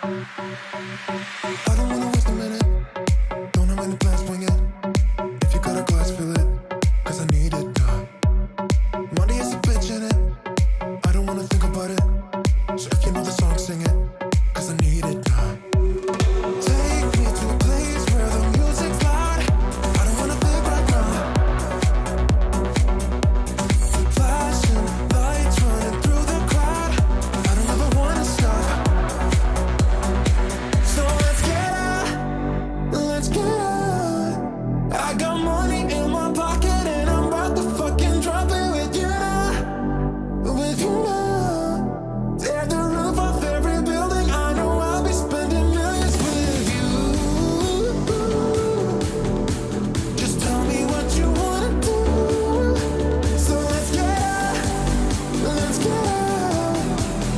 I don't wanna waste a minute. Don't have any plans, bring it. If you got a glass, fill it. Cause I need it now. Money is a bitch in it. I don't wanna think about it. So if you know the song, sing it. Cause I need it now. Take me to a place where the music's loud. I don't wanna think right now. Flashing lights running through the crowd. I don't ever wanna stop. So let's get out. Let's get out. I got money in my pocket and I'm about to fucking drop it with you now. With you now. Tear the roof off every building. I know I'll be spending millions with you. Just tell me what you wanna do. So let's get out. Let's get out.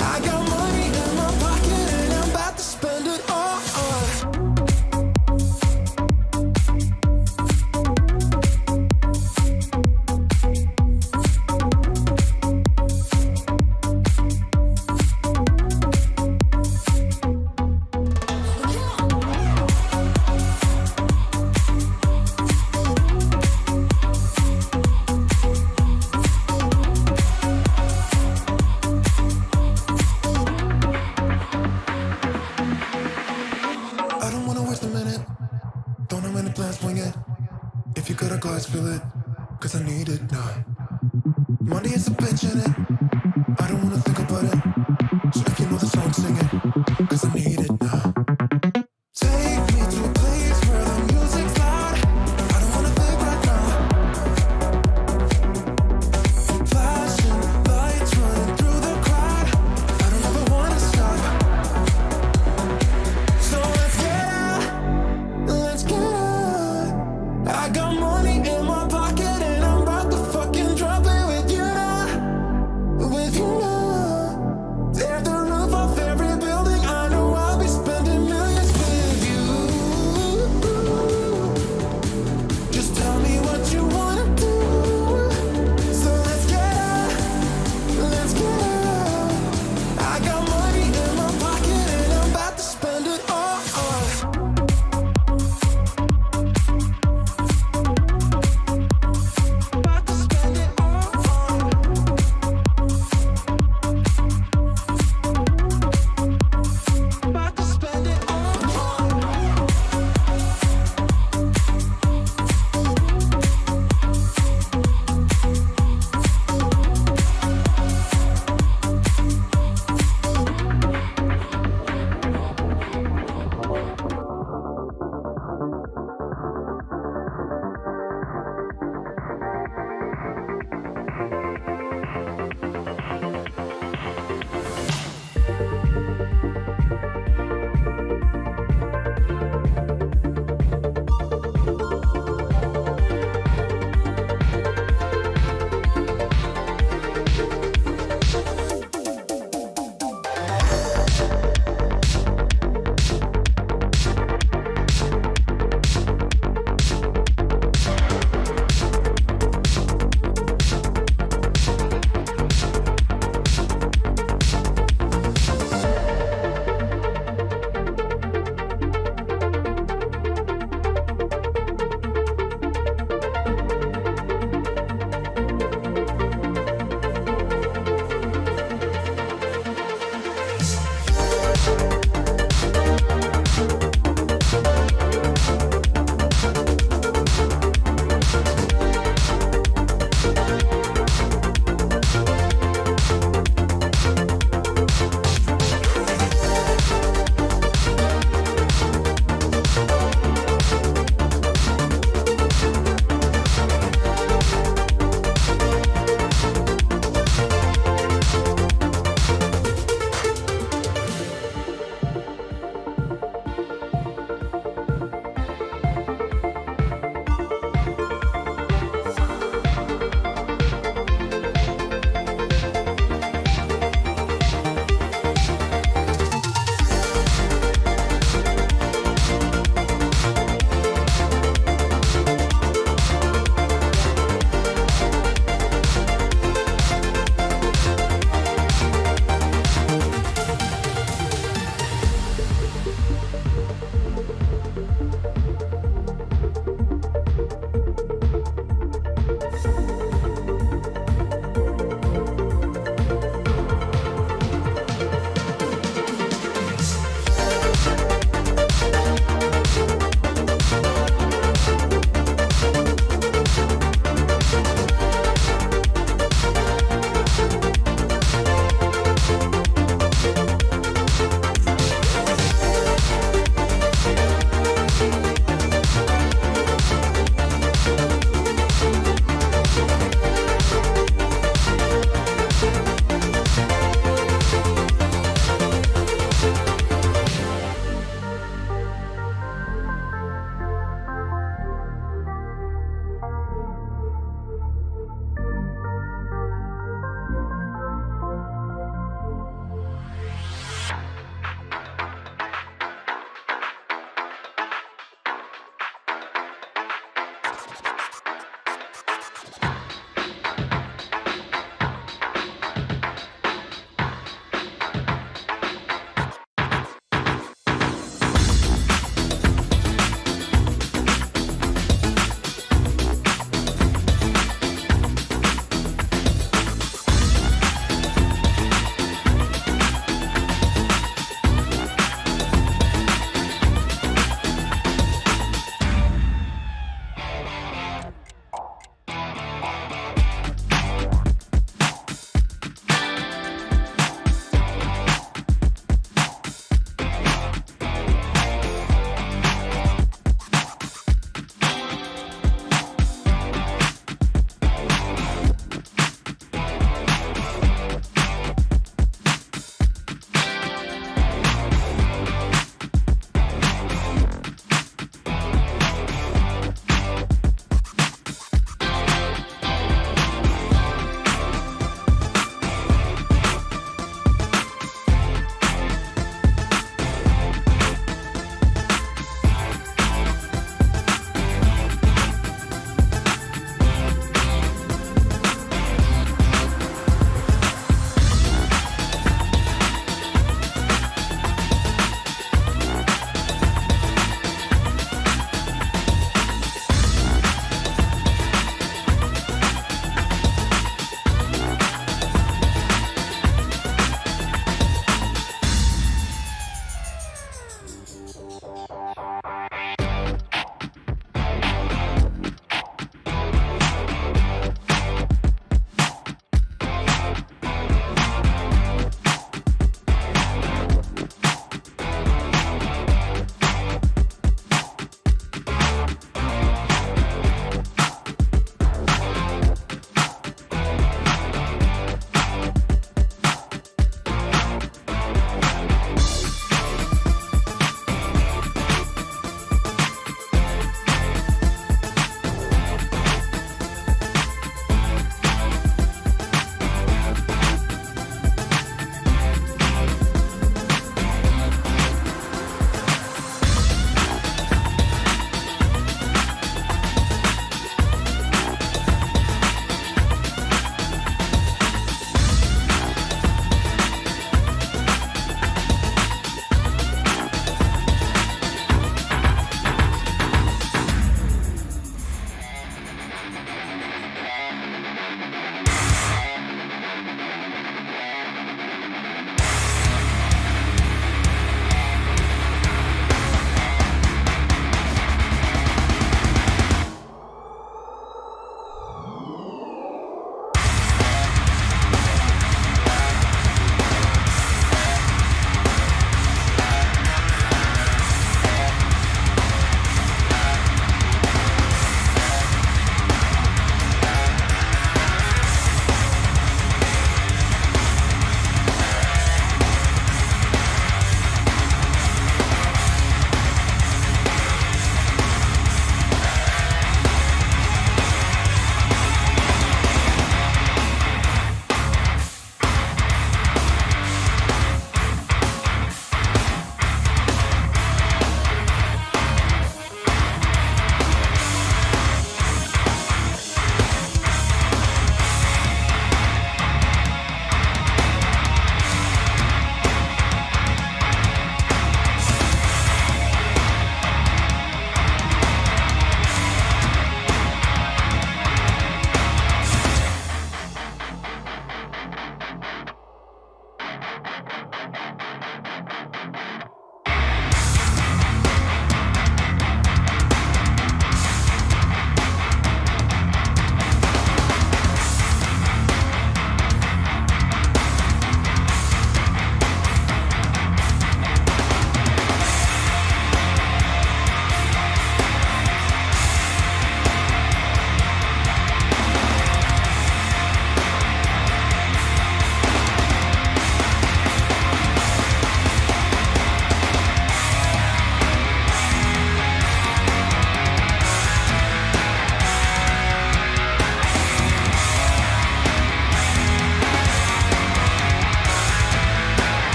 I got money in my pocket and I'm about to spend it all. I don't wanna waste a minute. Don't have any plans, wing it. If you got a glass, fill it. Cause I need it now. Money is a bitch in it. I don't wanna think about it. So if you know the song, sing it. Cause I need it now. Take me to a place where the music's loud. I don't wanna think right now. Flashing lights running through the crowd. I don't ever wanna stop. So let's get out. Let's get out. I got money in my pocket and I'm about to fucking drop it with you now. With you now. Tear the roof off every building.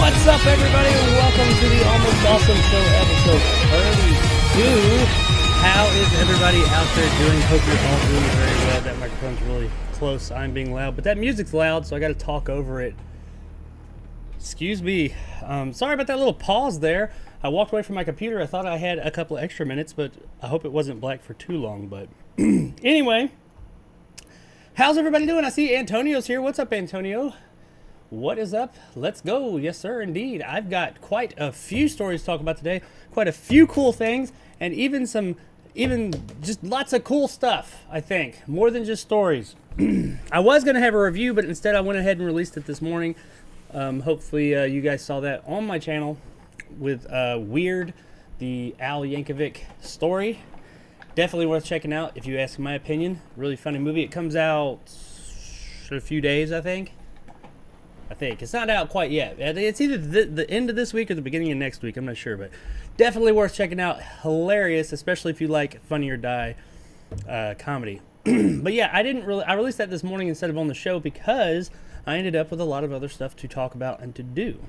What's up, everybody? Welcome to the Almost Awesome Show, episode 32. How is everybody out there doing? Hope you're all doing very well. That microphone's really close. I'm being loud, but that music's loud, so I got to talk over it. Excuse me. Sorry about that little pause there. I walked away from my computer. I thought I had a couple of extra minutes, but I hope it wasn't black for too long. But anyway, how's everybody doing? I see Antonio's here. What's up, Antonio? What is up? Let's go. Yes, sir, indeed. I've got quite a few stories to talk about today. Quite a few cool things, and even just lots of cool stuff, I think. More than just stories. I was going to have a review, but instead I went ahead and released it this morning. Hopefully you guys saw that on my channel with Weird, the Al Yankovic story. Definitely worth checking out if you ask my opinion. Really funny movie. It comes out in a few days, I think. It's not out quite yet. It's either the end of this week or the beginning of next week. I'm not sure, but definitely worth checking out. Hilarious, especially if you like Funny or Die comedy. But yeah, I released that this morning instead of on the show because I ended up with a lot of other stuff to talk about and to do.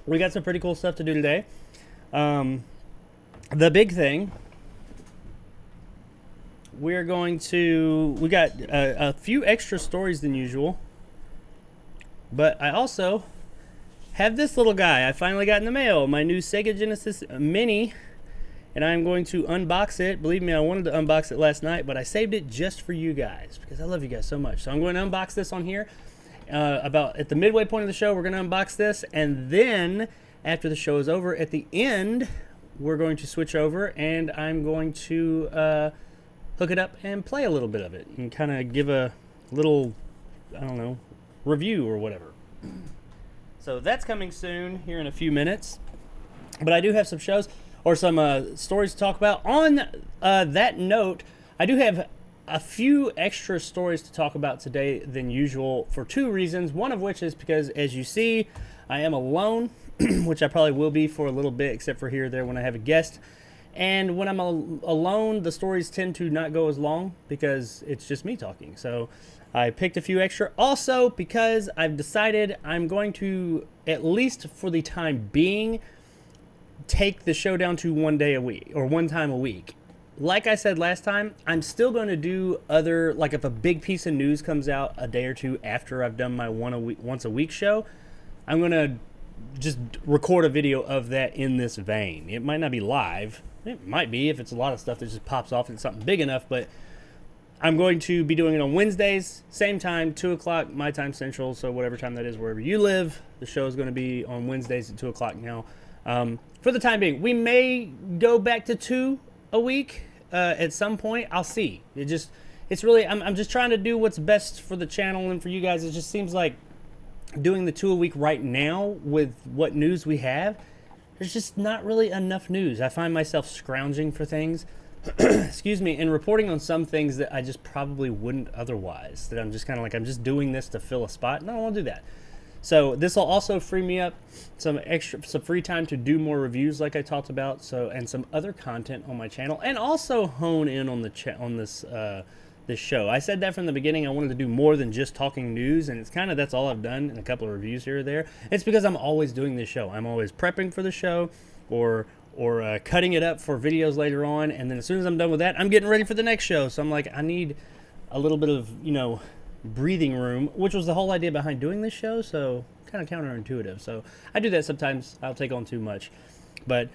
We got some pretty cool stuff to do today. The big thing, we got a few extra stories than usual, but I also have this little guy I finally got in the mail, my new Sega Genesis Mini, and I'm going to unbox it. Believe me, I wanted to unbox it last night, but I saved it just for you guys because I love you guys so much. So I'm going to unbox this on here. About at the midway point of the show, we're going to unbox this, and then after the show is over, at the end, we're going to switch over, and I'm going to hook it up and play a little bit of it and kind of give a little, I don't know, review or whatever. So that's coming soon here in a few minutes. But I do have some shows or some stories to talk about. On that note, I do have a few extra stories to talk about today than usual for two reasons. One of which is because, as you see, I am alone, which I probably will be for a little bit, except for here or there when I have a guest. And when I'm alone, the stories tend to not go as long because it's just me talking. So I picked a few extra. Also, because I've decided I'm going to, at least for the time being, take the show down to one day a week or one time a week. Like I said last time, I'm still going to do other, like if a big piece of news comes out a day or two after I've done my once a week show, I'm going to just record a video of that in this vein. It might not be live. It might be if it's a lot of stuff that just pops off and it's something big enough, but I'm going to be doing it on Wednesdays, same time, 2 o'clock, my time central, so whatever time that is, wherever you live. The show is going to be on Wednesdays at 2 o'clock now. For the time being, we may go back to 2 a week at some point. I'll see. It's really, I'm just trying to do what's best for the channel and for you guys. It just seems like doing the 2 a week right now with what news we have, there's just not really enough news. I find myself scrounging for things, excuse me, and reporting on some things that I just probably wouldn't otherwise. That I'm just kind of like, I'm just doing this to fill a spot, and I don't want to do that. So this will also free me up some free time to do more reviews, like I talked about. So, and some other content on my channel, and also hone in on this show. I said that from the beginning. I wanted to do more than just talking news, and it's kind of, that's all I've done, and a couple of reviews here or there. It's because I'm always doing this show. I'm always prepping for the show or cutting it up for videos later on, and then as soon as I'm done with that, I'm getting ready for the next show. So I'm like, I need a little bit of, breathing room, which was the whole idea behind doing this show, so kind of counterintuitive. So I do that sometimes. I'll take on too much. But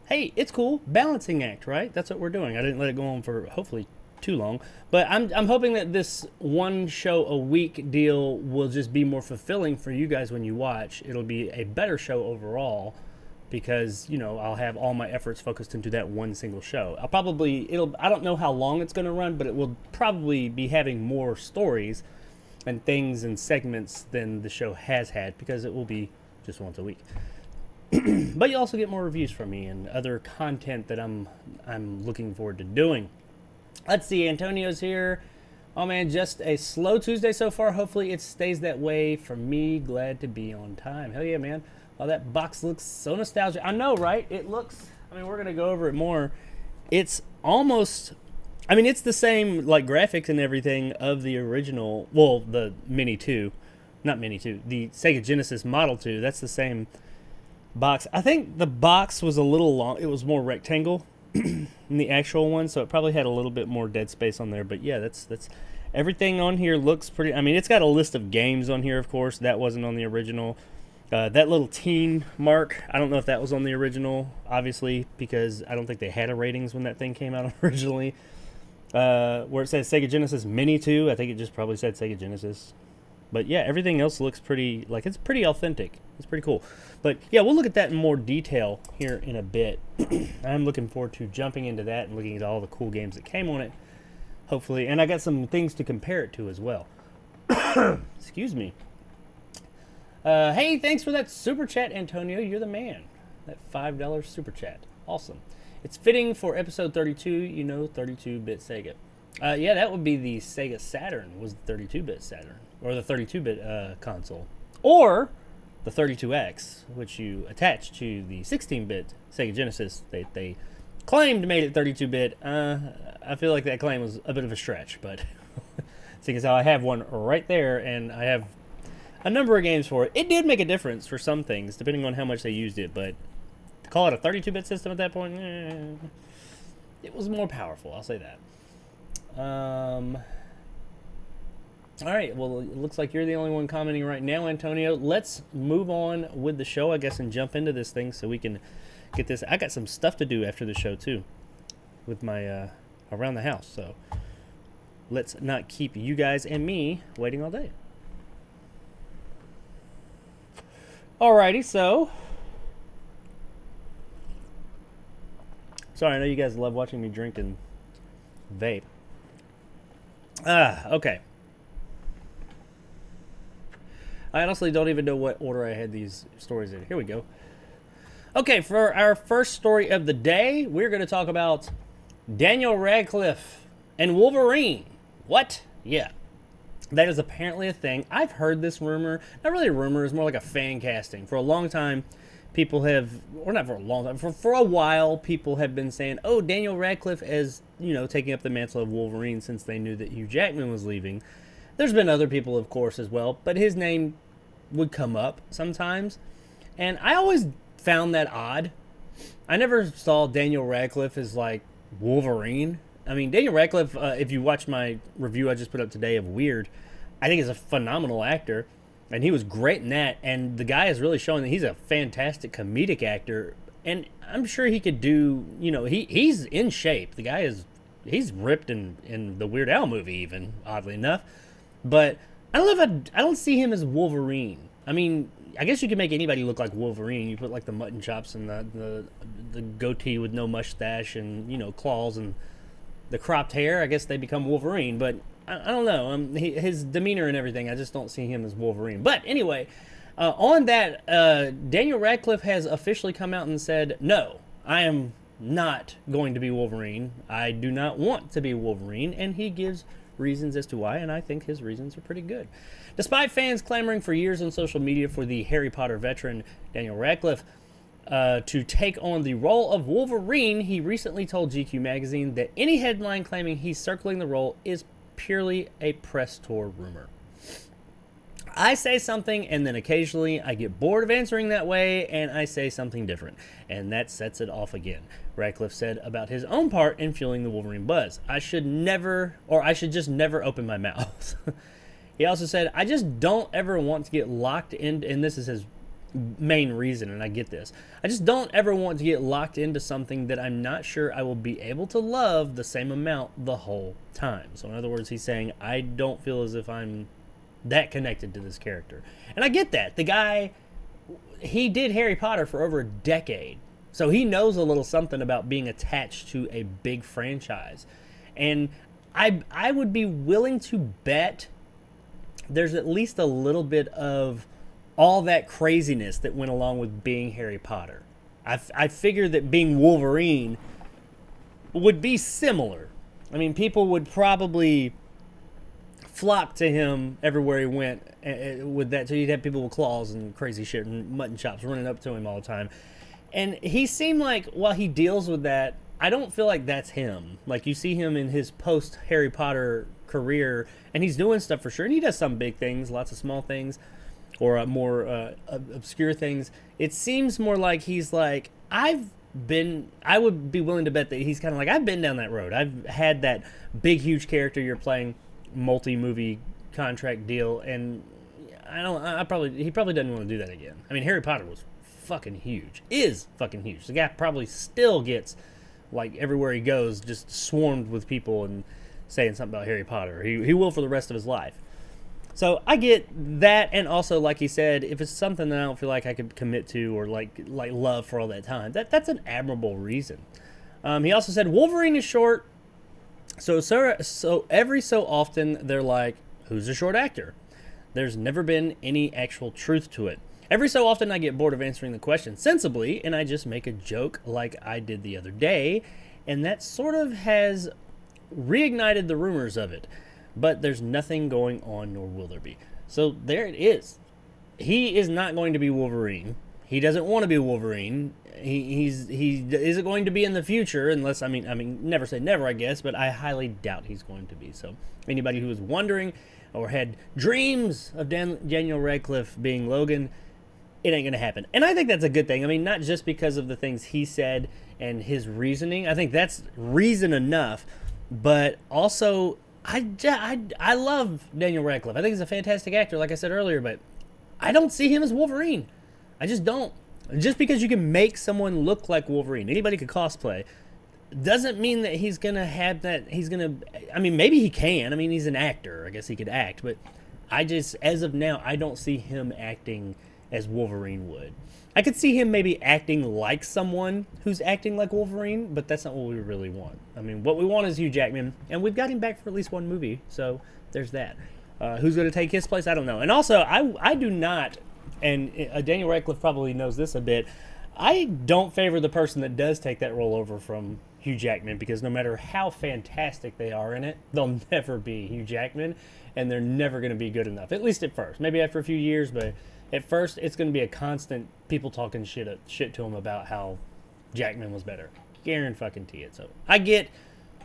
hey, it's cool. Balancing act, right? That's what we're doing. I didn't let it go on for hopefully too long, but I'm hoping that this one show a week deal will just be more fulfilling for you guys when you watch. It'll be a better show overall because I'll have all my efforts focused into that one single show. I don't know how long it's going to run, but it will probably be having more stories and things and segments than the show has had because it will be just once a week. But you also get more reviews from me and other content that I'm looking forward to doing. Let's see, Antonio's here. Oh man, just a slow Tuesday so far. Hopefully it stays that way for me. Glad to be on time. Hell yeah, man. Oh, that box looks so nostalgic. I know, right? It looks, we're going to go over it more. It's almost, it's the same, like, graphics and everything of the original, well, the Mini 2. not Mini 2, the Sega Genesis Model 2. That's the same box. I think the box was a little long. It was more rectangle than the actual one, so it probably had a little bit more dead space on there. But yeah, that's everything on here looks pretty. I mean, it's got a list of games on here, of course. That wasn't on the original. That little teen mark, I don't know if that was on the original, obviously, because I don't think they had a ratings when that thing came out originally. Where it says Sega Genesis Mini 2, I think it just probably said Sega Genesis. But yeah, everything else looks pretty, like, it's pretty authentic. It's pretty cool. But yeah, we'll look at that in more detail here in a bit. I'm looking forward to jumping into that and looking at all the cool games that came on it, hopefully. And I got some things to compare it to as well. Excuse me. Hey, thanks for that super chat, Antonio. You're the man. That $5 super chat. Awesome. It's fitting for episode 32, you know, 32-bit Sega. Yeah, that would be the Sega Saturn, was the 32-bit Saturn. Or the 32-bit console. Or the 32X, which you attach to the 16-bit Sega Genesis. They claimed made it 32-bit. I feel like that claim was a bit of a stretch, but seeing as how I have one right there, and I have a number of games for it. It did make a difference for some things, depending on how much they used it, but to call it a 32-bit system at that point, it was more powerful, I'll say that. Alright, well, it looks like you're the only one commenting right now, Antonio. Let's move on with the show, I guess, and jump into this thing so we can get this. I got some stuff to do after the show, too, with my, around the house, so let's not keep you guys and me waiting all day. Alrighty, so sorry, I know you guys love watching me drink and vape. Okay. I honestly don't even know what order I had these stories in. Here we go. Okay, for our first story of the day, we're going to talk about Daniel Radcliffe and Wolverine. What? Yeah. That is apparently a thing. I've heard this rumor. Not really a rumor. It's more like a fan casting. For a long time, people have, or not for a long time, for a while, people have been saying, oh, Daniel Radcliffe is, you know, taking up the mantle of Wolverine since they knew that Hugh Jackman was leaving. There's been other people, of course, as well, but his name would come up sometimes. And I always found that odd. I never saw Daniel Radcliffe as, like, Wolverine. I mean, Daniel Radcliffe, if you watch my review I just put up today of Weird, I think is a phenomenal actor, and he was great in that, and the guy is really showing that he's a fantastic comedic actor, and I'm sure he could do, you know, he's in shape. The guy he's ripped in the Weird Al movie even, oddly enough, but I don't see him as Wolverine. I mean, I guess you could make anybody look like Wolverine. You put, like, the mutton chops and the goatee with no mustache and, you know, claws and the cropped hair, I guess they become Wolverine, but I don't know. His demeanor and everything, I just don't see him as Wolverine. But anyway, on that, Daniel Radcliffe has officially come out and said, no, I am not going to be Wolverine. I do not want to be Wolverine, and he gives reasons as to why, and I think his reasons are pretty good. Despite fans clamoring for years on social media for the Harry Potter veteran Daniel Radcliffe to take on the role of Wolverine, he recently told GQ magazine that any headline claiming he's circling the role is purely a press tour rumor. I say something, and then occasionally I get bored of answering that way, and I say something different, and that sets it off again. Radcliffe said about his own part in fueling the Wolverine buzz, I should just never open my mouth. He also said, I just don't ever want to get locked in, and this is his main reason, and I get this. I just don't ever want to get locked into something that I'm not sure I will be able to love the same amount the whole time. So in other words, he's saying, I don't feel as if I'm that connected to this character. And I get that. The guy, he did Harry Potter for over a decade. So he knows a little something about being attached to a big franchise. And I would be willing to bet there's at least a little bit of all that craziness that went along with being Harry Potter. I figure that being Wolverine would be similar. I mean, people would probably flock to him everywhere he went with that. So you'd have people with claws and crazy shit and mutton chops running up to him all the time. And he seemed like, while he deals with that, I don't feel like that's him. Like, you see him in his post-Harry Potter career, and he's doing stuff for sure. And he does some big things, lots of small things. or more obscure things, it seems more like he's like, I would be willing to bet that he's kind of like, I've been down that road. I've had that big, huge character you're playing, multi-movie contract deal, and he probably doesn't want to do that again. I mean, Harry Potter was fucking huge. Is fucking huge. The guy probably still gets, like, everywhere he goes, just swarmed with people and saying something about Harry Potter. He will for the rest of his life. So I get that, and also, like he said, if it's something that I don't feel like I could commit to or like love for all that time, that's an admirable reason. He also said Wolverine is short, so every so often they're like, who's a short actor? There's never been any actual truth to it. Every so often I get bored of answering the question sensibly, and I just make a joke like I did the other day, and that sort of has reignited the rumors of it. But there's nothing going on, nor will there be. So there it is. He is not going to be Wolverine. He doesn't want to be Wolverine. He isn't going to be in the future, unless, I mean, never say never, I guess, but I highly doubt he's going to be. So anybody who was wondering or had dreams of Daniel Radcliffe being Logan, it ain't going to happen. And I think that's a good thing. I mean, not just because of the things he said and his reasoning. I think that's reason enough, but also I love Daniel Radcliffe. I think he's a fantastic actor, like I said earlier, but I don't see him as Wolverine. I just don't. Just because you can make someone look like Wolverine, anybody could cosplay, doesn't mean that he's going to have that, I mean, maybe he can. I mean, he's an actor. I guess he could act, but as of now, I don't see him acting as Wolverine would. I could see him maybe acting like someone who's acting like Wolverine, but that's not what we really want. I mean, what we want is Hugh Jackman, and we've got him back for at least one movie, so there's that. Who's going to take his place? I don't know. And also, I do not, and Daniel Radcliffe probably knows this a bit, I don't favor the person that does take that role over from Hugh Jackman, because no matter how fantastic they are in it, they'll never be Hugh Jackman, and they're never going to be good enough, at least at first. Maybe after a few years, but at first, it's going to be a constant people talking shit to him about how Jackman was better. Guarantee it. So I get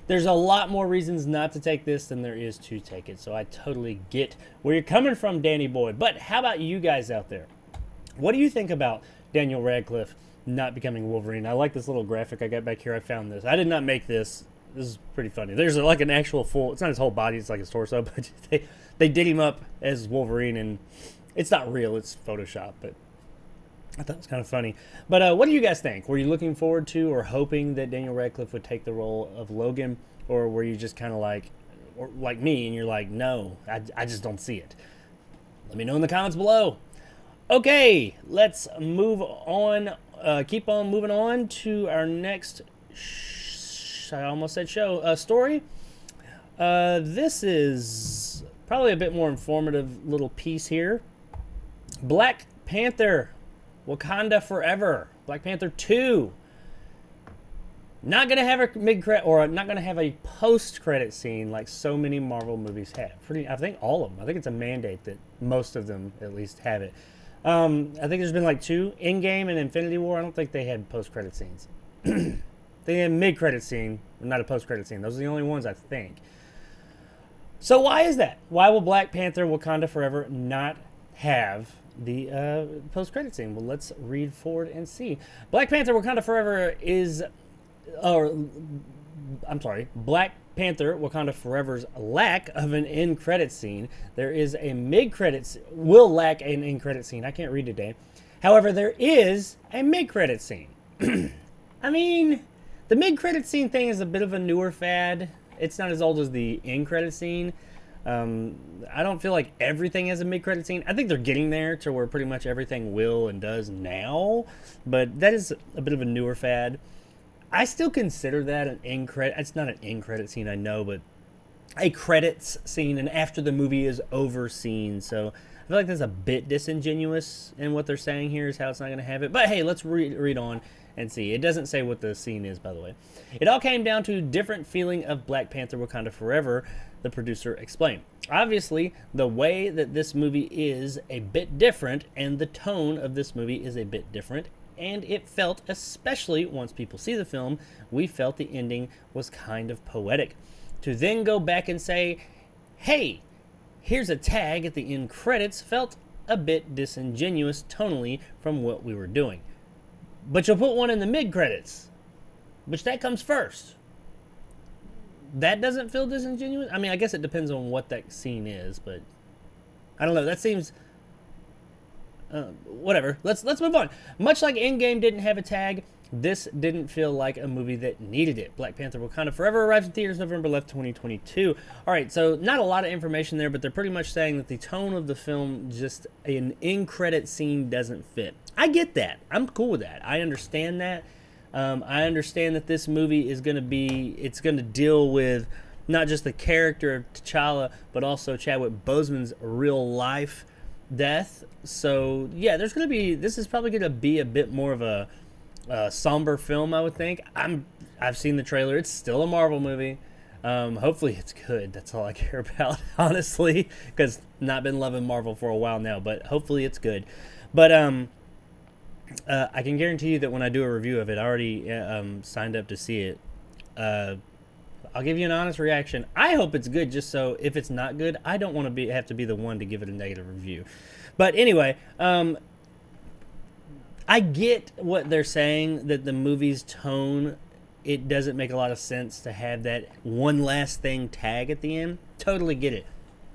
there's a lot more reasons not to take this than there is to take it. So I totally get where you're coming from, Danny Boy. But how about you guys out there? What do you think about Daniel Radcliffe not becoming Wolverine? I like this little graphic I got back here. I found this. I did not make this. This is pretty funny. There's like an actual full, it's not his whole body, it's like his torso, but they did him up as Wolverine, and it's not real, it's Photoshop, but I thought it was kind of funny. But what do you guys think? Were you looking forward to or hoping that Daniel Radcliffe would take the role of Logan? Or were you just kind of like me, and you're like, no, I just don't see it? Let me know in the comments below. Okay, let's move on. Keep on moving on to our next, I almost said show, story. This is probably a bit more informative little piece here. Black Panther, Wakanda Forever, Black Panther 2. Not gonna have a mid-credit, or not gonna have a post-credit scene like so many Marvel movies have. I think all of them. I think it's a mandate that most of them at least have it. I think there's been like 2, Endgame and Infinity War. I don't think they had post-credit scenes. They had a mid-credit scene, not a post-credit scene. Those are the only ones I think. So why is that? Why will Black Panther Wakanda Forever not have the post-credit scene? Well, let's read forward and see. Black Panther Wakanda Forever is, Black Panther Wakanda Forever's lack of an end credit scene. There is a mid-credits, will lack an end credit scene. I can't read today. However, there is a mid-credit scene. I mean, the mid-credit scene thing is a bit of a newer fad. It's not as old as the end credit scene. I don't feel like everything has a mid-credit scene. I think they're getting there to where pretty much everything will and does now, but that is a bit of a newer fad. I still consider that an end credit. It's not an end credit scene, I know, but a credits scene, and after the movie is over scene. So I feel like that's a bit disingenuous in what they're saying here, is how it's not going to have it. But hey, let's read on and see. It doesn't say what the scene is, by the way. It all came down to different feeling of Black Panther Wakanda Forever, the producer explained. Obviously, the way that this movie is a bit different, and the tone of this movie is a bit different, and it felt, especially once people see the film, we felt the ending was kind of poetic. To then go back and say, hey, here's a tag at the end credits, felt a bit disingenuous tonally from what we were doing. But you'll put one in the mid-credits, which that comes first. That doesn't feel disingenuous? I mean, I guess it depends on what that scene is, but I don't know. That seems... whatever. Let's move on. Much like Endgame didn't have a tag, this didn't feel like a movie that needed it. Black Panther Wakanda Forever arrives in theaters November 11th, 2022. All right, so not a lot of information there, but they're pretty much saying that the tone of the film, just an in-credit scene, doesn't fit. I get that. I'm cool with that. I understand that. I understand that this movie is going to it's going to deal with not just the character of T'Challa, but also Chadwick Boseman's real life death. So yeah, this is probably going to be a bit more of a somber film, I would think. I've seen the trailer. It's still a Marvel movie. Hopefully it's good. That's all I care about, honestly, because not been loving Marvel for a while now, but hopefully it's good. But I can guarantee you that when I do a review of it, I already signed up to see it. I'll give you an honest reaction. I hope it's good, just so if it's not good, I don't want to have to be the one to give it a negative review. But anyway, I get what they're saying, that the movie's tone, it doesn't make a lot of sense to have that one last thing tag at the end. Totally get it.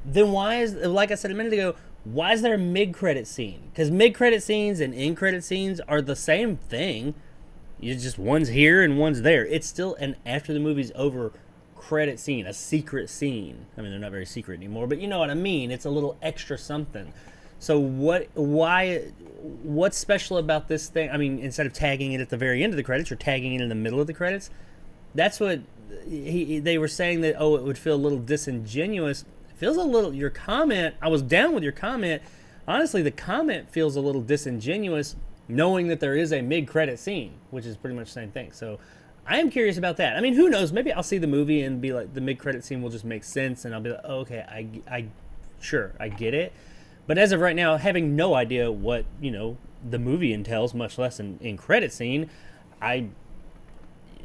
Then why is, like I said a minute ago, why is there a mid-credit scene? Because mid-credit scenes and end-credit scenes are the same thing. You just, one's here and one's there. It's still an after the movie's over credit scene, a secret scene. I mean, they're not very secret anymore, but you know what I mean. It's a little extra something. So what's special about this thing? I mean, instead of tagging it at the very end of the credits, you're tagging it in the middle of the credits. That's what they were saying, that, it would feel a little disingenuous. It feels a little, your comment, I was down with your comment. Honestly, the comment feels a little disingenuous, knowing that there is a mid-credit scene, which is pretty much the same thing. So I am curious about that. I mean, who knows? Maybe I'll see the movie and be like, the mid-credit scene will just make sense, and I'll be like, oh, okay, I get it. But as of right now, having no idea what, the movie entails, much less an in-credit scene,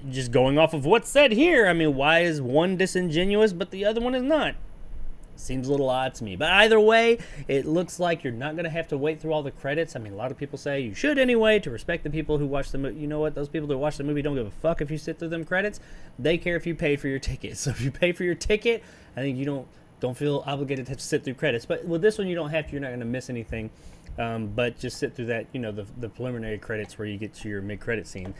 just going off of what's said here, I mean, why is one disingenuous but the other one is not? Seems a little odd to me. But either way, it looks like you're not going to have to wait through all the credits. I mean, a lot of people say you should anyway, to respect the people who watch the movie. You know what? Those people that watch the movie don't give a fuck if you sit through them credits. They care if you paid for your ticket. So if you pay for your ticket, I think you don't feel obligated to have to sit through credits. But with this one, you don't have to. You're not going to miss anything. But just sit through that, the preliminary credits where you get to your mid-credit scene.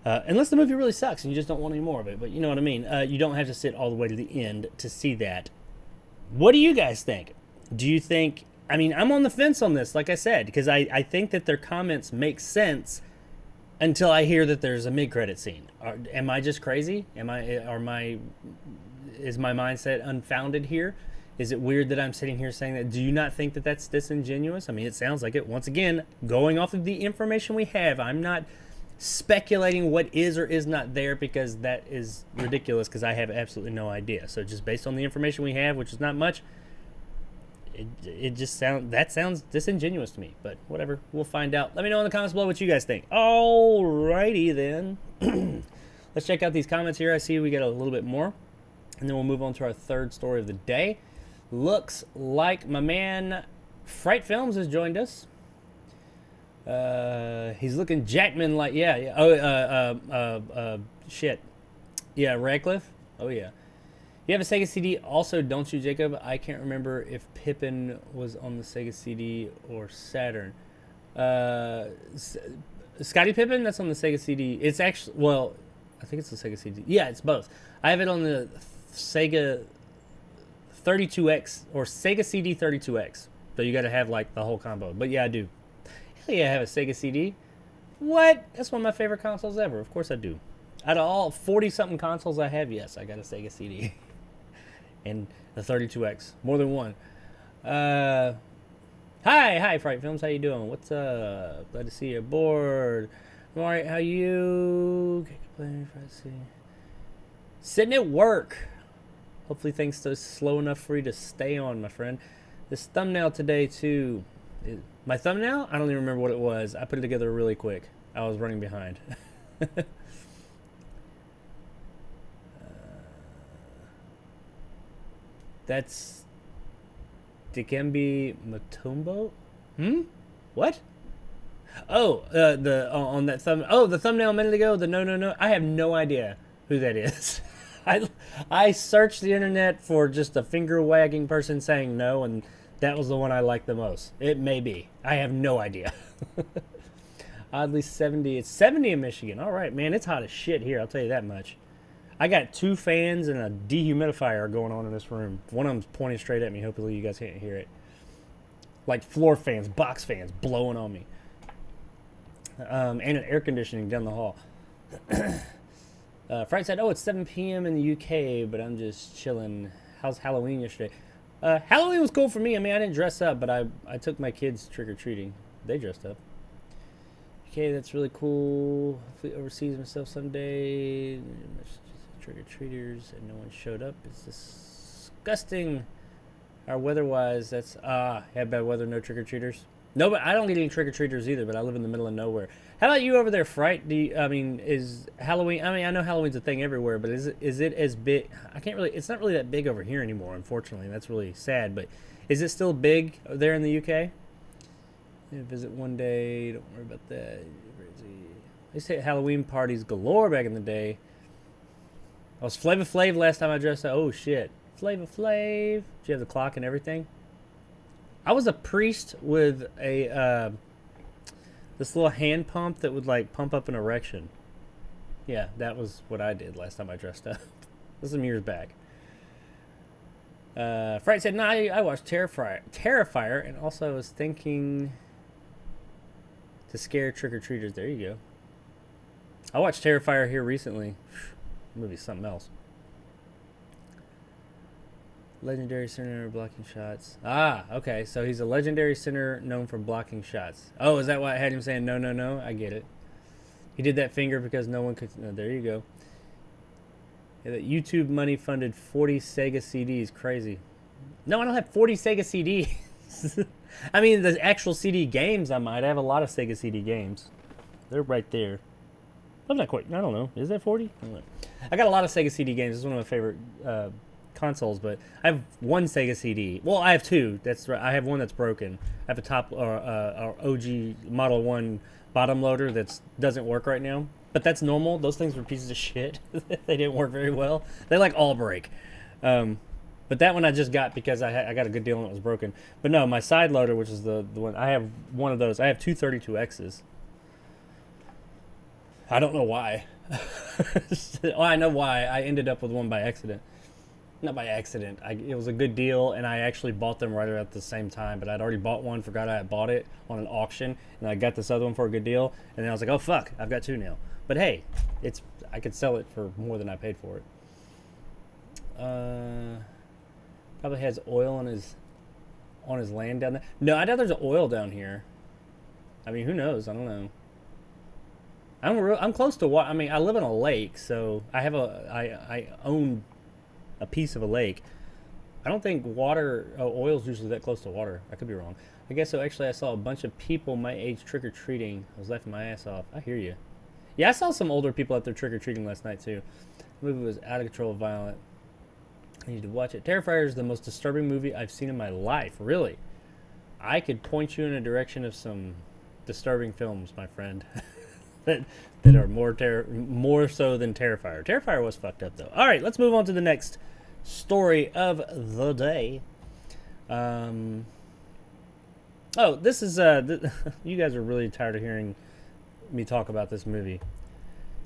Unless the movie really sucks and you just don't want any more of it. But you know what I mean. You don't have to sit all the way to the end to see that. What do you guys think? Do you think... I mean, I'm on the fence on this, like I said, because I think that their comments make sense until I hear that there's a mid-credit scene. Am I just crazy? Is my mindset unfounded here? Is it weird that I'm sitting here saying that? Do you not think that that's disingenuous? I mean, it sounds like it. Once again, going off of the information we have, I'm not speculating what is or is not there, because that is ridiculous, because I have absolutely no idea. So just based on the information we have, which is not much, it sounds disingenuous to me. But whatever, we'll find out. Let me know in the comments below what you guys think. Alrighty then. Let's check out these comments here. I see we got a little bit more, and then we'll move on to our third story of the day. Looks like my man Fright Films has joined us. He's looking Jackman like, yeah. Oh, shit. Yeah, Radcliffe. Oh, yeah. You have a Sega CD also, don't you, Jacob? I can't remember if Pippin was on the Sega CD or Saturn. Scottie Pippen, that's on the Sega CD. It's actually, well, I think it's the Sega CD. Yeah, it's both. I have it on the Sega 32X or Sega CD 32X. So you got to have like the whole combo. But yeah, I do. Hell yeah, I have a Sega CD. What? That's one of my favorite consoles ever. Of course I do. Out of all 40-something consoles I have, yes, I got a Sega CD. And the 32X. More than one. Hi, Fright Films. How you doing? What's up? Glad to see you aboard. I'm alright. How you? Can't complain. Sitting at work. Hopefully things stay slow enough for you to stay on, my friend. This thumbnail today, too. My thumbnail? I don't even remember what it was. I put it together really quick. I was running behind. That's Dikembe Mutombo? What? Oh, the on that thumb. Oh, the thumbnail a minute ago. The no. I have no idea who that is. I searched the internet for just a finger wagging person saying no, and that was the one I liked the most. It may be. I have no idea. Oddly 70. It's 70 in Michigan. All right, man. It's hot as shit here. I'll tell you that much. I got 2 fans and a dehumidifier going on in this room. One of them's pointing straight at me. Hopefully you guys can't hear it. Like floor fans, box fans blowing on me. And an air conditioning down the hall. Frank said, oh, it's 7 p.m. in the UK, but I'm just chilling. How's Halloween yesterday? Halloween was cool for me. I mean, I didn't dress up, but I took my kids trick-or-treating. They dressed up. Okay, that's really cool. Hopefully overseas myself someday. Trick-or-treaters, and no one showed up. It's disgusting. Our weather-wise, that's... had bad weather, no trick-or-treaters. No, but I don't get any trick-or-treaters either, but I live in the middle of nowhere. How about you over there, Fright? Is Halloween... I mean, I know Halloween's a thing everywhere, but is it as big... It's not really that big over here anymore, unfortunately. That's really sad, but is it still big there in the UK? Yeah, visit one day. Don't worry about that. I used to hit Halloween parties galore back in the day. I was Flava Flav last time I dressed up. Oh, shit. Flava Flav. Did you have the clock and everything? I was a priest with a this little hand pump that would like pump up an erection. Yeah, that was what I did last time I dressed up. This was some years back. Fright said, "No, I watched Terrifier, and also I was thinking to scare trick-or-treaters." There you go. I watched Terrifier here recently. The movie's something else. Legendary center blocking shots. Okay. So he's a legendary center known for blocking shots. Oh, is that why I had him saying no? I get it. He did that finger because no one could... No, there you go. Yeah, that YouTube money funded 40 Sega CDs. Crazy. No, I don't have 40 Sega CDs. I mean, the actual CD games I might. I have a lot of Sega CD games. They're right there. I'm not quite... I don't know. Is that 40? I don't know. I got a lot of Sega CD games. It's one of my favorite... consoles, but I have one Sega CD. Well, I have 2. That's right. I have one that's broken. I have a top OG Model 1 bottom loader that doesn't work right now. But that's normal. Those things were pieces of shit. They didn't work very well. They like all break. But that one I just got because I got a good deal and it was broken. But no, my side loader, which is the one, I have one of those. I have 2 32Xs. I don't know why. Oh, I know why. I ended up with one by accident. Not by accident. It was a good deal, and I actually bought them right at the same time. But I'd already bought one, forgot I had bought it on an auction, and I got this other one for a good deal. And then I was like, oh, fuck, I've got 2 now. But hey, I could sell it for more than I paid for it. Probably has oil on his land down there. No, I doubt there's oil down here. I mean, who knows? I don't know. I'm close to water. I mean, I live on a lake, so I own a piece of a lake. I don't think oil is usually that close to water. I could be wrong. I guess so. Actually, I saw a bunch of people my age trick-or-treating. I was laughing my ass off. I hear you. Yeah, I saw some older people out there trick-or-treating last night, too. The movie was out of control violent. I need to watch it. Terrifier is the most disturbing movie I've seen in my life. Really. I could point you in a direction of some disturbing films, my friend. that are more so than Terrifier. Terrifier was fucked up, though. All right, let's move on to the next story of the day. This is... you guys are really tired of hearing me talk about this movie.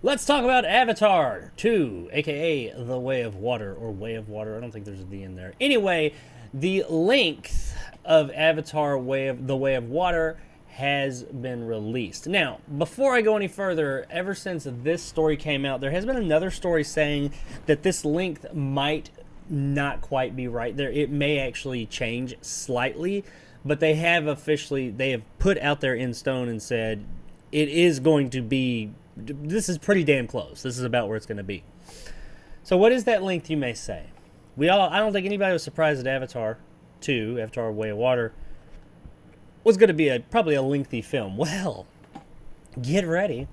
Let's talk about Avatar 2, a.k.a. The Way of Water, or Way of Water. I don't think there's a D in there. Anyway, the length of Avatar The Way of Water has been released. Now, before I go any further, ever since this story came out, there has been another story saying that this length might not quite be right. It may actually change slightly, but they have put out there in stone and said it is going to be, this is pretty damn close. This is about where it's going to be. So what is that length, you may say? I don't think anybody was surprised that Avatar 2, Avatar Way of Water, was going to be probably a lengthy film. Well, get ready.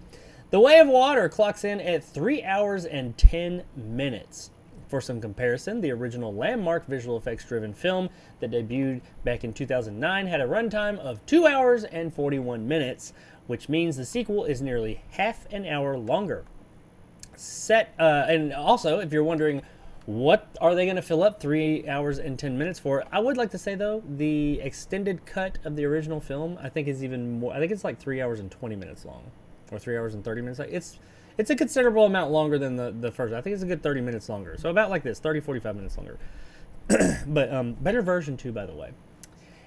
The Way of Water clocks in at 3 hours and 10 minutes. For some comparison, the original landmark visual effects driven film that debuted back in 2009 had a runtime of 2 hours and 41 minutes, which means the sequel is nearly half an hour longer. And also, if you're wondering what are they going to fill up 3 hours and 10 minutes for, I would like to say, though, the extended cut of the original film, I think, is even more. I think it's like 3 hours and 20 minutes long, or 3 hours and 30 minutes. It's a considerable amount longer than the first. I think it's a good 30 minutes longer. So about like this, 30, 45 minutes longer. But better version too, by the way.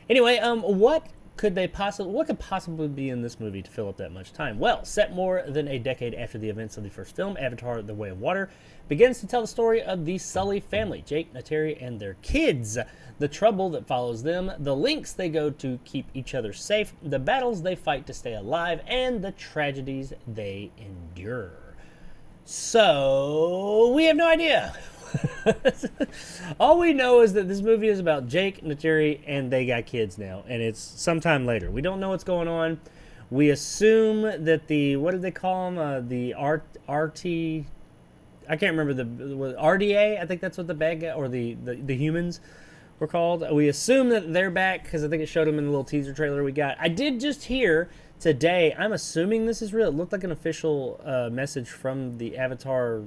Anyway, what could possibly be in this movie to fill up that much time? Well, set more than a decade after the events of the first film, Avatar: The Way of Water begins to tell the story of the Sully family, Jake, Neytiri, and their kids, the trouble that follows them, the lengths they go to keep each other safe, the battles they fight to stay alive, and the tragedies they endure. So, we have no idea. All we know is that this movie is about Jake, Neytiri, and they got kids now, and it's sometime later. We don't know what's going on. We assume that what did they call them? The RT, I can't remember, the RDA, I think that's what the bad guy, or the humans were called. We assume that they're back, because I think it showed them in the little teaser trailer we got. I did just hear today, I'm assuming this is real, it looked like an official message from the Avatar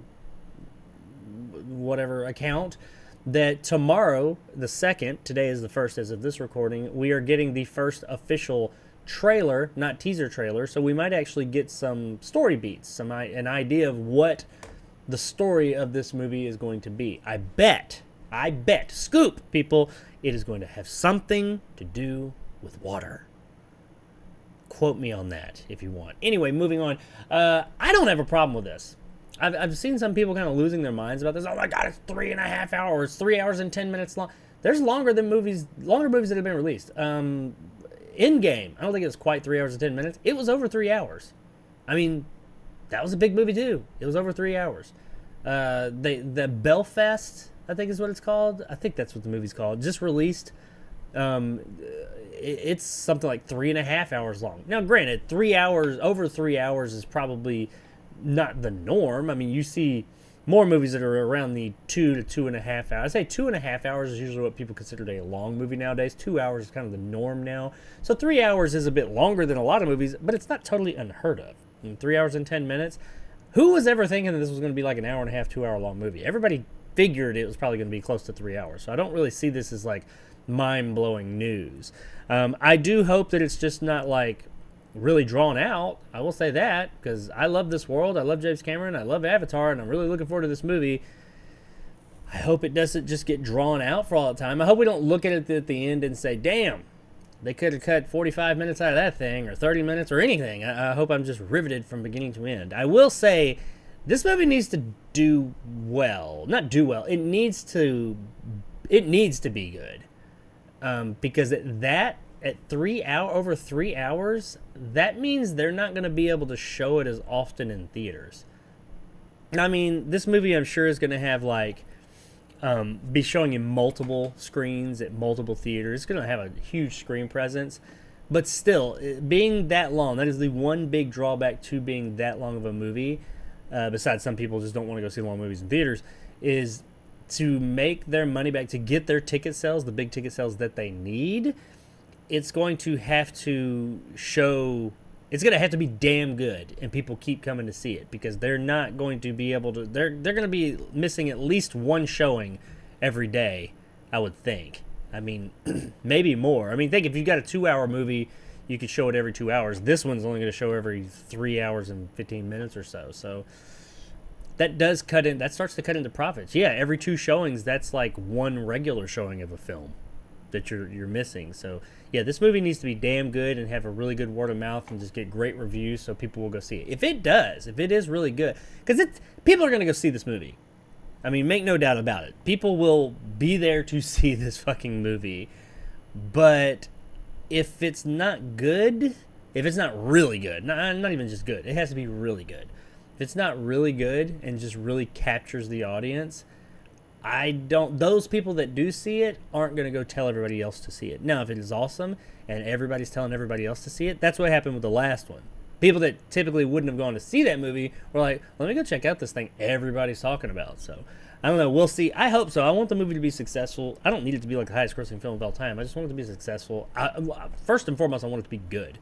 whatever account, that tomorrow, the 2nd, today is the 1st as of this recording, we are getting the first official trailer, not teaser trailer, so we might actually get some story beats, an idea of what the story of this movie is going to be. I bet, scoop, people, it is going to have something to do with water. Quote me on that if you want. Anyway, moving on. I don't have a problem with this. I've seen some people kind of losing their minds about this. Oh my God, it's 3.5 hours, 3 hours and 10 minutes long. There's longer movies that have been released. Endgame, I don't think it was quite 3 hours and 10 minutes. It was over 3 hours. I mean, that was a big movie too. It was over 3 hours. The Belfast, I think is what it's called. I think that's what the movie's called. Just released. It's something like 3.5 hours long. Now, granted, over 3 hours is probably not the norm. I mean, you see more movies that are around the 2 to 2.5 hours. I say 2.5 hours is usually what people consider a long movie nowadays. 2 hours is kind of the norm now. So 3 hours is a bit longer than a lot of movies, but it's not totally unheard of. 3 hours and 10 minutes. Who was ever thinking that this was going to be like an hour and a half, 2 hour long movie? Everybody figured it was probably going to be close to 3 hours. So I don't really see this as like mind-blowing news. I do hope that it's just not like really drawn out. I will say that, because I love this world. I love James Cameron. I love Avatar, and I'm really looking forward to this movie. I hope it doesn't just get drawn out for all the time. I hope we don't look at it at the end and say, damn, they could have cut 45 minutes out of that thing, or 30 minutes, or anything. I hope I'm just riveted from beginning to end. I will say, this movie needs to do well. Not do well. It needs to be good. Because at over 3 hours, that means they're not going to be able to show it as often in theaters. I mean, this movie, I'm sure, is going to have be showing in multiple screens at multiple theaters. It's going to have a huge screen presence. But still, being that long, that is the one big drawback to being that long of a movie, besides some people just don't want to go see long movies in theaters, is to make their money back, to get their ticket sales, the big ticket sales that they need. It's going to have to be damn good, and people keep coming to see it, because they're not going to be able to, they're going to be missing at least one showing every day, I would think. I mean, maybe more. I mean, think if you've got a 2 hour movie, you could show it every 2 hours. This one's only going to show every 3 hours and 15 minutes or so. So that starts to cut into profits. Yeah, every 2 showings, that's like one regular showing of a film that you're missing. So yeah, this movie needs to be damn good and have a really good word of mouth and just get great reviews so people will go see it. If it is really good, because people are going to go see this movie. I mean, make no doubt about it. People will be there to see this fucking movie. But if it's not good, if it's not really good, not even just good, it has to be really good. If it's not really good and just really captures the audience, those people that do see it aren't going to go tell everybody else to see it. Now, if it is awesome and everybody's telling everybody else to see it, that's what happened with the last one. People that typically wouldn't have gone to see that movie were like, let me go check out this thing everybody's talking about. So I don't know. We'll see. I hope so. I want the movie to be successful. I don't need it to be like the highest grossing film of all time. I just want it to be successful. First and foremost, I want it to be good.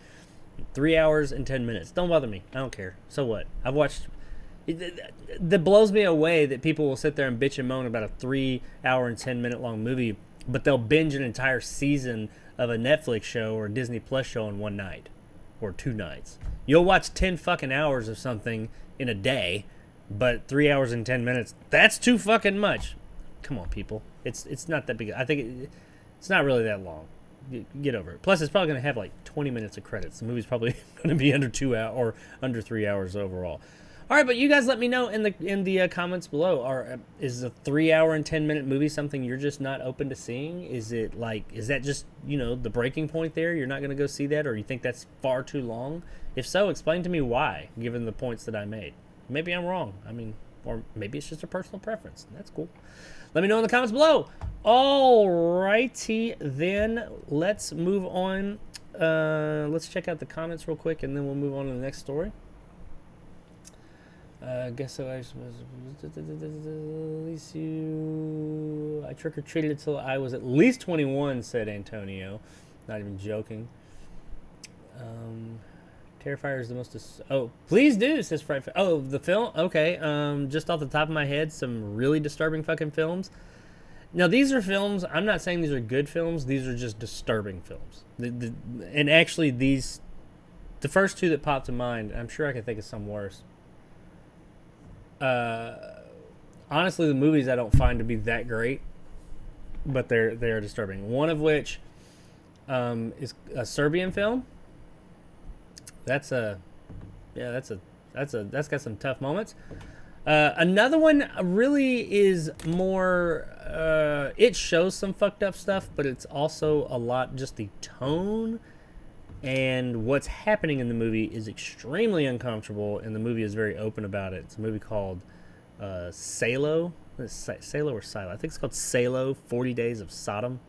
3 hours and 10 minutes. Don't bother me. I don't care. So what? I've watched... That blows me away that people will sit there and bitch and moan about a 3 hour and 10 minute long movie, but they'll binge an entire season of a Netflix show or a Disney Plus show in one night or 2 nights. You'll watch 10 fucking hours of something in a day, but 3 hours and 10 minutes, that's too fucking much. Come on, people. It's not that big. I think it's not really that long. Get over it. Plus, it's probably going to have like 20 minutes of credits. The movie's probably going to be under 2 hours or under 3 hours overall. All right, but you guys let me know in the comments below. Is a 3 hour and 10 minute movie something you're just not open to seeing? Is that just, the breaking point there? You're not going to go see that, or you think that's far too long? If so, explain to me why, given the points that I made. Maybe I'm wrong. Or maybe it's just a personal preference. That's cool. Let me know in the comments below. Alrighty, then let's move on. Let's check out the comments real quick, and then we'll move on to the next story. Guess so. I trick-or-treated until I was at least 21, said Antonio. Not even joking. Terrifier is the most... please do, says Fright. Oh, the film? Okay. Just off the top of my head, some really disturbing fucking films. Now, these are films... I'm not saying these are good films. These are just disturbing films. And actually, the first 2 that popped to mind, I'm sure I can think of some worse. Honestly, the movies I don't find to be that great, but they are disturbing. One of which is a Serbian film. That's got some tough moments. Another one really is more. It shows some fucked up stuff, but it's also a lot just the tone. And what's happening in the movie is extremely uncomfortable, and the movie is very open about it. It's a movie called Salo. Salo or Silo? I think it's called Salo, 40 Days of Sodom.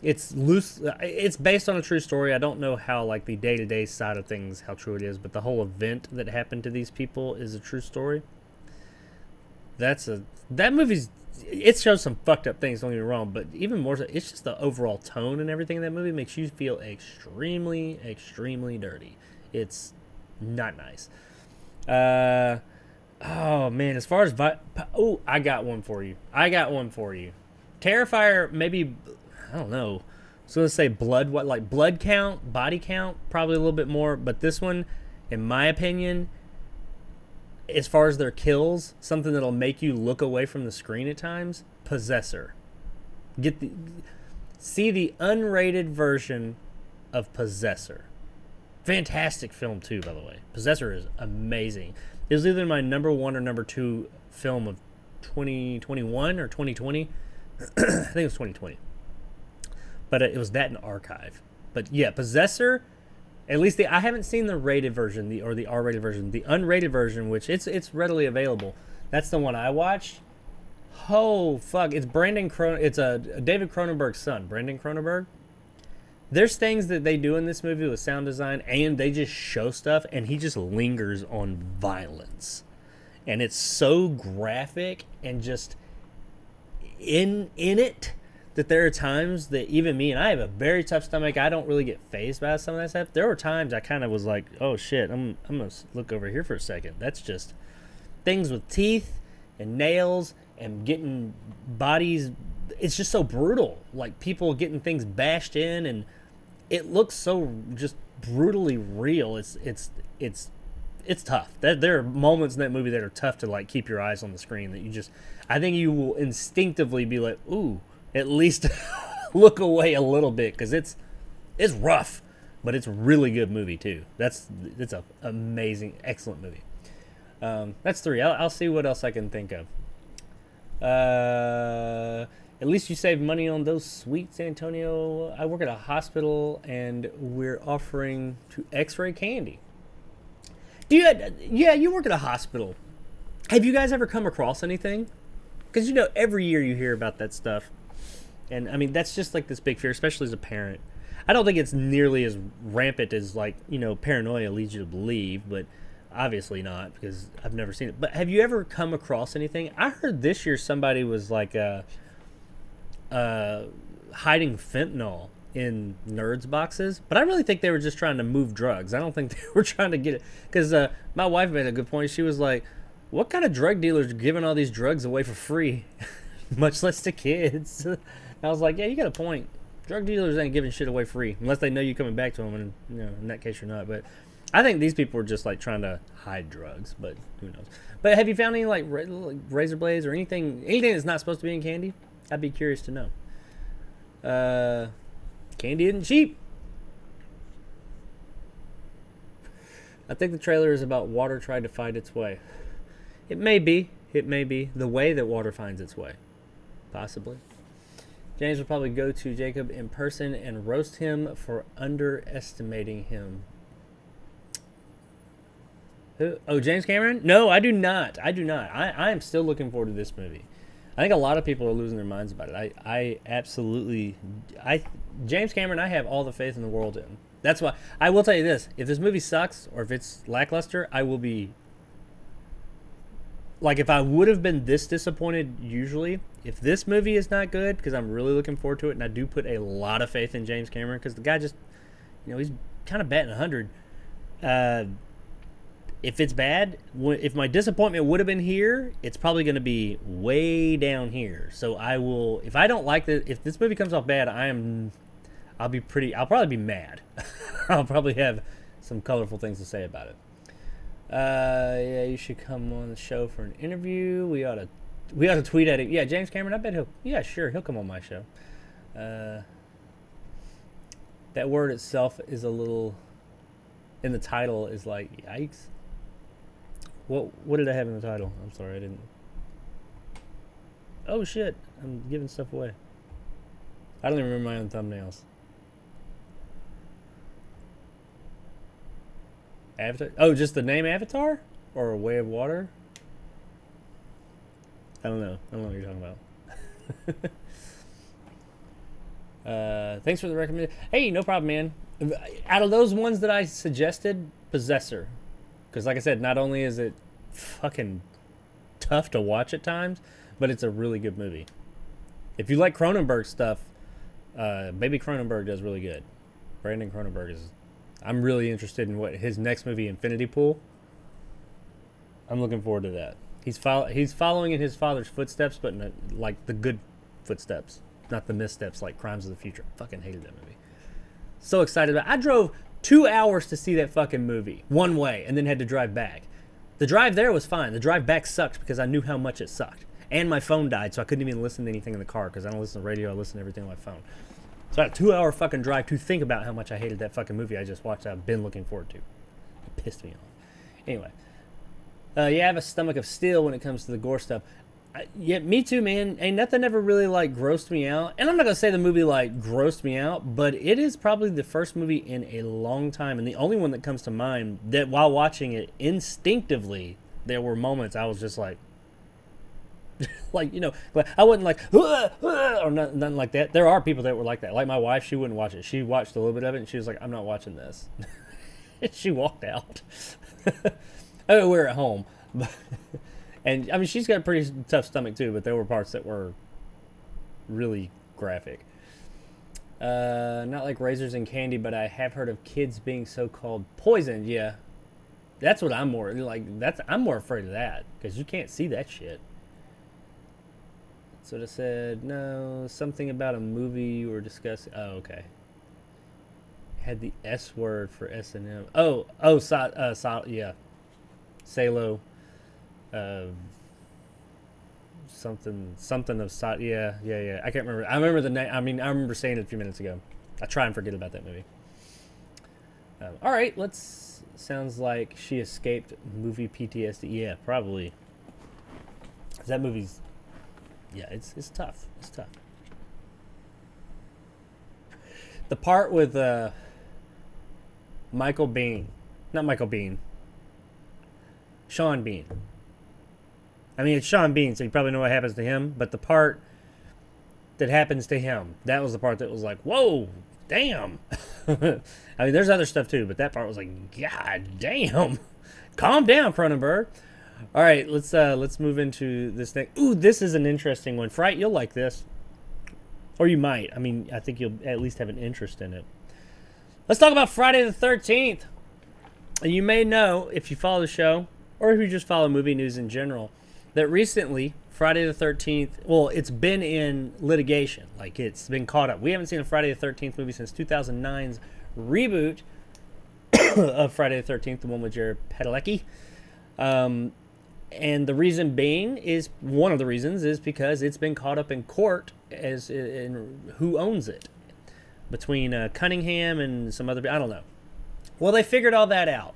It's loose. It's based on a true story. I don't know how, like, the day-to-day side of things, how true it is, but the whole event that happened to these people is a true story. That movie's... It shows some fucked up things, don't get me wrong, but even more so, it's just the overall tone and everything in that movie makes you feel extremely, extremely dirty. It's not nice. Oh, man, as far as... I got one for you. Terrifier, maybe... I don't know. I was going to say blood count, body count, probably a little bit more, but this one, in my opinion... As far as their kills, something that'll make you look away from the screen at times, Possessor. See the unrated version of Possessor. Fantastic film too, by the way. Possessor is amazing. It was either my number 1 or number 2 film of 2021 or 2020. I think it was 2020. But it was that in Archive. But yeah, Possessor... At least I haven't seen the rated version, or the R-rated version. The unrated version, which it's readily available. That's the one I watched. Oh fuck! It's It's a David Cronenberg's son, Brandon Cronenberg. There's things that they do in this movie with sound design, and they just show stuff, and he just lingers on violence, and it's so graphic and just in it. That there are times that even me, and I have a very tough stomach, I don't really get fazed by some of that stuff. There were times I kind of was like, oh shit, I'm going to look over here for a second. That's just things with teeth and nails and getting bodies. It's just so brutal. Like people getting things bashed in, and it looks so just brutally real. It's tough. There are moments in that movie that are tough to like keep your eyes on the screen that you just, I think you will instinctively be like, ooh, at least look away a little bit, because it's rough, but it's a really good movie too. It's an amazing, excellent movie. That's 3. I'll see what else I can think of. At least you save money on those sweets, Antonio. I work at a hospital, and we're offering to X-ray candy. You work at a hospital. Have you guys ever come across anything? Because every year you hear about that stuff. And, I mean, that's just like this big fear, especially as a parent. I don't think it's nearly as rampant as, like, paranoia leads you to believe. But obviously not because I've never seen it. But have you ever come across anything? I heard this year somebody was like hiding fentanyl in Nerds boxes, but I really think they were just trying to move drugs. I don't think they were trying to get it, because my wife made a good point. She was like, what kind of drug dealers are giving all these drugs away for free, much less to kids? I was like, yeah, you got a point. Drug dealers ain't giving shit away free unless they know you coming back to them, and in that case you're not. But I think these people were just like trying to hide drugs, but who knows. But have you found any like razor blades or anything that's not supposed to be in candy? I'd be curious to know. Candy isn't cheap. I think the trailer is about water trying to find its way. It may be. It may be. The way that water finds its way. Possibly. James will probably go to Jacob in person and roast him for underestimating him. Who? Oh, James Cameron? No, I do not. I do not. I am still looking forward to this movie. I think a lot of people are losing their minds about it. I absolutely... James Cameron, I have all the faith in the world in. That's why... I will tell you this. If this movie sucks, or if it's lackluster, I will be... Like, if I would have been this disappointed usually, if this movie is not good, because I'm really looking forward to it, and I do put a lot of faith in James Cameron, because the guy just... he's kind of batting 100. If it's bad, if my disappointment would have been here, it's probably going to be way down here. So I will, if I don't like if this movie comes off bad, I'll probably be mad. I'll probably have some colorful things to say about it. Yeah, you should come on the show for an interview. We ought to tweet at it. Yeah, James Cameron, I bet he'll come on my show. That word itself is a little, in the title is like, yikes. What did I have in the title? I'm sorry, I didn't. Oh shit, I'm giving stuff away. I don't even remember my own thumbnails. Avatar? Oh, just the name Avatar? Or A Way of Water? I don't know what you're talking about. Thanks for the recommendation. Hey, no problem, man. Out of those ones that I suggested, Possessor. Because like I said, not only is it fucking tough to watch at times, but it's a really good movie. If you like Cronenberg stuff, maybe Cronenberg does really good. Brandon Cronenberg is... I'm really interested in what his next movie, Infinity Pool. I'm looking forward to that. He's following in his father's footsteps, but like the good footsteps, not the missteps like Crimes of the Future. Fucking hated that movie. So excited about it. I drove 2 hours to see that fucking movie one way and then had to drive back. The drive there was fine. The drive back sucked because I knew how much it sucked. And my phone died, so I couldn't even listen to anything in the car because I don't listen to radio. I listen to everything on my phone. So I had a 2 hour fucking drive to think about how much I hated that fucking movie I just watched that I've been looking forward to. It pissed me off. Anyway. Yeah, I have a stomach of steel when it comes to the gore stuff. Yeah, me too, man. Ain't nothing ever really, like, grossed me out. And I'm not going to say the movie, like, grossed me out, but it is probably the first movie in a long time, and the only one that comes to mind that while watching it, instinctively, there were moments I was just like, like, I wasn't like, or nothing like that. There are people that were like that. Like my wife, she wouldn't watch it. She watched a little bit of it, and she was like, I'm not watching this. She walked out. I mean, we were at home. And, I mean, she's got a pretty tough stomach, too, but there were parts that were really graphic. Not like razors and candy, but I have heard of kids being so-called poisoned. Yeah. That's what I'm more, like, I'm more afraid of that, because you can't see that shit. So it said, no, something about a movie you were discussing. Oh, okay. Had the S word for S&M. Yeah. Salo. Something of yeah. I can't remember. I remember the name. I mean, I remember saying it a few minutes ago. I try and forget about that movie. All right, sounds like she escaped movie PTSD. Yeah, probably. That movie's. Yeah, it's tough. It's tough. The part with Michael Biehn, not Michael Biehn. Sean Bean. I mean, it's Sean Bean, so you probably know what happens to him. But the part that happens to him, that was the part that was like, whoa, damn. I mean, there's other stuff too, but that part was like, god damn. Calm down, Cronenberg. All right, let's move into this thing. Ooh, this is an interesting one. Fright, you'll like this. Or you might. I mean, I think you'll at least have an interest in it. Let's talk about Friday the 13th. You may know, if you follow the show, or if you just follow movie news in general, that recently, Friday the 13th, well, it's been in litigation. Like, it's been caught up. We haven't seen a Friday the 13th movie since 2009's reboot of Friday the 13th, the one with Jared Padalecki. And the reason being is, one of the reasons is because it's been caught up in court as in who owns it. Between Cunningham and some other, I don't know. Well, they figured all that out.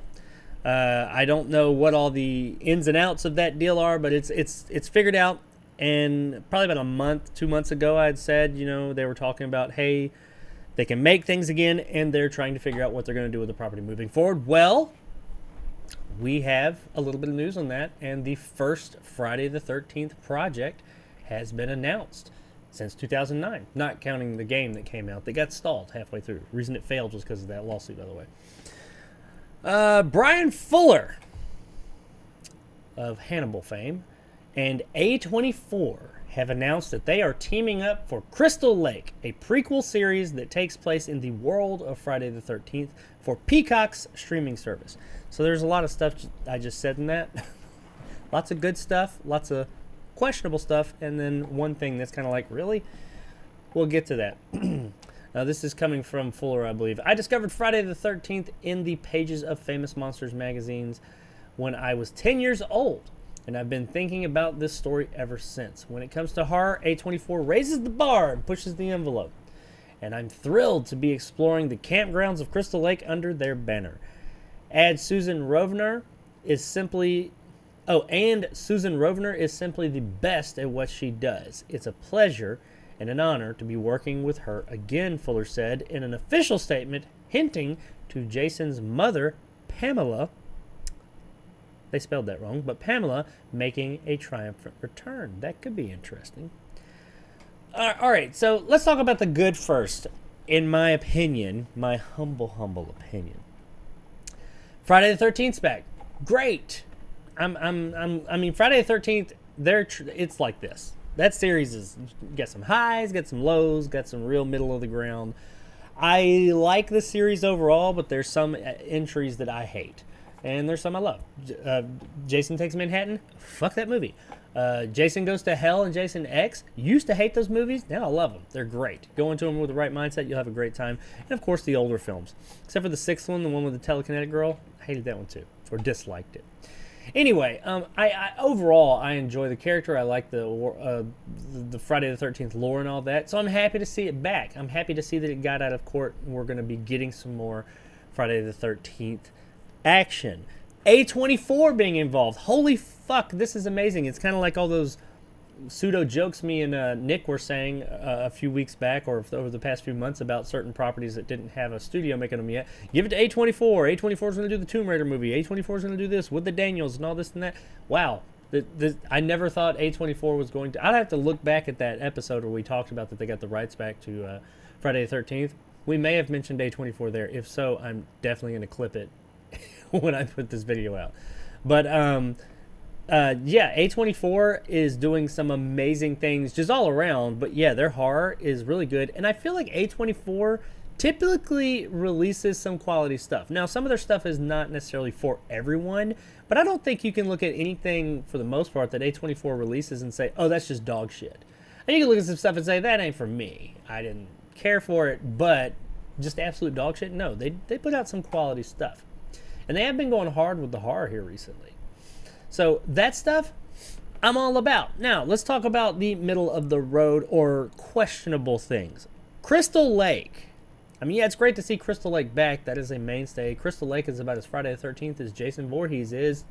I don't know what all the ins and outs of that deal are, but it's figured out. And probably about a month, 2 months ago, I had said, you know, they were talking about, hey, they can make things again, and they're trying to figure out what they're going to do with the property moving forward. Well, we have a little bit of news on that, and the first Friday the 13th project has been announced since 2009, not counting the game that came out that got stalled halfway through. The reason it failed was because of that lawsuit, by the way. Brian Fuller of Hannibal fame and A24 have announced that they are teaming up for Crystal Lake, a prequel series that takes place in the world of Friday the 13th for Peacock's streaming service. So there's a lot of stuff I just said in that. Lots of good stuff, lots of questionable stuff, and then one thing that's kind of like, really? We'll get to that. Now, this is coming from Fuller, I believe. I discovered Friday the 13th in the pages of Famous Monsters magazines when I was 10 years old, and I've been thinking about this story ever since. When it comes to horror, A24 raises the bar and pushes the envelope, and I'm thrilled to be exploring the campgrounds of Crystal Lake under their banner. Susan Rovner is simply the best at what she does. It's a pleasure and an honor to be working with her again, Fuller said in an official statement, hinting to Jason's mother, Pamela. They spelled that wrong, but Pamela making a triumphant return. That could be interesting. All right, so let's talk about the good first. In my opinion, my humble opinion, Friday the 13th's back. Great. I mean, Friday the 13th. It's like this. That series is got some highs, got some lows, got some real middle of the ground. I like the series overall, but there's some entries that I hate, and there's some I love. Jason Takes Manhattan. Fuck that movie. Jason Goes to Hell and Jason X. Used to hate those movies. Now I love them. They're great. Go into them with the right mindset. You'll have a great time. And of course the older films, except for the sixth one, the one with the telekinetic girl. I hated that one too, or disliked it. Anyway, I overall I enjoy the character. I like the Friday the 13th lore and all that. So I'm happy to see it back. I'm happy to see that it got out of court and we're going to be getting some more Friday the 13th action. A24 being involved. Holy fuck, this is amazing. It's kind of like all those pseudo jokes me and Nick were saying a few weeks back or over the past few months about certain properties that didn't have a studio making them yet. Give it to A24. A24 is going to do the Tomb Raider movie. A24 is going to do this with the Daniels and all this and that. Wow. I never thought A24 was going to... I'd have to look back at that episode where we talked about that they got the rights back to Friday the 13th. We may have mentioned A24 there. If so, I'm definitely going to clip it when I put this video out. But yeah, A24 is doing some amazing things just all around. But yeah, their horror is really good. And I feel like A24 typically releases some quality stuff. Now, some of their stuff is not necessarily for everyone, but I don't think you can look at anything for the most part that A24 releases and say, oh, that's just dog shit. And you can look at some stuff and say, that ain't for me. I didn't care for it, but just absolute dog shit? No, they put out some quality stuff. And they have been going hard with the horror here recently. So that stuff, I'm all about. Now, let's talk about the middle of the road or questionable things. Crystal Lake. I mean, yeah, it's great to see Crystal Lake back. That is a mainstay. Crystal Lake is about as Friday the 13th as Jason Voorhees is.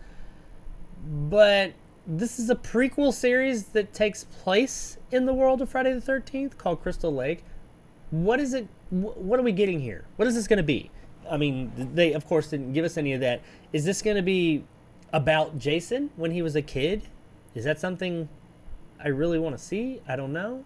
But this is a prequel series that takes place in the world of Friday the 13th called Crystal Lake. What is it? What are we getting here? What is this going to be? I mean, they, of course, didn't give us any of that. Is this going to be about Jason when he was a kid? Is that something I really want to see? I don't know.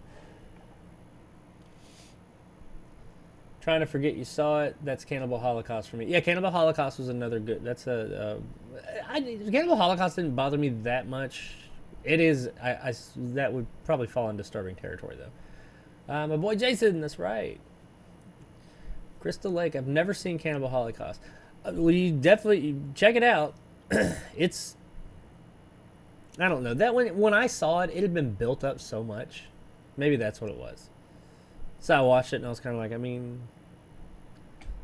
Trying to forget you saw it. That's Cannibal Holocaust for me. Yeah, Cannibal Holocaust was another good. That's Cannibal Holocaust didn't bother me that much. It is. That would probably fall in disturbing territory though. My boy Jason. That's right. Crystal Lake. I've never seen Cannibal Holocaust. Well, you definitely check it out. It's. I don't know that when I saw it, it had been built up so much. Maybe that's what it was. So I watched it and I was kind of like, I mean,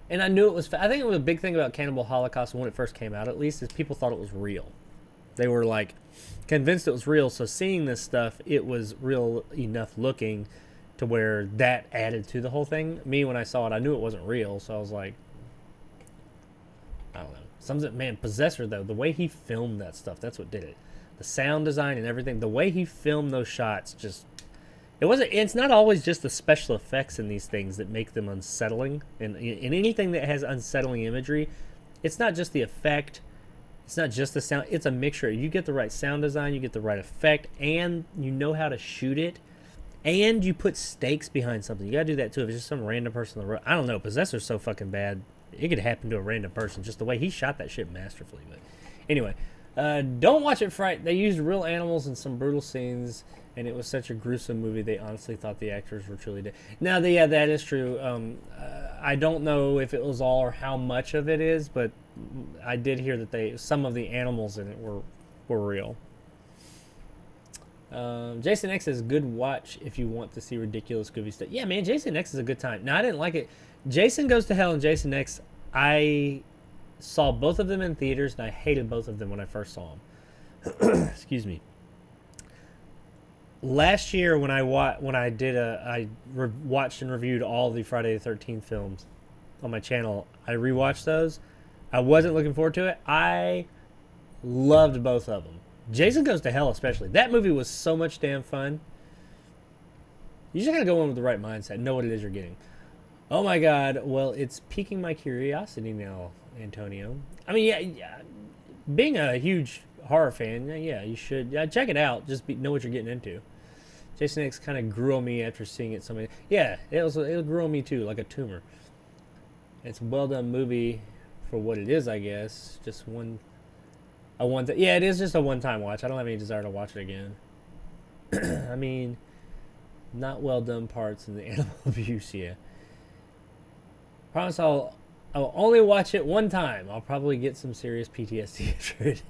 and I knew it was. I think it was a big thing about Cannibal Holocaust when it first came out. At least is people thought it was real. They were like convinced it was real. So seeing this stuff, it was real enough looking to where that added to the whole thing. Me, when I saw it, I knew it wasn't real. So I was like, I don't know. Something, man, Possessor though, the way he filmed that stuff, that's what did it. The sound design and everything, the way he filmed those shots, just. It's not always just the special effects in these things that make them unsettling. And in anything that has unsettling imagery, it's not just the effect. It's not just the sound. It's a mixture. You get the right sound design, you get the right effect, and you know how to shoot it. And you put stakes behind something. You gotta do that too. If it's just some random person on the road. I don't know. Possessor's so fucking bad. It could happen to a random person. Just the way he shot that shit masterfully. But anyway, don't watch it. They used real animals in some brutal scenes. And it was such a gruesome movie, they honestly thought the actors were truly dead. Now, that is true. I don't know if it was all or how much of it is, but I did hear that some of the animals in it were real. Jason X is a good watch if you want to see ridiculous, goofy stuff. Yeah, man, Jason X is a good time. Now, I didn't like it. Jason Goes to Hell and Jason X, I saw both of them in theaters, and I hated both of them when I first saw them. Excuse me. Last year, when I watched and reviewed all the Friday the 13th films on my channel, I rewatched those. I wasn't looking forward to it. I loved both of them. Jason Goes to Hell, especially. That movie was so much damn fun. You just gotta go in with the right mindset, know what it is you're getting. Oh my God! Well, it's piquing my curiosity now, Antonio. I mean, yeah. Being a huge horror fan, yeah, you should check it out. Just know what you're getting into. Jason X kind of grew on me after seeing it so many. Yeah, it grew on me too, like a tumor. It's a well done movie for what it is, I guess. Just yeah, it is just a one-time watch. I don't have any desire to watch it again. I mean, not well done parts in the animal abuse. Yeah. Promise I'll only watch it one time. I'll probably get some serious PTSD after it.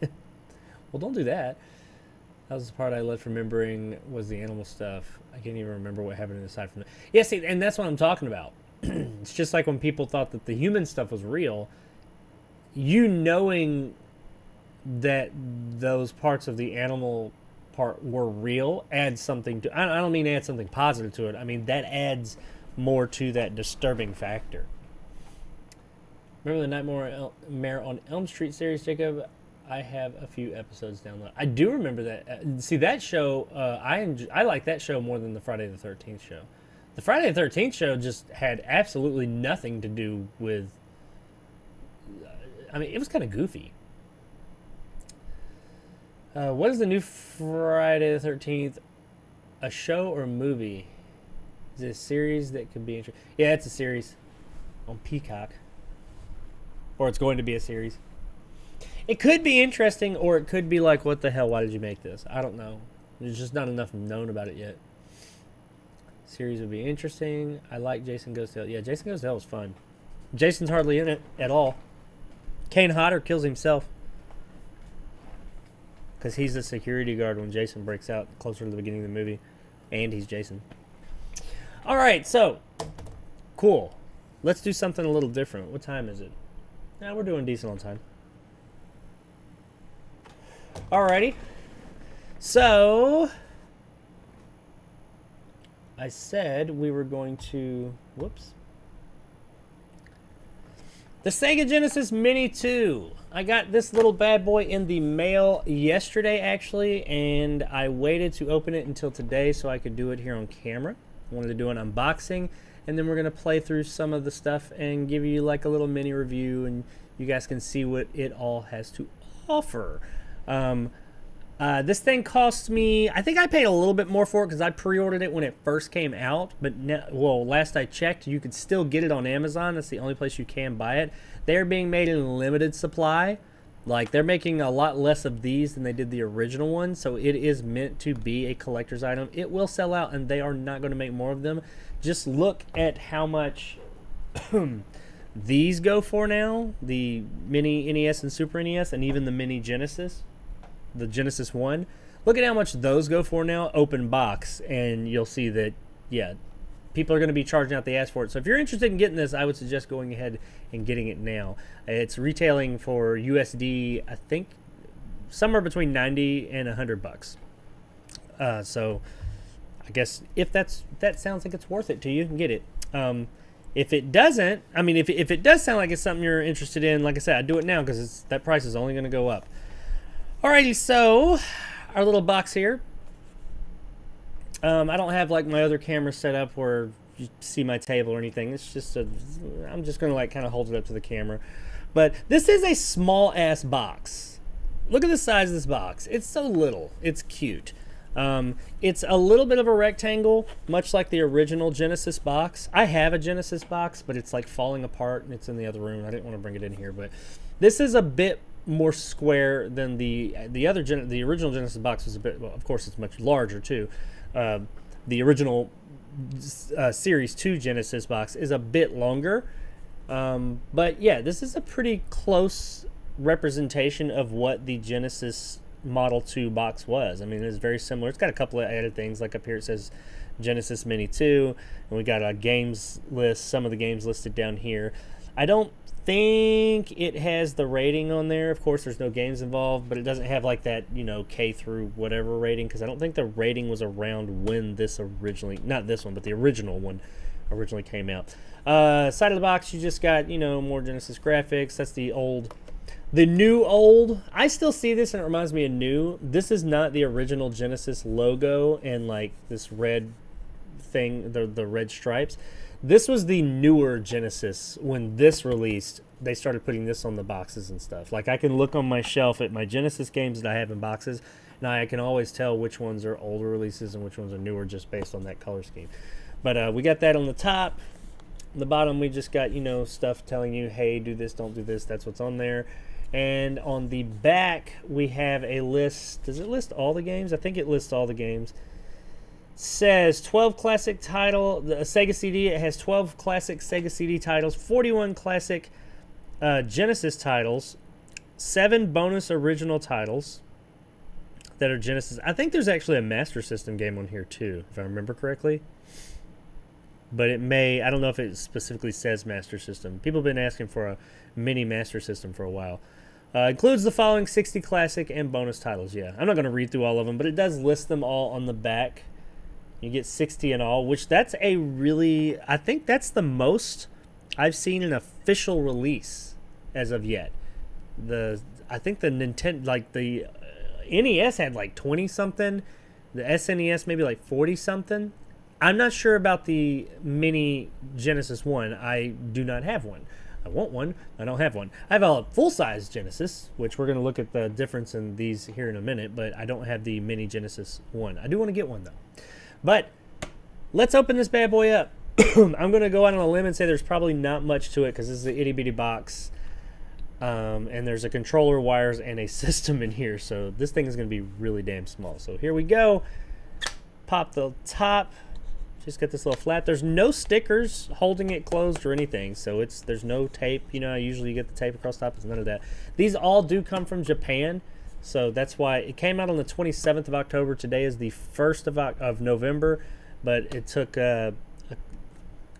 Well, don't do that. That was the part I left remembering was the animal stuff. I can't even remember what happened aside from that. Yeah, see, and that's what I'm talking about. It's just like when people thought that the human stuff was real. You knowing that those parts of the animal part were real adds something to. I don't mean add something positive to it. I mean that adds more to that disturbing factor. Remember the Nightmare on Elm Street series, Jacob? I have a few episodes downloaded. I do remember that. See, that show, I like that show more than the Friday the 13th show. The Friday the 13th show just had absolutely nothing to do with... I mean, it was kind of goofy. What is the new Friday the 13th? A show or a movie? Is it a series that could be interesting? Yeah, it's a series on Peacock. Or it's going to be a series. It could be interesting, or it could be like, what the hell, why did you make this? I don't know. There's just not enough known about it yet. Series would be interesting. I like Jason Goes to Hell. Yeah, Jason Goes to Hell was fun. Jason's hardly in it at all. Kane Hodder kills himself. Because he's the security guard when Jason breaks out closer to the beginning of the movie. And he's Jason. Alright, so. Cool. Let's do something a little different. What time is it? Nah, we're doing decent on time. Alrighty. So, I said we were going to... Whoops. The Sega Genesis Mini 2. I got this little bad boy in the mail yesterday, actually, and I waited to open it until today so I could do it here on camera. I wanted to do an unboxing, and then we're going to play through some of the stuff and give you like a little mini review, and you guys can see what it all has to offer. This thing cost me, I think I paid a little bit more for it because I pre-ordered it when it first came out. But well, last I checked, you could still get it on Amazon. That's the only place you can buy it. They're being made in limited supply. Like, they're making a lot less of these than they did the original one. So it is meant to be a collector's item. It will sell out, and they are not going to make more of them. Just look at how much these go for now. The Mini NES and Super NES, and even the Mini Genesis. The Genesis 1. Look at how much those go for now, open box, and you'll see that, yeah, people are going to be charging out the ass for it. So if you're interested in getting this, I would suggest going ahead and getting it now. It's retailing for USD, I think, somewhere between 90 and 100 bucks. So I guess if that sounds like it's worth it to you, you can get it. If it doesn't, I mean, if it does sound like it's something you're interested in, like I said, I'd do it now because that price is only going to go up. Alrighty, so our little box here. I don't have like my other camera set up where you see my table or anything. It's just I'm just gonna like kind of hold it up to the camera. But this is a small ass box. Look at the size of this box. It's so little. It's cute. It's a little bit of a rectangle, much like the original Genesis box. I have a Genesis box, but it's like falling apart and it's in the other room. I didn't want to bring it in here, but this is a bit more square than the original Genesis box was a bit. Well, of course, it's much larger too. The original Series 2 Genesis box is a bit longer, but yeah, this is a pretty close representation of what the Genesis Model 2 box was. I mean, it's very similar. It's got a couple of added things, like up here it says Genesis Mini 2, and we got a games list, some of the games listed down here. I don't think it has the rating on there. Of course, there's no games involved, but it doesn't have like that, you know, K through whatever rating, because I don't think the rating was around when this originally, not this one, but the original one originally came out. Side of the box, you just got, you know, more Genesis graphics. That's the new old. I still see this and it reminds me of new. This is not the original Genesis logo and like this red thing, the red stripes. This was the newer Genesis. When this released, they started putting this on the boxes and stuff. Like, I can look on my shelf at my Genesis games that I have in boxes, and I can always tell which ones are older releases and which ones are newer just based on that color scheme. But we got that on the top. On the bottom, we just got, you know, stuff telling you, hey, do this, don't do this. That's what's on there. And on the back, we have a list. Does it list all the games? I think it lists all the games. Says 12 classic title, the Sega CD. It has 12 classic Sega CD titles, 41 classic Genesis titles, 7 bonus original titles that are Genesis. I think there's actually a Master System game on here too, if I remember correctly. But it may, I don't know if it specifically says Master System. People have been asking for a mini Master System for a while. Includes the following 60 classic and bonus titles. Yeah, I'm not going to read through all of them, but it does list them all on the back. You get 60 in all, which that's a really, I think that's the most I've seen an official release as of yet. I think the Nintendo, like the NES had like 20 something, the SNES maybe like 40 something. I'm not sure about the mini Genesis 1. I do not have one. I want one. I don't have one. I have a full-size Genesis, which we're going to look at the difference in these here in a minute, but I don't have the mini Genesis 1. I do want to get one though. But let's open this bad boy up. I'm going to go out on a limb and say there's probably not much to it because this is an itty-bitty box. And there's a controller, wires, and a system in here. So this thing is going to be really damn small. So here we go. Pop the top. Just got this little flap. There's no stickers holding it closed or anything. So there's no tape. You know, usually you get the tape across the top. There's none of that. These all do come from Japan. So that's why it came out on the 27th of October. Today is the 1st of November, but it took it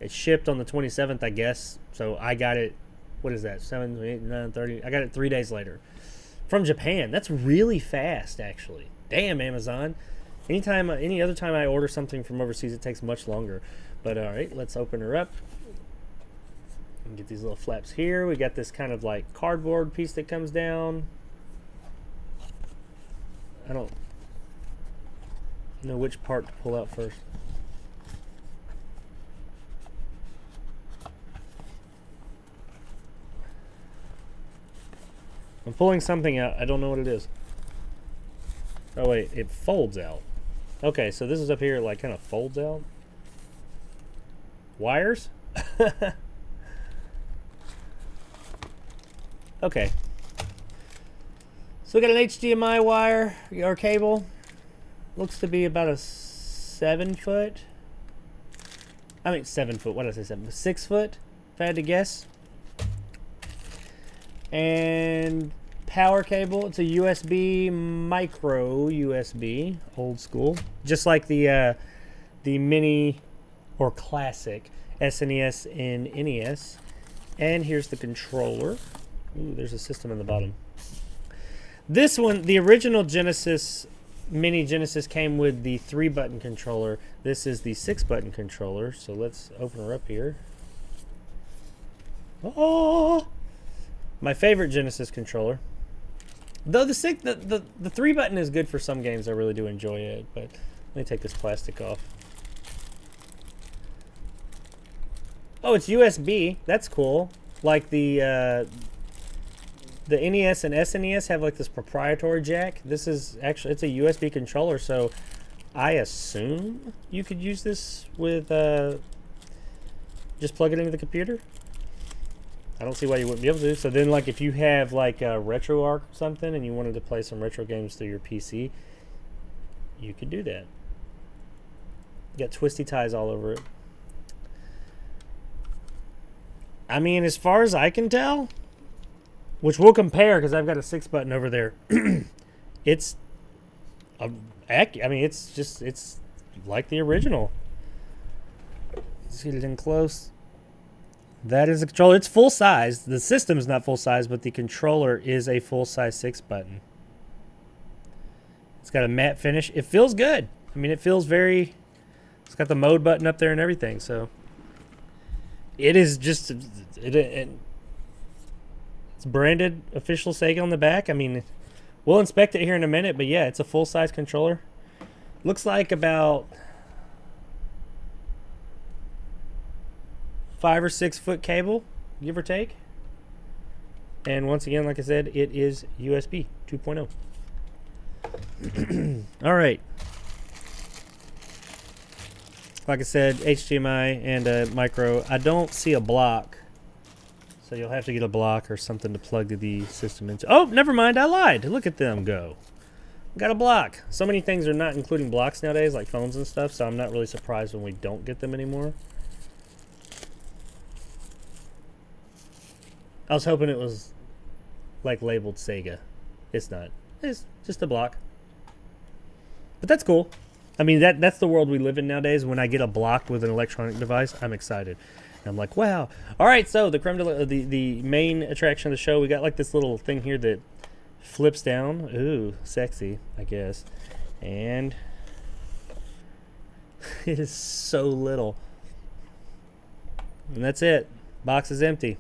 shipped on the 27th, I guess. So I got it. What is that? 7, 8, 9, 30. I got it 3 days later from Japan. That's really fast, actually. Damn, Amazon. Any other time I order something from overseas, it takes much longer. But all right, let's open her up and get these little flaps here. We got this kind of like cardboard piece that comes down. I don't know which part to pull out first. I'm pulling something out. I don't know what it is. Oh wait, it folds out. Okay, so this is up here, like kind of folds out. Wires? Okay. So we got an HDMI wire or cable. Looks to be about a 7 foot. I mean 7 foot. What did I say? 7? 6 foot, if I had to guess. And power cable. It's a USB, micro USB, old school, just like the mini or classic SNES and NES. And here's the controller. Ooh, there's a system in the bottom. This one, the original Genesis, mini Genesis, came with the 3-button controller. This is the 6-button controller. So let's open her up here. Oh, my favorite Genesis controller. Though the 3-button is good for some games, I really do enjoy it. But let me take this plastic off. Oh, it's USB. That's cool. Like the NES and SNES have like this proprietary jack. This is actually, it's a USB controller, so I assume you could use this with just plug it into the computer. I don't see why you wouldn't be able to. So then, like, if you have like a RetroArch or something and you wanted to play some retro games through your PC, you could do that. You got twisty ties all over it. I mean, as far as I can tell, which we'll compare because I've got a 6-button over there. It's it's like the original. Let's get it in close. That is a controller. It's full size. The system is not full size, but the controller is a full size 6-button. It's got a matte finish. It feels good. I mean, it feels very. It's got the mode button up there and everything. So it is just it's branded official Sega on the back. I mean, we'll inspect it here in a minute, but yeah, it's a full size controller. Looks like about 5 or 6 foot cable, give or take. And once again, like I said, it is USB 2.0. All right. Like I said, HDMI and a micro. I don't see a block, so you'll have to get a block or something to plug the system into. Oh, never mind, I lied. Look at them go. Got a block. So many things are not including blocks nowadays, like phones and stuff, so I'm not really surprised when we don't get them anymore. I was hoping it was like labeled Sega. It's not. It's just a block. But that's cool. I mean, that's the world we live in nowadays. When I get a block with an electronic device, I'm excited. And I'm like, wow. All right, so the the main attraction of the show, we got like this little thing here that flips down. Ooh, sexy, I guess. And it is so little. And that's it. Box is empty.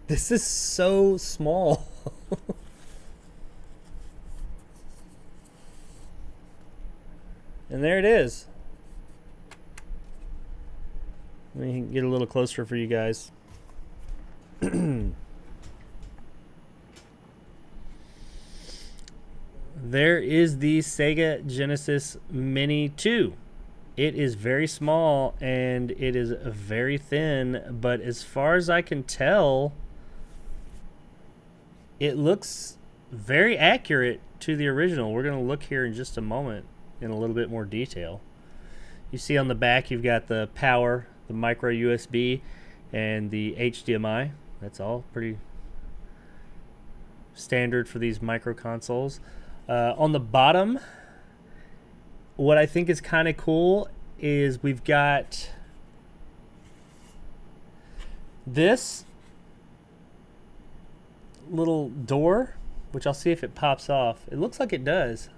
This is so small. And there it is. Let me get a little closer for you guys. There is the Sega Genesis Mini 2. It is very small and it is very thin, but as far as I can tell, it looks very accurate to the original. We're going to look here in just a moment in a little bit more detail. You see on the back you've got the power, the micro USB, and the HDMI. That's all pretty standard for these micro consoles. On the bottom, what I think is kind of cool is we've got this little door, which I'll see if it pops off. It looks like it does.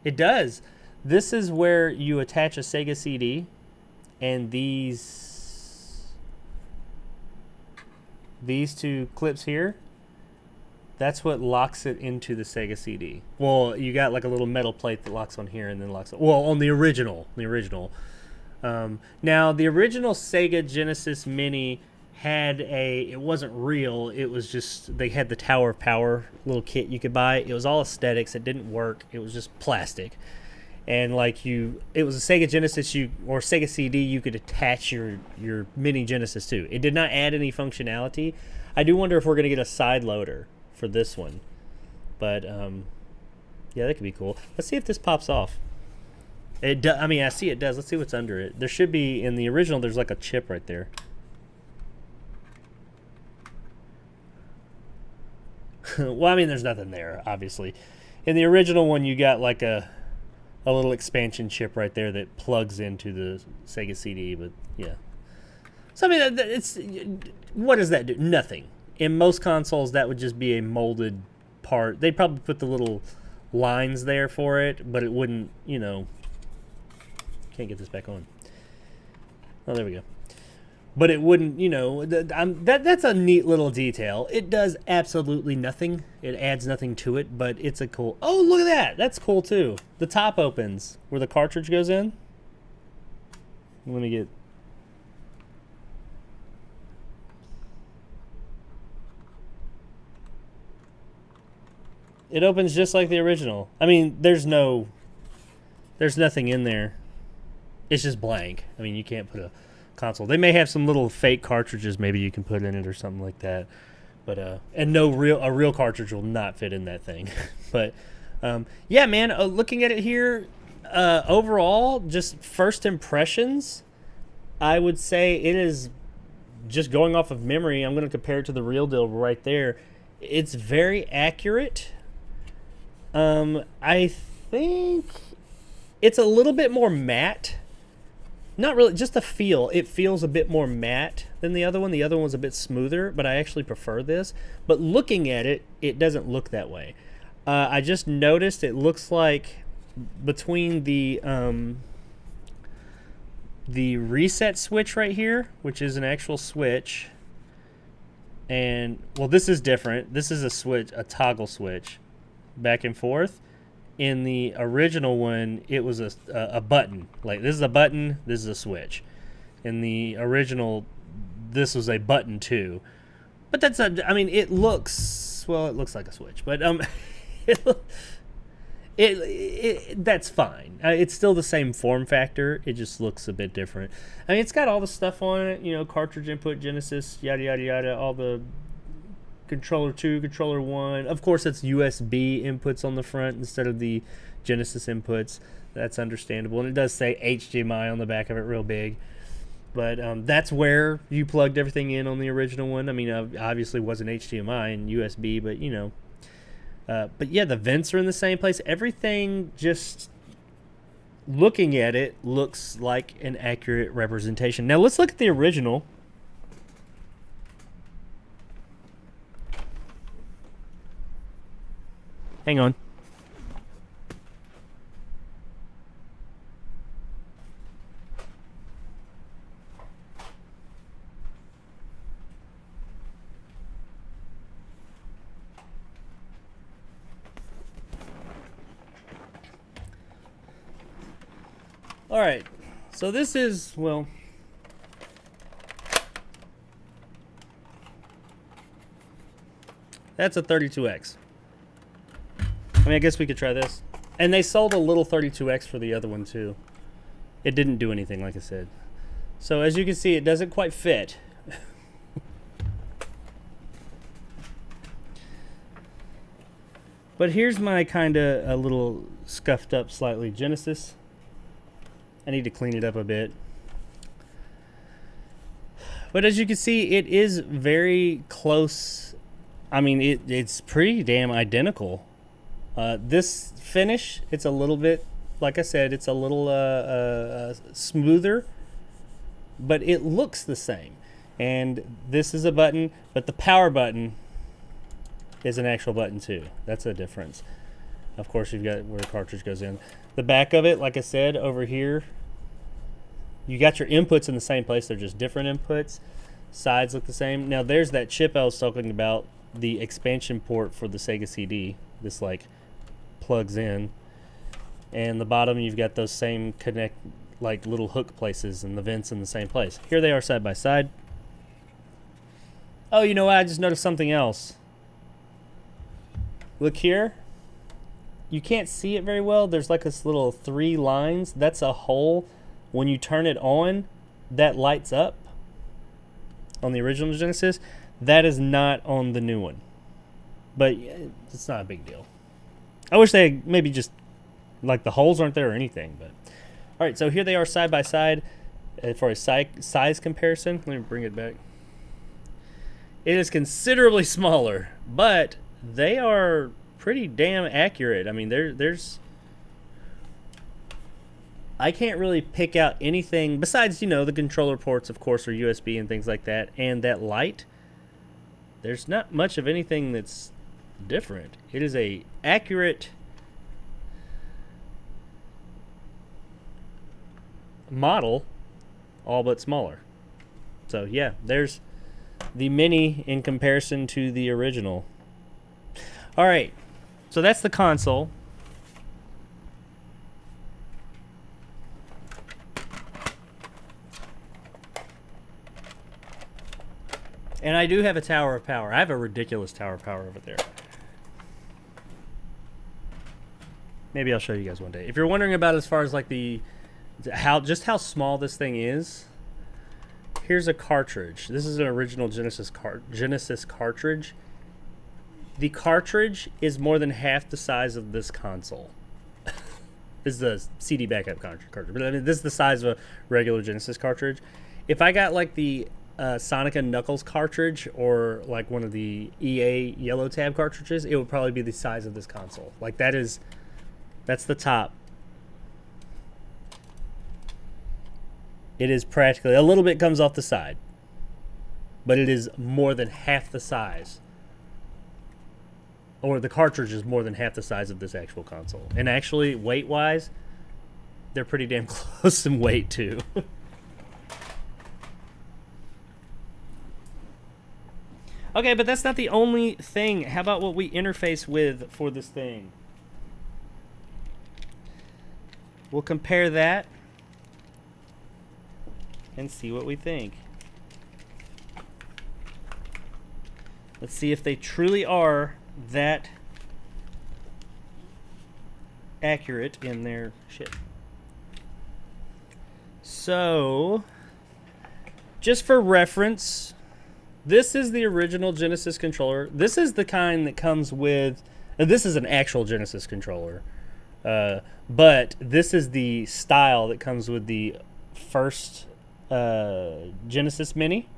It does. This is where you attach a Sega CD, and these two clips here, that's what locks it into the Sega CD. Well, you got like a little metal plate that locks on here and then locks on. Well, on the original. Now, the original Sega Genesis Mini it wasn't real. It was just, they had the Tower of Power little kit you could buy. It was all aesthetics. It didn't work. It was just plastic. And like it was a Sega Genesis or Sega CD you could attach your mini Genesis to. It did not add any functionality. I do wonder if we're going to get a side loader for this one. But yeah, that could be cool. Let's see if this pops off. I mean, I see it does. Let's see what's under it. There should be, in the original, there's like a chip right there. Well, I mean, there's nothing there, obviously. In the original one, you got like a little expansion chip right there that plugs into the Sega CD, but yeah. So, I mean, what does that do? Nothing. In most consoles, that would just be a molded part. They'd probably put the little lines there for it, but it wouldn't, can't get this back on. Oh, there we go. But it wouldn't, that's a neat little detail. It does absolutely nothing. It adds nothing to it, but it's a cool... Oh, look at that! That's cool, too. The top opens where the cartridge goes in. Let me get... It opens just like the original. I mean, there's nothing in there. It's just blank. I mean, you can't put a console. They may have some little fake cartridges maybe you can put in it or something like that. But and a real cartridge will not fit in that thing. But yeah, man, looking at it here, overall, just first impressions, I would say it is, just going off of memory, I'm going to compare it to the real deal right there. It's very accurate. I think it's a little bit more matte. Not really, just the feel. It feels a bit more matte than the other one. The other one was a bit smoother, but I actually prefer this. But looking at it, it doesn't look that way. I just noticed it looks like between the reset switch right here, which is an actual switch, and, well, this is different. This is a switch, a toggle switch, back and forth. In the original one, it was a button. Like, this is a button, this is a switch. In the original, this was a button too. But that's I mean, it looks like a switch. But that's fine. It's still the same form factor. It just looks a bit different. I mean, it's got all the stuff on it, cartridge input, Genesis, yada, yada, yada, all the controller 2, controller 1. Of course, it's USB inputs on the front instead of the Genesis inputs. That's understandable. And it does say HDMI on the back of it real big. But that's where you plugged everything in on the original one. I mean, obviously it wasn't HDMI and USB, but, but yeah, the vents are in the same place. Everything, just looking at it, looks like an accurate representation. Now, let's look at the original. Hang on. All right. So this is, well, that's a 32X. I mean, I guess we could try this. And they sold a little 32X for the other one, too. It didn't do anything, like I said. So, as you can see, it doesn't quite fit. But here's my kind of a little scuffed up slightly Genesis. I need to clean it up a bit. But as you can see, it is very close. I mean, it's pretty damn identical. This finish, it's a little bit, like I said, it's a little smoother, but it looks the same. And this is a button, but the power button is an actual button too. That's a difference. Of course, you've got where the cartridge goes in. The back of it, like I said, over here, you got your inputs in the same place. They're just different inputs. Sides look the same. Now, there's that chip I was talking about, the expansion port for the Sega CD. This, like, plugs in, and the bottom you've got those same connect, like, little hook places, and the vents in the same place. Here they are side by side. Oh, you know what? I just noticed something else. Look here. You can't see it very well. There's like this little 3 lines. That's a hole. When you turn it on, that lights up on the original Genesis. That is not on the new one. But it's not a big deal. I wish they maybe just, like, the holes aren't there or anything. But all right, so here they are side by side for a size comparison. Let me bring it back. It is considerably smaller, but they are pretty damn accurate. I mean, there's I can't really pick out anything besides, the controller ports, of course, are USB and things like that, and that light. There's not much of anything that's different. It is a accurate model, all but smaller. So yeah, there's the Mini in comparison to the original. All right, so that's the console. And I do have a tower of power. I have a ridiculous tower of power over there. Maybe I'll show you guys one day. If you're wondering about as far as like how small this thing is, here's a cartridge. This is an original Genesis cartridge. The cartridge is more than half the size of this console. This is the CD backup cartridge. But I mean, this is the size of a regular Genesis cartridge. If I got like the Sonic and Knuckles cartridge or like one of the EA yellow tab cartridges, it would probably be the size of this console. Like that's the top. It is practically a little bit comes off the side, but it is more than half the size, or the cartridge is more than half the size of this actual console. And actually, weight wise, they're pretty damn close in weight too. Okay, but that's not the only thing. How about what we interface with for this thing? We'll compare that and see what we think. Let's see if they truly are that accurate in their shit. So, just for reference, this is the original Genesis controller. This is the kind that comes with... this is an actual Genesis controller. But this is the style that comes with the first Genesis Mini.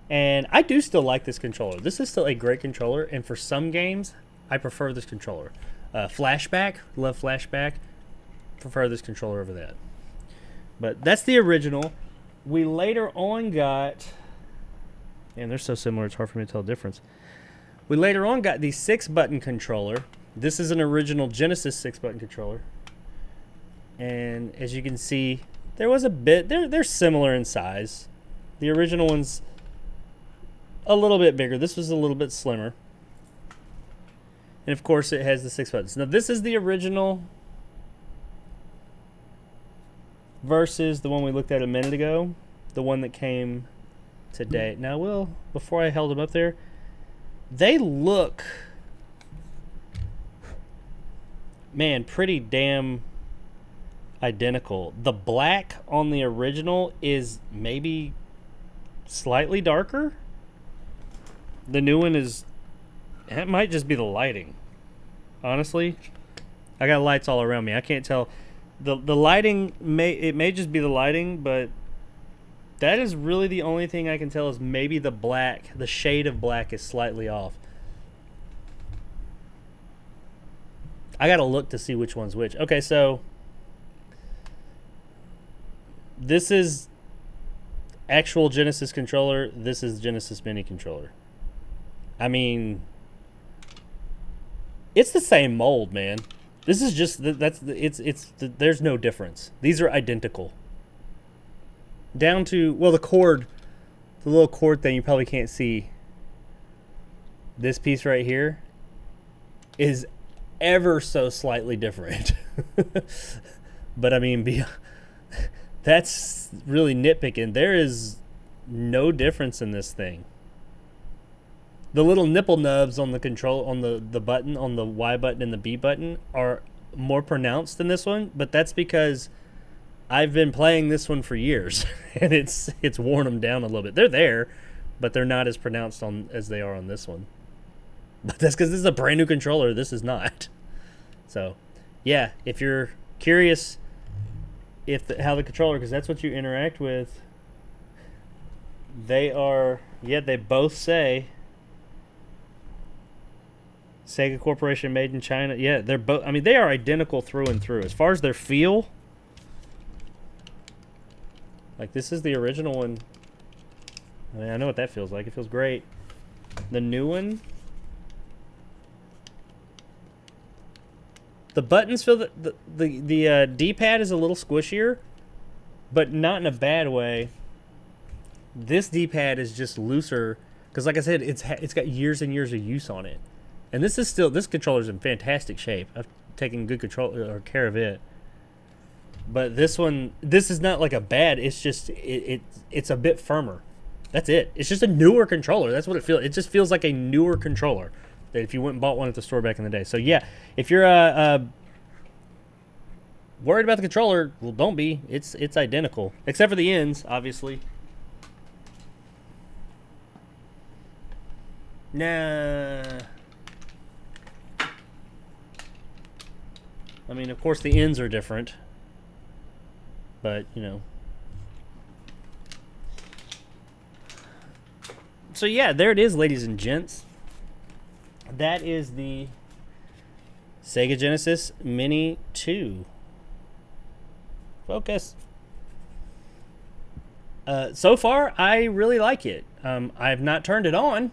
And I do still like this controller. This is still a great controller. And for some games, I prefer this controller. Flashback. Love Flashback. Prefer this controller over that. But that's the original. We later on got... Man, they're so similar, it's hard for me to tell the difference. We later on got the 6-button controller. This is an original Genesis 6-button controller. And as you can see, there was a bit... They're similar in size. The original one's a little bit bigger. This was a little bit slimmer. And of course, it has the 6 buttons. Now, this is the original versus the one we looked at a minute ago. The one that came... today. Now, before I held them up there, they look, man, pretty damn identical. The black on the original is maybe slightly darker. The new one is, it might just be the lighting. Honestly, I got lights all around me. I can't tell. The lighting may just be the lighting, but that is really the only thing I can tell is maybe the black, the shade of black is slightly off. I gotta look to see which one's which. Okay, so this is actual Genesis controller. This is Genesis Mini controller. I mean, it's the same mold, man. This is just there's no difference. These are identical. Down to, well, the cord, the little cord thing you probably can't see. This piece right here is ever so slightly different. But I mean, that's really nitpicking. There is no difference in this thing. the little nipple nubs on the control on the button on the Y button and the B button are more pronounced than this one, but that's because I've been playing this one for years, and it's worn them down a little bit. They're there, but they're not as pronounced on as they are on this one. But that's because this is a brand new controller. This is not. So, yeah, if you're curious how the controller, because that's what you interact with, they are, yeah, they both say Sega Corporation made in China. Yeah, they're both, I mean, they are identical through and through. As far as their feel, like, this is the original one. I mean, I know what that feels like. It feels great. The new one, the buttons feel the D-pad is a little squishier, but not in a bad way. This D-pad is just looser because, like I said, it's got years and years of use on it, and this controller's in fantastic shape. I've taken good care of it. But this one, this is not like a bad. It's just it's a bit firmer. That's it. It's just a newer controller. That's what it feels. It just feels like a newer controller that if you went and bought one at the store back in the day. So yeah, if you're worried about the controller, well, don't be. It's identical, except for the ends, obviously. Nah. I mean, of course, the ends are different. But, you know. So, yeah, there it is, ladies and gents. That is the Sega Genesis Mini 2. Focus. So far, I really like it. I have not turned it on.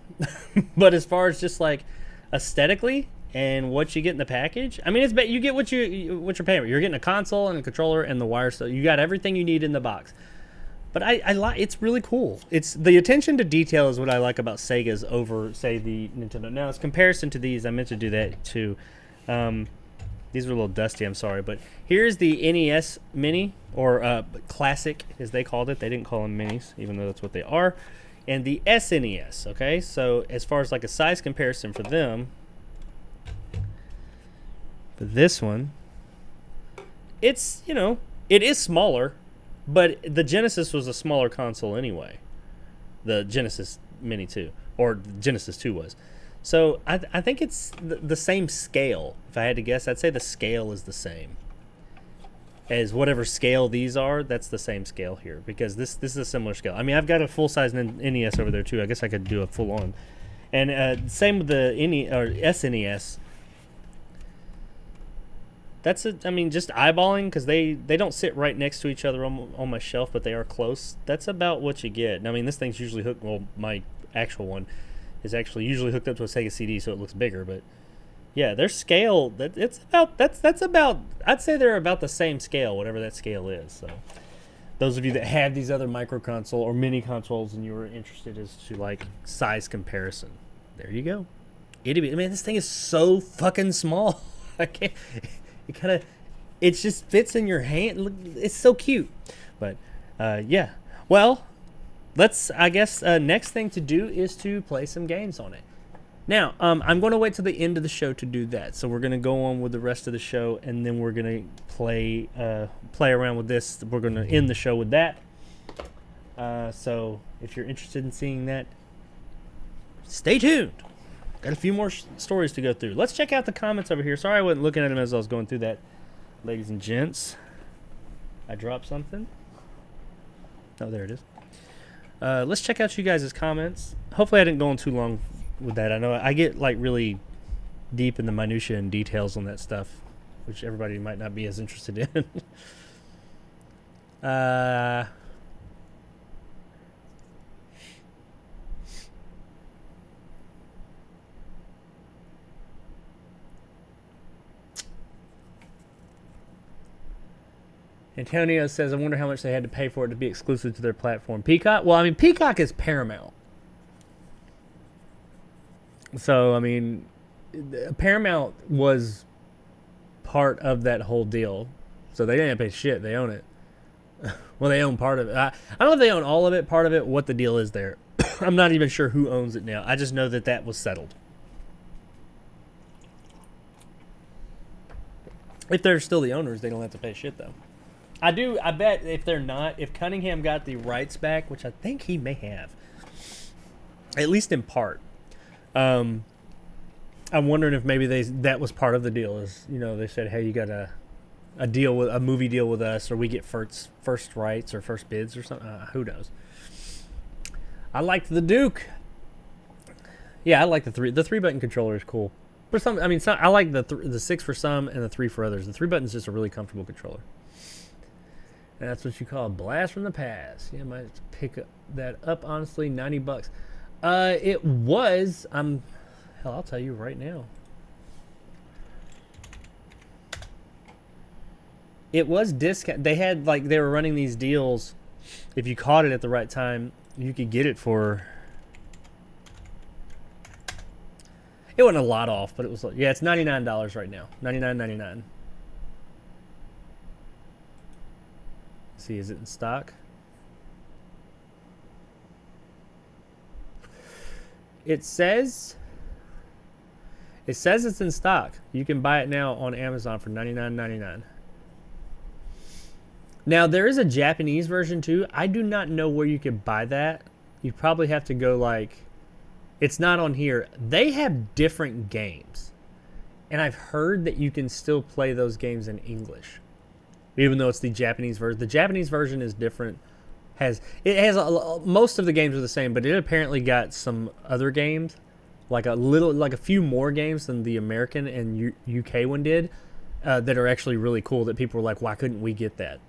But as far as just, like, aesthetically and what you get in the package, I mean, you get what you're paying for. You're getting a console and a controller and the wire, so you got everything you need in the box. But I like, it's really cool. It's the attention to detail is what I like about Sega's over, say, the Nintendo. Now, as comparison to these, I meant to do that too. These are a little dusty, I'm sorry, but here's the NES Mini, or Classic, as they called it. They didn't call them minis, even though that's what they are. And the SNES, okay? So as far as like a size comparison for them, for this one, it's, you know, it is smaller, but the Genesis was a smaller console anyway. The Genesis Mini 2, or Genesis 2 was. So I think it's the same scale. If I had to guess, I'd say the scale is the same as whatever scale these are. That's the same scale here, because this is a similar scale. I mean, I've got a full-size NES over there too. I guess I could do a full-on. And same with the SNES. That's I mean, just eyeballing, because they don't sit right next to each other on my shelf, but they are close. That's about what you get. I mean, this thing's usually hooked. Well, my actual one is actually usually hooked up to a Sega CD, so it looks bigger. But yeah, their scale, that's about. I'd say they're about the same scale, whatever that scale is. So those of you that have these other micro console or mini consoles and you were interested as to like size comparison, there you go. Man, this thing is so fucking small. I can't. It just fits in your hand. Look, it's so cute. But yeah, well, I guess next thing to do is to play some games on it. Now, I'm going to wait till the end of the show to do that. So we're going to go on with the rest of the show, and then we're going to play around with this. We're going to end the show with that. So if you're interested in seeing that, stay tuned. Got a few more stories to go through. Let's check out the comments over here. Sorry I wasn't looking at them as I was going through that, ladies and gents. I dropped something. Oh, there it is. Let's check out you guys' comments. Hopefully I didn't go on too long with that. I know I get like really deep in the minutia and details on that stuff, which everybody might not be as interested in. Antonio says, I wonder how much they had to pay for it to be exclusive to their platform. Peacock? Well, I mean, Peacock is Paramount. So, I mean, Paramount was part of that whole deal. So they didn't pay shit. They own it. Well, they own part of it. I don't know if they own all of it, part of it, what the deal is there. I'm not even sure who owns it now. I just know that that was settled. If they're still the owners, they don't have to pay shit, though. I bet if they're not, if Cunningham got the rights back, which I think he may have, at least in part, I'm wondering if maybe that was part of the deal. Is, you know, they said, hey, you got a deal with a movie deal with us, or we get first rights or first bids or something. Who knows? I liked the Duke. Yeah, I like the 3-button controller is cool. For some, I mean, I like the 6 for some and the 3 for others. The 3-button's just a really comfortable controller. And that's what you call a blast from the past. Yeah, I might pick that up, honestly. $90. It was. Hell, I'll tell you right now. It was discount. They had, like, they were running these deals. If you caught it at the right time, you could get it for. It wasn't a lot off, but it was, yeah, it's $99 right now. $99.99. See, is it in stock? It says it's in stock. You can buy it now on Amazon for $99.99. Now, there is a Japanese version too. I do not know where you could buy that. You probably have to go, like, it's not on here. They have different games. And I've heard that you can still play those games in English, even though it's the Japanese version. The Japanese version is different. Most of the games are the same, but it apparently got some other games, like a few more games than the American and UK one did, that are actually really cool. That people were like, why couldn't we get that?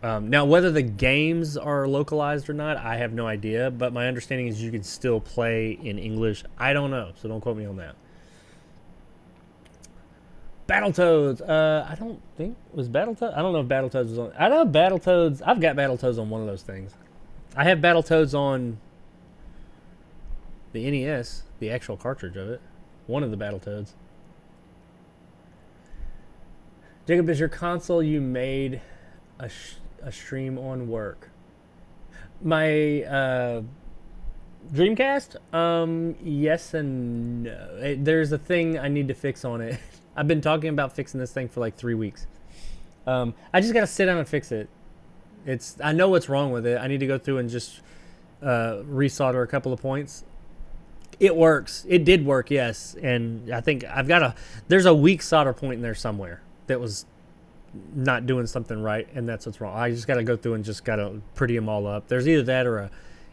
Now, whether the games are localized or not, I have no idea. But my understanding is you can still play in English. I don't know, so don't quote me on that. Battletoads. I don't think was Battletoads. I don't know if Battletoads was on. I know Battletoads. I've got Battletoads on one of those things. I have Battletoads on the NES, the actual cartridge of it. One of the Battletoads. Jacob, is your console you made a stream on work? My Dreamcast? Yes and no. There's a thing I need to fix on it. I've been talking about fixing this thing for like 3 weeks. I just gotta sit down and fix it. I know what's wrong with it. I need to go through and just resolder a couple of points. It works. It did work, yes. And I think there's a weak solder point in there somewhere that was not doing something right, and that's what's wrong. I just got to go through and just got to pretty them all up. There's either that or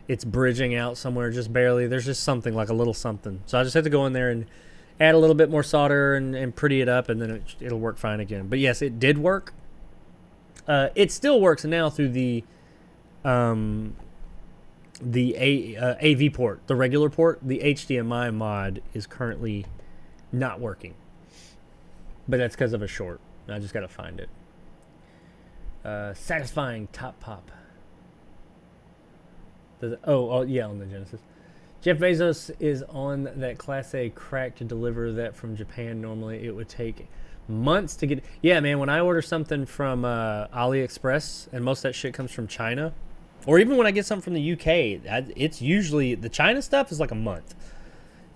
it's bridging out somewhere just barely. There's just something, like a little something. So I just have to go in there and add a little bit more solder and pretty it up, and then it'll work fine again. But yes, it did work. It still works now through the AV port, the regular port. The HDMI mod is currently not working, but that's because of a short. I just got to find it. Satisfying top pop. Oh, yeah, on the Genesis. Jeff Bezos is on that Class A crack to deliver that from Japan. Normally, it would take months to get. Yeah, man, when I order something from AliExpress, and most of that shit comes from China, or even when I get something from the UK, it's usually, the China stuff is like a month.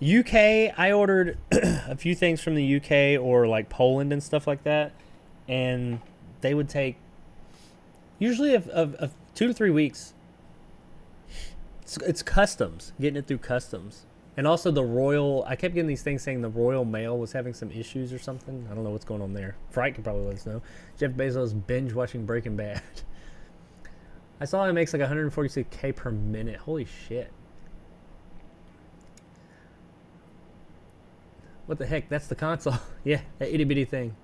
UK, I ordered a few things from the UK or like Poland and stuff like that, and they would take usually of 2 to 3 weeks. It's customs, getting it through customs. And also I kept getting these things saying the Royal Mail was having some issues or something. I don't know what's going on there. Fright could probably let us know. Jeff Bezos binge watching Breaking Bad. I saw it makes like 146K per minute. Holy shit. What the heck? That's the console. Yeah, that itty bitty thing.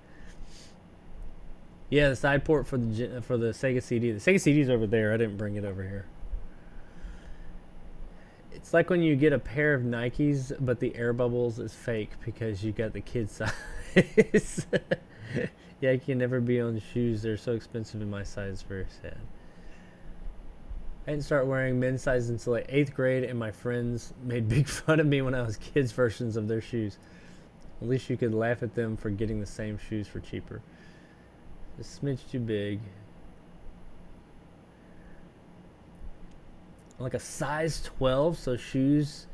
Yeah, the side port for the Sega CD. The Sega CD's over there. I didn't bring it over here. It's like when you get a pair of Nikes, but the air bubbles is fake because you got the kid size. Yeah, I can never be on shoes. They're so expensive in my size. Very sad. I didn't start wearing men's sizes until like 8th grade, and my friends made big fun of me when I was kids' versions of their shoes. At least you could laugh at them for getting the same shoes for cheaper. A smidge too big. like a size 12, so shoes,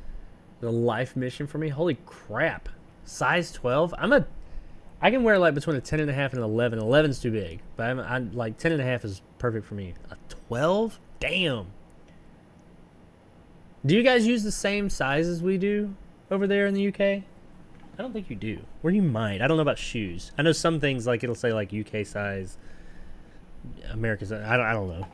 the life mission for me. Holy crap. Size 12? I can wear like between a 10 and a half and an 11. 11's too big, but I'm like 10 and a half is perfect for me. A 12? Damn. Do you guys use the same sizes we do over there in the UK? I don't think you do. Or you might. I don't know about shoes. I know some things like it'll say like UK size, American size. I don't know.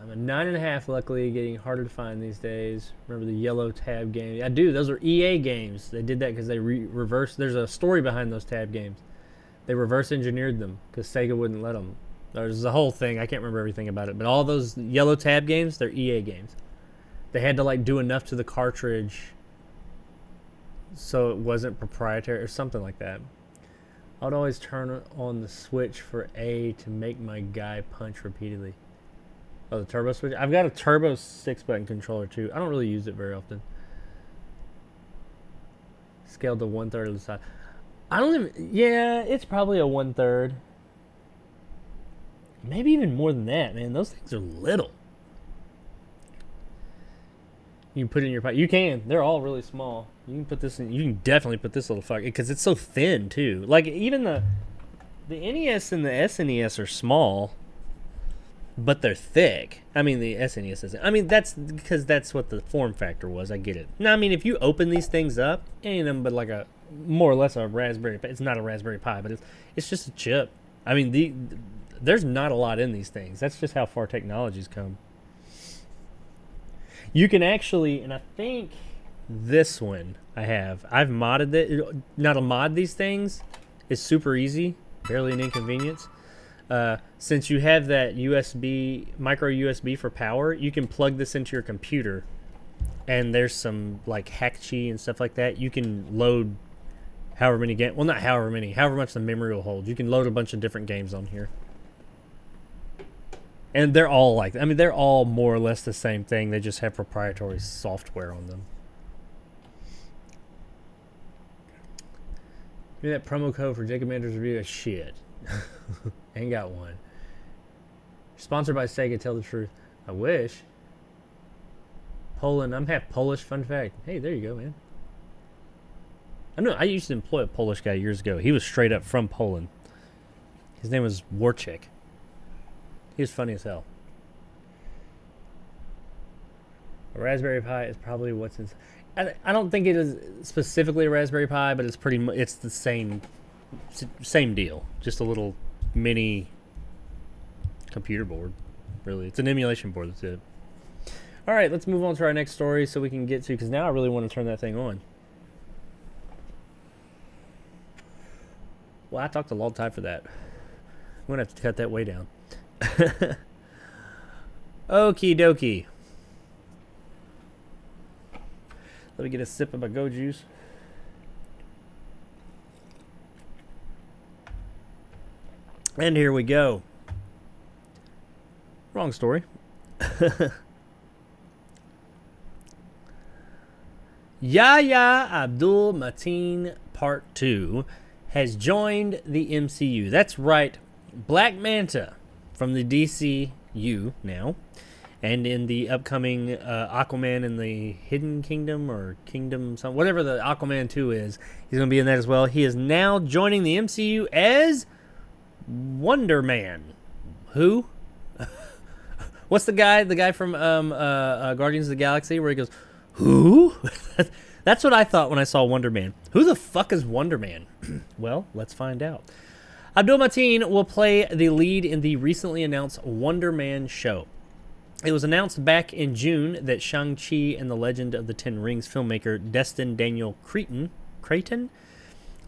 I'm a 9.5, luckily, getting harder to find these days. Remember the yellow tab games? I do. Those are EA games. They did that because they reversed. There's a story behind those tab games. They reverse engineered them because Sega wouldn't let them. There's a whole thing. I can't remember everything about it. But all those yellow tab games, they're EA games. They had to like do enough to the cartridge so it wasn't proprietary or something like that. I'd always turn on the switch for A to make my guy punch repeatedly. Oh, the turbo switch? I've got a turbo 6-button controller too. I don't really use it very often. Scaled to 1/3 of the size. I don't even... Yeah, it's probably a 1/3. Maybe even more than that, man. Those things are little. You can put it in your pocket. You can. They're all really small. You can put this in... You can definitely put this little fucker... Because it's so thin, too. Like, even the NES and the SNES are small... But they're thick. I mean, the SNES isn't. I mean, that's because that's what the form factor was. I get it. Now, I mean, if you open these things up, it ain't nothing but like a, more or less a Raspberry Pi. It's not a Raspberry Pi, but it's just a chip. I mean, there's not a lot in these things. That's just how far technology's come. You can actually, and I think this one I've modded it. Now to mod these things is super easy, barely an inconvenience. Since you have that micro USB for power, you can plug this into your computer, and there's some like Hackchi and stuff like that. You can load however many games, well, not however many, however much the memory will hold. You can load a bunch of different games on here, and they're all like, I mean, they're all more or less the same thing. They just have proprietary software on them. Give me that promo code for Jacob Andrews review. Shit. Ain't got one. Sponsored by Sega, tell the truth. I wish. Poland, I'm half Polish, fun fact. Hey, there you go, man. I know, I used to employ a Polish guy years ago. He was straight up from Poland. His name was Warchik. He was funny as hell. A Raspberry Pi is probably what's inside. I don't think it is specifically a Raspberry Pi, but it's pretty much, it's the same deal. Just a little mini computer board, really. It's an emulation board, that's it. All right, let's move on to our next story so we can get to, because now I really want to turn that thing on. Well, I talked a long time for that. I'm going to have to cut that way down. Okie dokie. Let me get a sip of my Go Juice. And here we go. Wrong story. Yahya Abdul-Mateen Part 2 has joined the MCU. That's right. Black Manta from the DCU now. And in the upcoming Aquaman in the Hidden Kingdom or Kingdom, whatever the Aquaman 2 is, he's going to be in that as well. He is now joining the MCU as Wonder Man. Who? What's the guy? The guy from Guardians of the Galaxy where he goes, who? That's what I thought when I saw Wonder Man. Who the fuck is Wonder Man? Well, let's find out. Abdul-Mateen will play the lead in the recently announced Wonder Man show. It was announced back in June that Shang-Chi and the Legend of the Ten Rings filmmaker Destin Daniel Cretton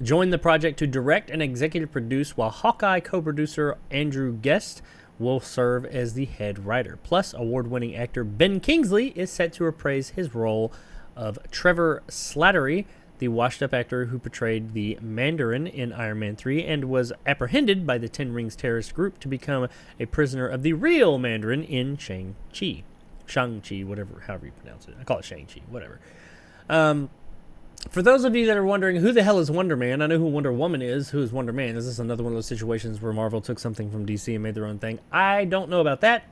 joined the project to direct and executive produce, while Hawkeye co-producer Andrew Guest will serve as the head writer. Plus, award-winning actor Ben Kingsley is set to reprise his role of Trevor Slattery, the washed-up actor who portrayed the Mandarin in Iron Man 3 and was apprehended by the Ten Rings terrorist group to become a prisoner of the real Mandarin in Shang-Chi. Shang-Chi, whatever, however you pronounce it. I call it Shang-Chi, whatever. For those of you that are wondering who the hell is Wonder Man, I know who Wonder Woman is. Who is Wonder Man? Is this another one of those situations where Marvel took something from DC and made their own thing? I don't know about that.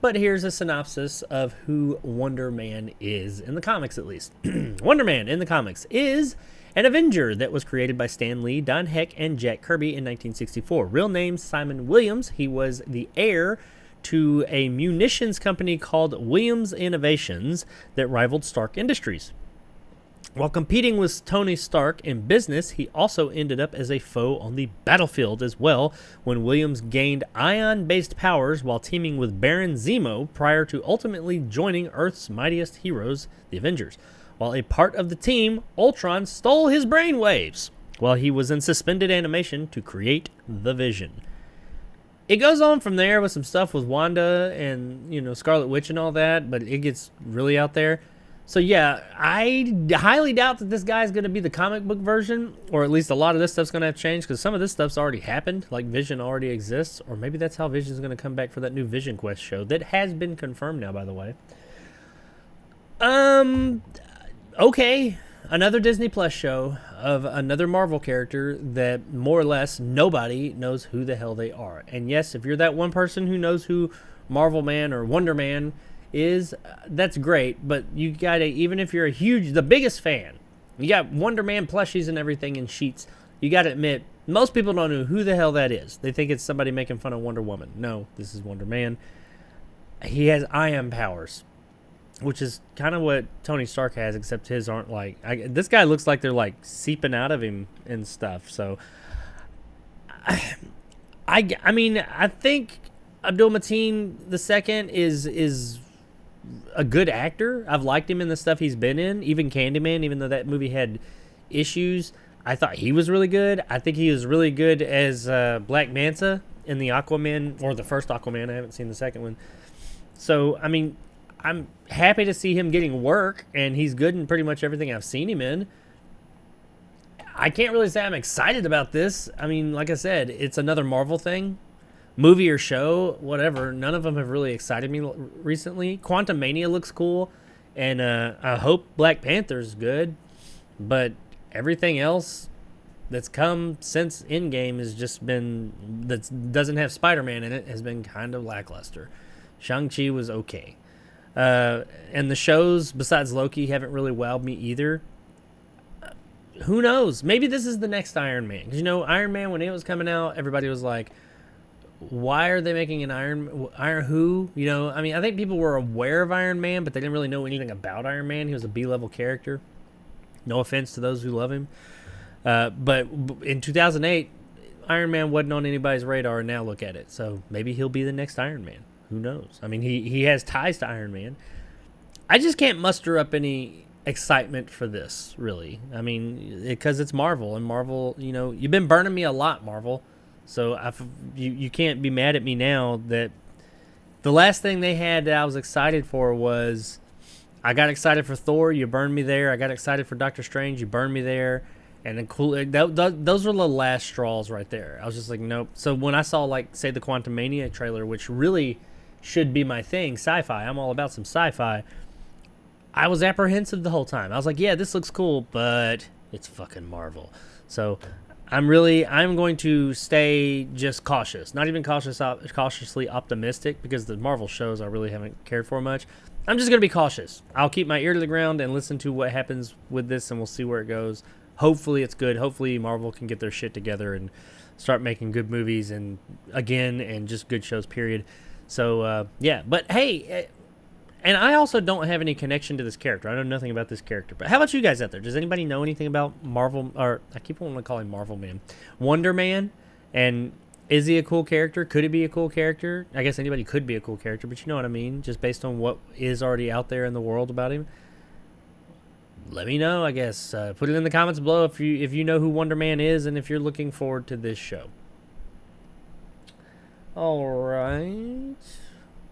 But here's a synopsis of who Wonder Man is, in the comics at least. Wonder Man, in the comics, is an Avenger that was created by Stan Lee, Don Heck, and Jack Kirby in 1964. Real name, Simon Williams. He was the heir to a munitions company called Williams Innovations that rivaled Stark Industries. While competing with Tony Stark in business, he also ended up as a foe on the battlefield as well when Williams gained ion-based powers while teaming with Baron Zemo prior to ultimately joining Earth's mightiest heroes, the Avengers. While a part of the team, Ultron stole his brainwaves while he was in suspended animation to create the Vision. It goes on from there with some stuff with Wanda and, Scarlet Witch and all that, but it gets really out there. So yeah, I highly doubt that this guy's going to be the comic book version, or at least a lot of this stuff's going to have changed because some of this stuff's already happened, like Vision already exists, or maybe that's how Vision's going to come back for that new Vision Quest show that has been confirmed now, by the way. Okay, another Disney Plus show of another Marvel character that more or less nobody knows who the hell they are. And yes, if you're that one person who knows who Marvel Man or Wonder Man is, that's great, but you gotta, even if you're the biggest fan, you got Wonder Man plushies and everything in sheets, you gotta admit, most people don't know who the hell that is. They think it's somebody making fun of Wonder Woman. No, this is Wonder Man. He has ion powers, which is kind of what Tony Stark has, except his aren't like, this guy looks like they're like seeping out of him and stuff, so I mean, I think Abdul Mateen II is a good actor. I've liked him in the stuff he's been in, even Candyman, even though that movie had issues. I thought he was really good. I think he was really good as Black Manta in the Aquaman, or the first Aquaman. I haven't seen the second one. So, I mean, I'm happy to see him getting work, and he's good in pretty much everything I've seen him in. I can't really say I'm excited about this. I mean, like I said, it's another Marvel thing. Movie or show, whatever, none of them have really excited me recently. Quantum Mania looks cool, and I hope Black Panther's good, but everything else that's come since Endgame has just been, that doesn't have Spider-Man in it, has been kind of lackluster. Shang-Chi was okay. And the shows, besides Loki, haven't really wowed me either. Who knows? Maybe this is the next Iron Man. Because, Iron Man, when it was coming out, everybody was like, why are they making an Iron who? I mean, I think people were aware of Iron Man, but they didn't really know anything about Iron Man. He was a B-level character. No offense to those who love him. But in 2008, Iron Man wasn't on anybody's radar, and now look at it. So maybe he'll be the next Iron Man. Who knows? I mean, he has ties to Iron Man. I just can't muster up any excitement for this, really. I mean, because it's Marvel, and Marvel, you've been burning me a lot, Marvel. So you can't be mad at me now that the last thing they had that I was excited for was, I got excited for Thor, you burned me there. I got excited for Doctor Strange, you burned me there. And then those were the last straws right there. I was just like, nope. So when I saw, say, the Quantum Mania trailer, which really should be my thing, sci-fi, I'm all about some sci-fi, I was apprehensive the whole time. I was like, yeah, this looks cool, but it's fucking Marvel. So I'm going to stay just cautious. Not even cautiously optimistic, because the Marvel shows I really haven't cared for much. I'm just going to be cautious. I'll keep my ear to the ground and listen to what happens with this, and we'll see where it goes. Hopefully it's good. Hopefully Marvel can get their shit together and start making good movies and just good shows, period. So, yeah. But, hey, and I also don't have any connection to this character. I know nothing about this character. But how about you guys out there? Does anybody know anything about Marvel, or I keep wanting to call him Marvel Man, Wonder Man? And is he a cool character? Could he be a cool character? I guess anybody could be a cool character, but you know what I mean, just based on what is already out there in the world about him. Let me know, I guess. Put it in the comments below if you know who Wonder Man is and if you're looking forward to this show. All right.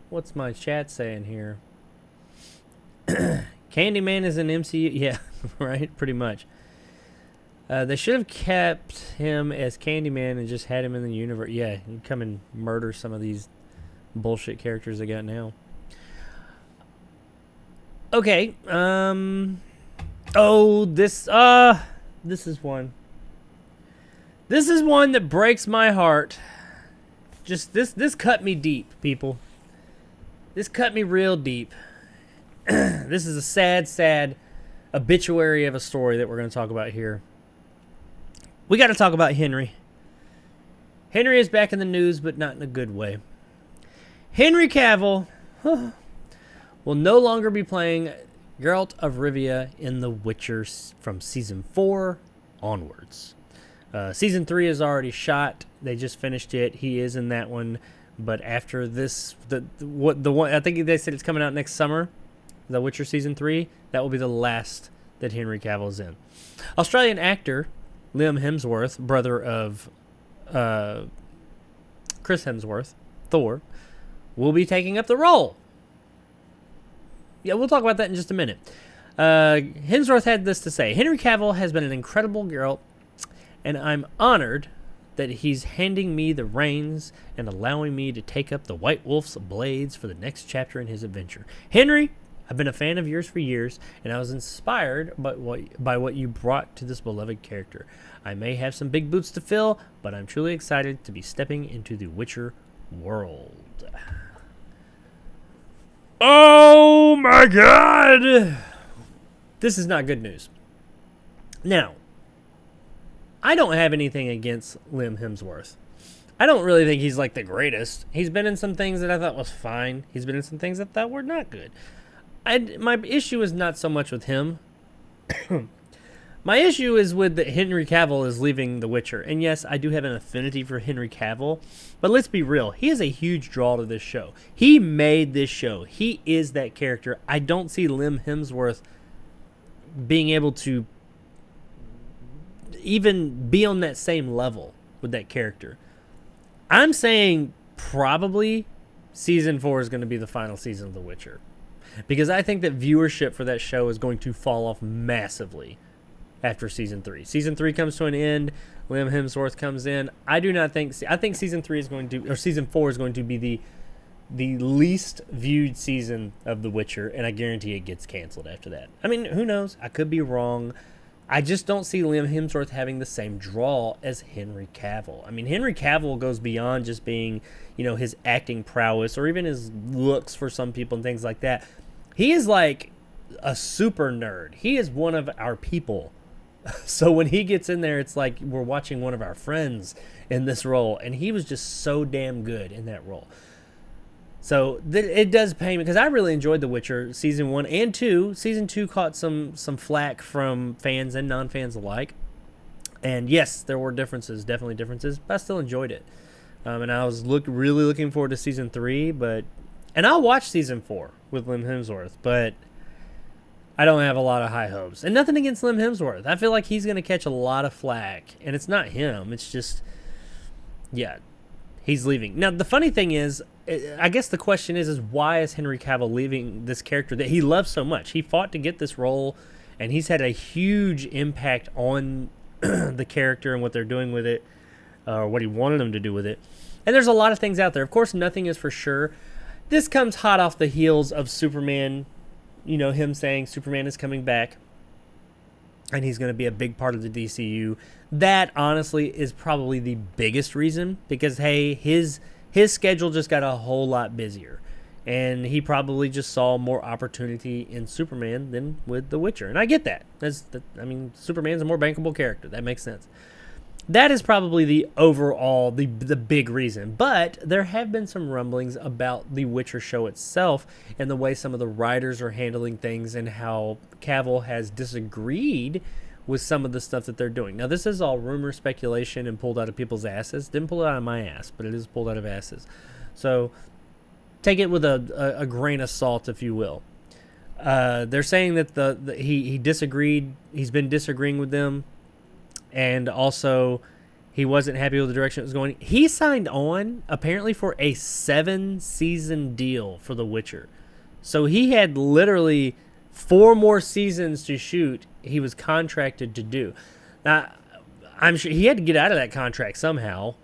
What's my chat saying here? Candyman is an MCU. Yeah, right? Pretty much. They should have kept him as Candyman and just had him in the universe. Yeah, he'd come and murder some of these bullshit characters they got now. Okay. Oh, this is one. This is one that breaks my heart. Just this cut me deep, people. This cut me real deep. This is a sad obituary of a story that we're going to talk about here. We got to talk about Henry. Henry is back in the news, but not in a good way. Henry Cavill will no longer be playing Geralt of Rivia in The Witcher from Season 4 onwards. Season 3 is already shot. They just finished it. He is in that one. But after this, the one I think they said it's coming out next summer, The Witcher Season 3, that will be the last that Henry Cavill is in. Australian actor Liam Hemsworth, brother of Chris Hemsworth, Thor, will be taking up the role. Yeah, we'll talk about that in just a minute. Hemsworth had this to say: Henry Cavill has been an incredible Geralt, and I'm honored that he's handing me the reins and allowing me to take up the White Wolf's blades for the next chapter in his adventure. Henry, I've been a fan of yours for years, and I was inspired by what you brought to this beloved character. I may have some big boots to fill, but I'm truly excited to be stepping into the Witcher world. Oh my God! This is not good news. Now, I don't have anything against Liam Hemsworth. I don't really think he's like the greatest. He's been in some things that I thought was fine. He's been in some things that I thought were not good. My issue is not so much with him. My issue is with that Henry Cavill is leaving The Witcher. And yes, I do have an affinity for Henry Cavill. But let's be real. He is a huge draw to this show. He made this show. He is that character. I don't see Liam Hemsworth being able to even be on that same level with that character. I'm saying probably Season 4 is going to be the final season of The Witcher. Because I think that viewership for that show is going to fall off massively after Season 3. Season 3 comes to an end. Liam Hemsworth comes in. I think Season 4 is going to be the least viewed season of The Witcher, and I guarantee it gets canceled after that. I mean, who knows? I could be wrong. I just don't see Liam Hemsworth having the same draw as Henry Cavill. I mean, Henry Cavill goes beyond just being, his acting prowess or even his looks for some people and things like that. He is like a super nerd. He is one of our people. So when he gets in there, it's like we're watching one of our friends in this role. And he was just so damn good in that role. So it does pain me because I really enjoyed The Witcher Season 1 and 2. Season 2 caught some flack from fans and non-fans alike. And yes, there were definitely differences, but I still enjoyed it. And I was really looking forward to Season 3, and I'll watch Season 4 with Liam Hemsworth, but I don't have a lot of high hopes. And nothing against Liam Hemsworth. I feel like he's going to catch a lot of flack, and it's not him. It's just, yeah, he's leaving. Now, the funny thing is, I guess the question is why is Henry Cavill leaving this character that he loves so much? He fought to get this role, and he's had a huge impact on the character and what they're doing with it, or what he wanted them to do with it. And there's a lot of things out there. Of course, nothing is for sure. This comes hot off the heels of Superman, him saying Superman is coming back, and he's going to be a big part of the DCU. That, honestly, is probably the biggest reason, because, hey, his schedule just got a whole lot busier, and he probably just saw more opportunity in Superman than with The Witcher, and I get that. Superman's a more bankable character. That makes sense. That is probably the overall, the big reason. But there have been some rumblings about the Witcher show itself and the way some of the writers are handling things and how Cavill has disagreed with some of the stuff that they're doing. Now, this is all rumor, speculation, and pulled out of people's asses. Didn't pull it out of my ass, but it is pulled out of asses. So take it with a grain of salt, if you will. They're saying that he disagreed. He's been disagreeing with them. And also, he wasn't happy with the direction it was going. He signed on, apparently, for a 7-season deal for The Witcher. So he had literally 4 more seasons to shoot he was contracted to do. Now, I'm sure he had to get out of that contract somehow.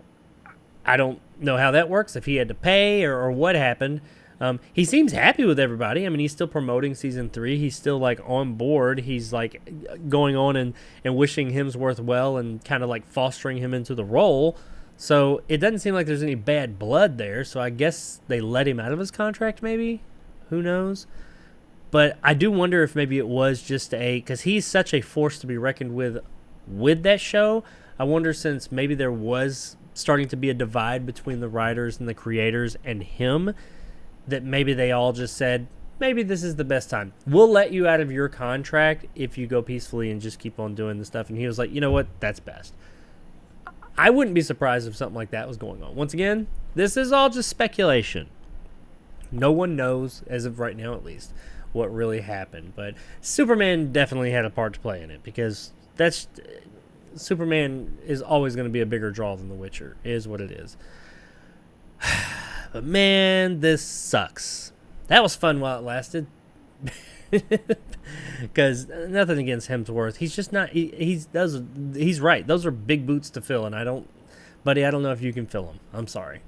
I don't know how that works, if he had to pay or what happened. He seems happy with everybody. I mean, he's still promoting season 3. He's still like on board. He's like going on and wishing Hemsworth well and kind of like fostering him into the role. So it doesn't seem like there's any bad blood there. So I guess they let him out of his contract, maybe. Who knows? But I do wonder if maybe it was just because he's such a force to be reckoned with that show. I wonder, since maybe there was starting to be a divide between the writers and the creators and him, that maybe they all just said, maybe this is the best time. We'll let you out of your contract if you go peacefully and just keep on doing the stuff. And he was like, you know what? That's best. I wouldn't be surprised if something like that was going on. Once again, this is all just speculation. No one knows, as of right now at least, what really happened. But Superman definitely had a part to play in it, because Superman is always going to be a bigger draw than The Witcher, is what it is. But man, this sucks. That was fun while it lasted. Because nothing against Hemsworth. He's just not. He's right. Those are big boots to fill, and I don't know if you can fill them. I'm sorry.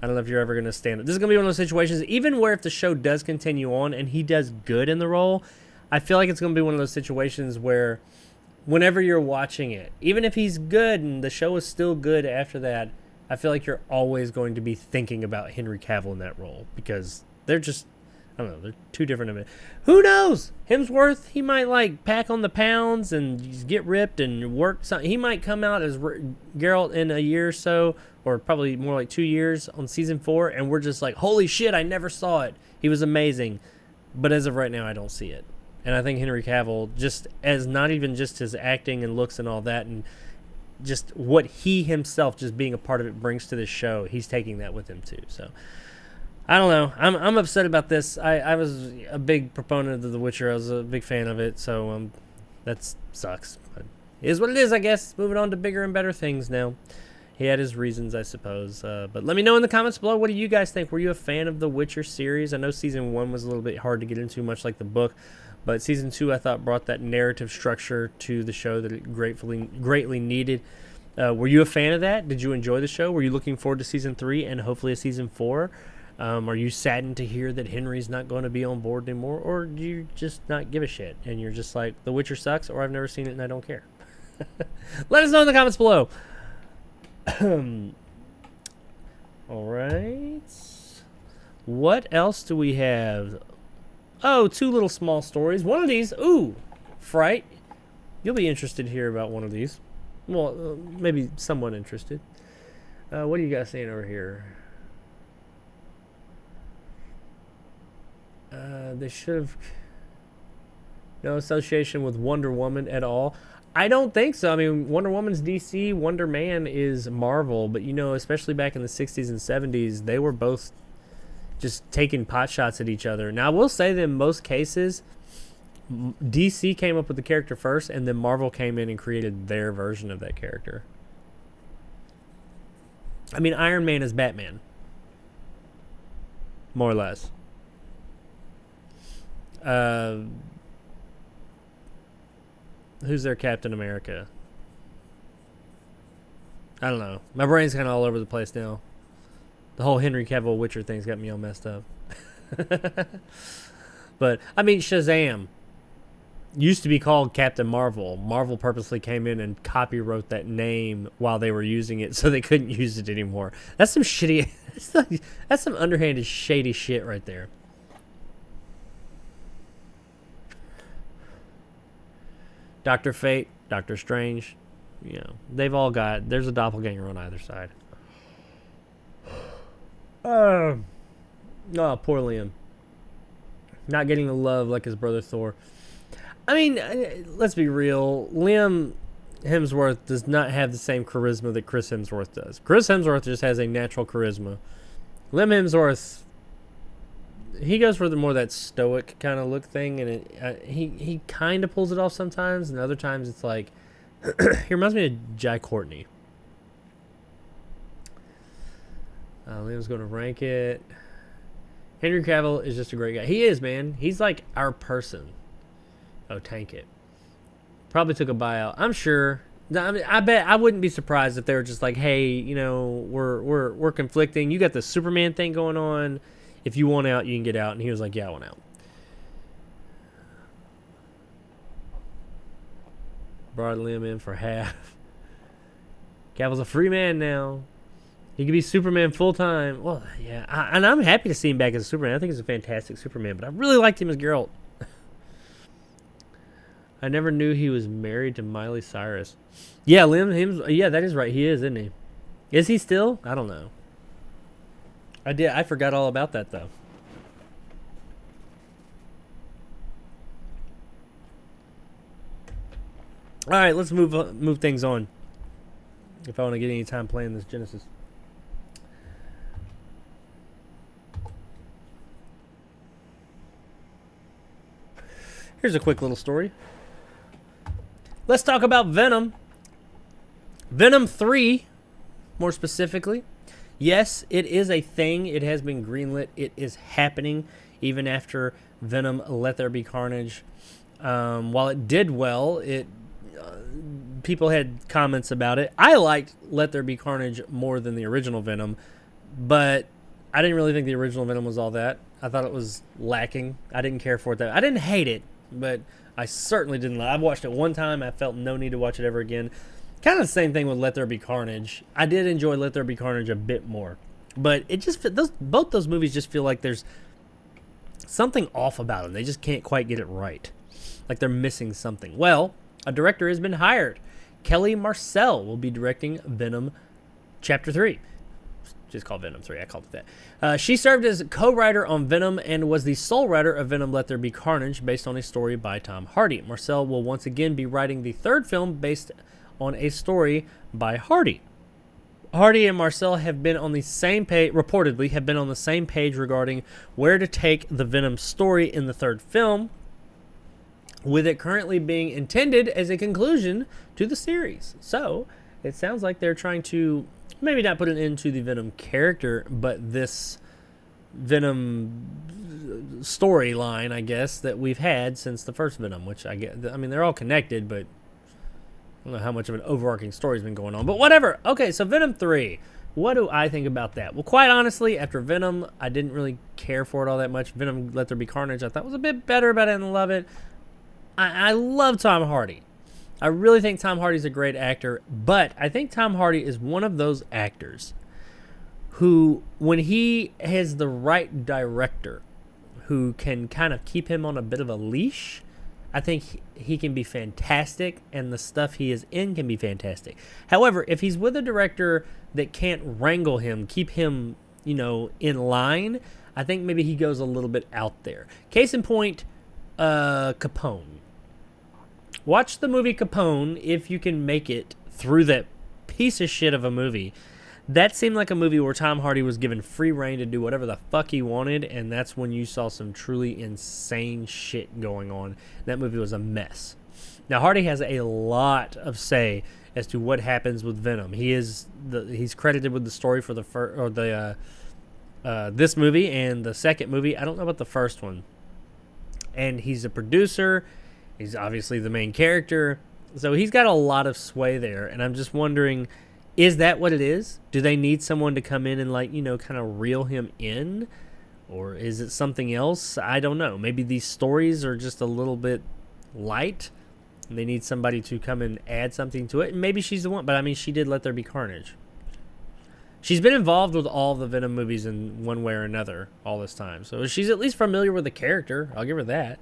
I don't know if you're ever going to stand up. This is going to be one of those situations, even where if the show does continue on and he does good in the role, I feel like it's going to be one of those situations where whenever you're watching it, even if he's good and the show is still good after that, I feel like you're always going to be thinking about Henry Cavill in that role, because they're just, I don't know, they're two different. Who knows? Hemsworth, he might like pack on the pounds and get ripped and work. He might come out as Geralt in a year or so, or probably more like 2 years on season 4, and we're just like, holy shit, I never saw it. He was amazing. But as of right now, I don't see it. And I think Henry Cavill, just as not even just his acting and looks and all that, and just what he himself, just being a part of it, brings to this show, he's taking that with him too. So I don't know. I'm upset about this. I was a big proponent of The Witcher. I was a big fan of it. So that sucks. But it is what it is, I guess. Moving on to bigger and better things now. He had his reasons, I suppose. But let me know in the comments below. What do you guys think? Were you a fan of the Witcher series? I know season 1 was a little bit hard to get into, much like the book. But season 2, I thought, brought that narrative structure to the show that it greatly needed. Were you a fan of that? Did you enjoy the show? Were you looking forward to season 3 and hopefully a season 4? Are you saddened to hear that Henry's not going to be on board anymore? Or do you just not give a shit? And you're just like, The Witcher sucks, or I've never seen it and I don't care. Let us know in the comments below. All right. What else do we have? Oh, 2 little small stories. One of these, ooh, Fright. You'll be interested to hear about one of these. Well, maybe somewhat interested. What are you guys saying over here? They should have no association with Wonder Woman at all. I don't think so. I mean, Wonder Woman's DC, Wonder Man is Marvel, but you know, especially back in the 60s and 70s, they were both just taking pot shots at each other. Now, I will say that in most cases, DC came up with the character first, and then Marvel came in and created their version of that character. I mean, Iron Man is Batman. More or less. Who's their Captain America? I don't know. My brain's kind of all over the place now. The whole Henry Cavill Witcher thing's got me all messed up. But, I mean, Shazam used to be called Captain Marvel. Marvel purposely came in and copywrote that name while they were using it, so they couldn't use it anymore. That's some shitty... that's some underhanded, shady shit right there. Dr. Fate, Doctor Strange, you know, they've all got... There's a doppelganger on either side. Oh, poor Liam. Not getting the love like his brother Thor. I mean, let's be real. Liam Hemsworth does not have the same charisma that Chris Hemsworth does. Chris Hemsworth just has a natural charisma. Liam Hemsworth, he goes for the more that stoic kind of look thing, and he kind of pulls it off sometimes, and other times it's like... he reminds me of Jai Courtney. Liam's going to rank it. Henry Cavill is just a great guy. He is, man. He's like our person. Oh, tank it. Probably took a buyout. I'm sure. I mean, I bet I wouldn't be surprised if they were just like, hey, you know, we're conflicting. You got the Superman thing going on. If you want out, you can get out. And he was like, yeah, I want out. Brought him in for half. Cavill's a free man now. He could be Superman full time. Well, yeah, and I'm happy to see him back as Superman. I think he's a fantastic Superman, but I really liked him as Geralt. I never knew he was married to Miley Cyrus. Yeah, yeah, that is right. He is, isn't he? Is he still? I don't know. I forgot all about that though. All right, let's move things on. If I want to get any time playing this Genesis. Here's a quick little story. Let's talk about Venom. Venom 3, more specifically. Yes, it is a thing. It has been greenlit. It is happening even after Venom Let There Be Carnage. While it did well, people had comments about it. I liked Let There Be Carnage more than the original Venom, but I didn't really think the original Venom was all that. I thought it was lacking. I didn't care for it. I didn't hate it, but I certainly didn't. I watched it one time. I felt no need to watch it ever again. Kind of the same thing with Let There Be Carnage. I did enjoy Let There Be Carnage a bit more, but it just both those movies just feel like there's something off about them. They just can't quite get it right, like they're missing something. Well, a director has been hired. Kelly Marcel will be directing Venom Chapter 3. Just called Venom 3. I called it that. She served as co-writer on Venom and was the sole writer of Venom Let There Be Carnage, based on a story by Tom Hardy. Marcel will once again be writing the third film based on a story by Hardy. Hardy and Marcel have been on the same page, reportedly, have been on the same page regarding where to take the Venom story in the third film, with it currently being intended as a conclusion to the series. So, it sounds like they're trying to maybe not put an end to the Venom character, but this Venom storyline, I guess, that we've had since the first Venom, which I mean, they're all connected, but I don't know how much of an overarching story's been going on, but whatever. Okay, so Venom 3. What do I think about that? Well, quite honestly, after Venom, I didn't really care for it all that much. Venom Let There Be Carnage, I thought was a bit better, but I didn't love it. I love Tom Hardy. I really think Tom Hardy's a great actor, but I think Tom Hardy is one of those actors who, when he has the right director who can kind of keep him on a bit of a leash, I think he can be fantastic, and the stuff he is in can be fantastic. However, if he's with a director that can't wrangle him, keep him, in line, I think maybe he goes a little bit out there. Case in point, Capone. Watch the movie Capone if you can make it through that piece of shit of a movie. That seemed like a movie where Tom Hardy was given free reign to do whatever the fuck he wanted, and that's when you saw some truly insane shit going on. That movie was a mess. Now, Hardy has a lot of say as to what happens with Venom. He's credited with the story for this movie and the second movie. I don't know about the first one. And he's a producer. He's obviously the main character. So he's got a lot of sway there. And I'm just wondering, is that what it is? Do they need someone to come in and kind of reel him in? Or is it something else? I don't know. Maybe these stories are just a little bit light. And they need somebody to come and add something to it. And maybe she's the one. But I mean, she did Let There Be Carnage. She's been involved with all the Venom movies in one way or another all this time. So she's at least familiar with the character. I'll give her that.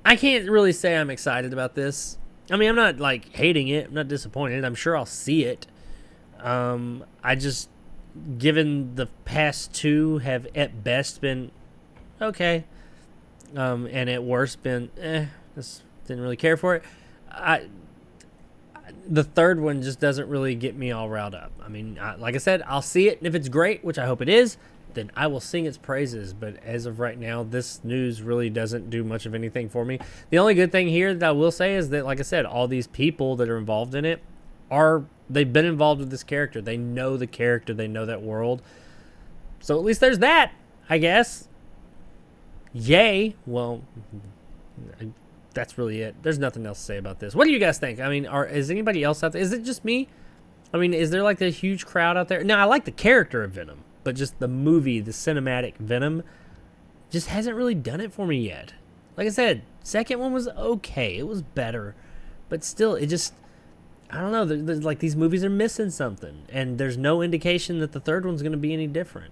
I can't really say I'm excited about this. I mean, I'm not hating it. I'm not disappointed. I'm sure I'll see it. I just, given the past two have at best been okay, and at worst been just didn't really care for it. The third one just doesn't really get me all riled up. I mean, like I said, I'll see it, and if it's great, which I hope it is, then I will sing its praises. But as of right now, this news really doesn't do much of anything for me. The only good thing here that I will say is that, like I said, all these people that are involved in it they've been involved with this character. They know the character. They know that world. So at least there's that, I guess. Yay. Well, that's really it. There's nothing else to say about this. What do you guys think? I mean, is anybody else out there? Is it just me? I mean, is there a huge crowd out there? Now, I like the character of Venom. but just the movie, the cinematic Venom, just hasn't really done it for me yet. Like I said, second one was okay. It was better. But still, it just, I don't know. There's like these movies are missing something. And there's no indication that the third one's going to be any different.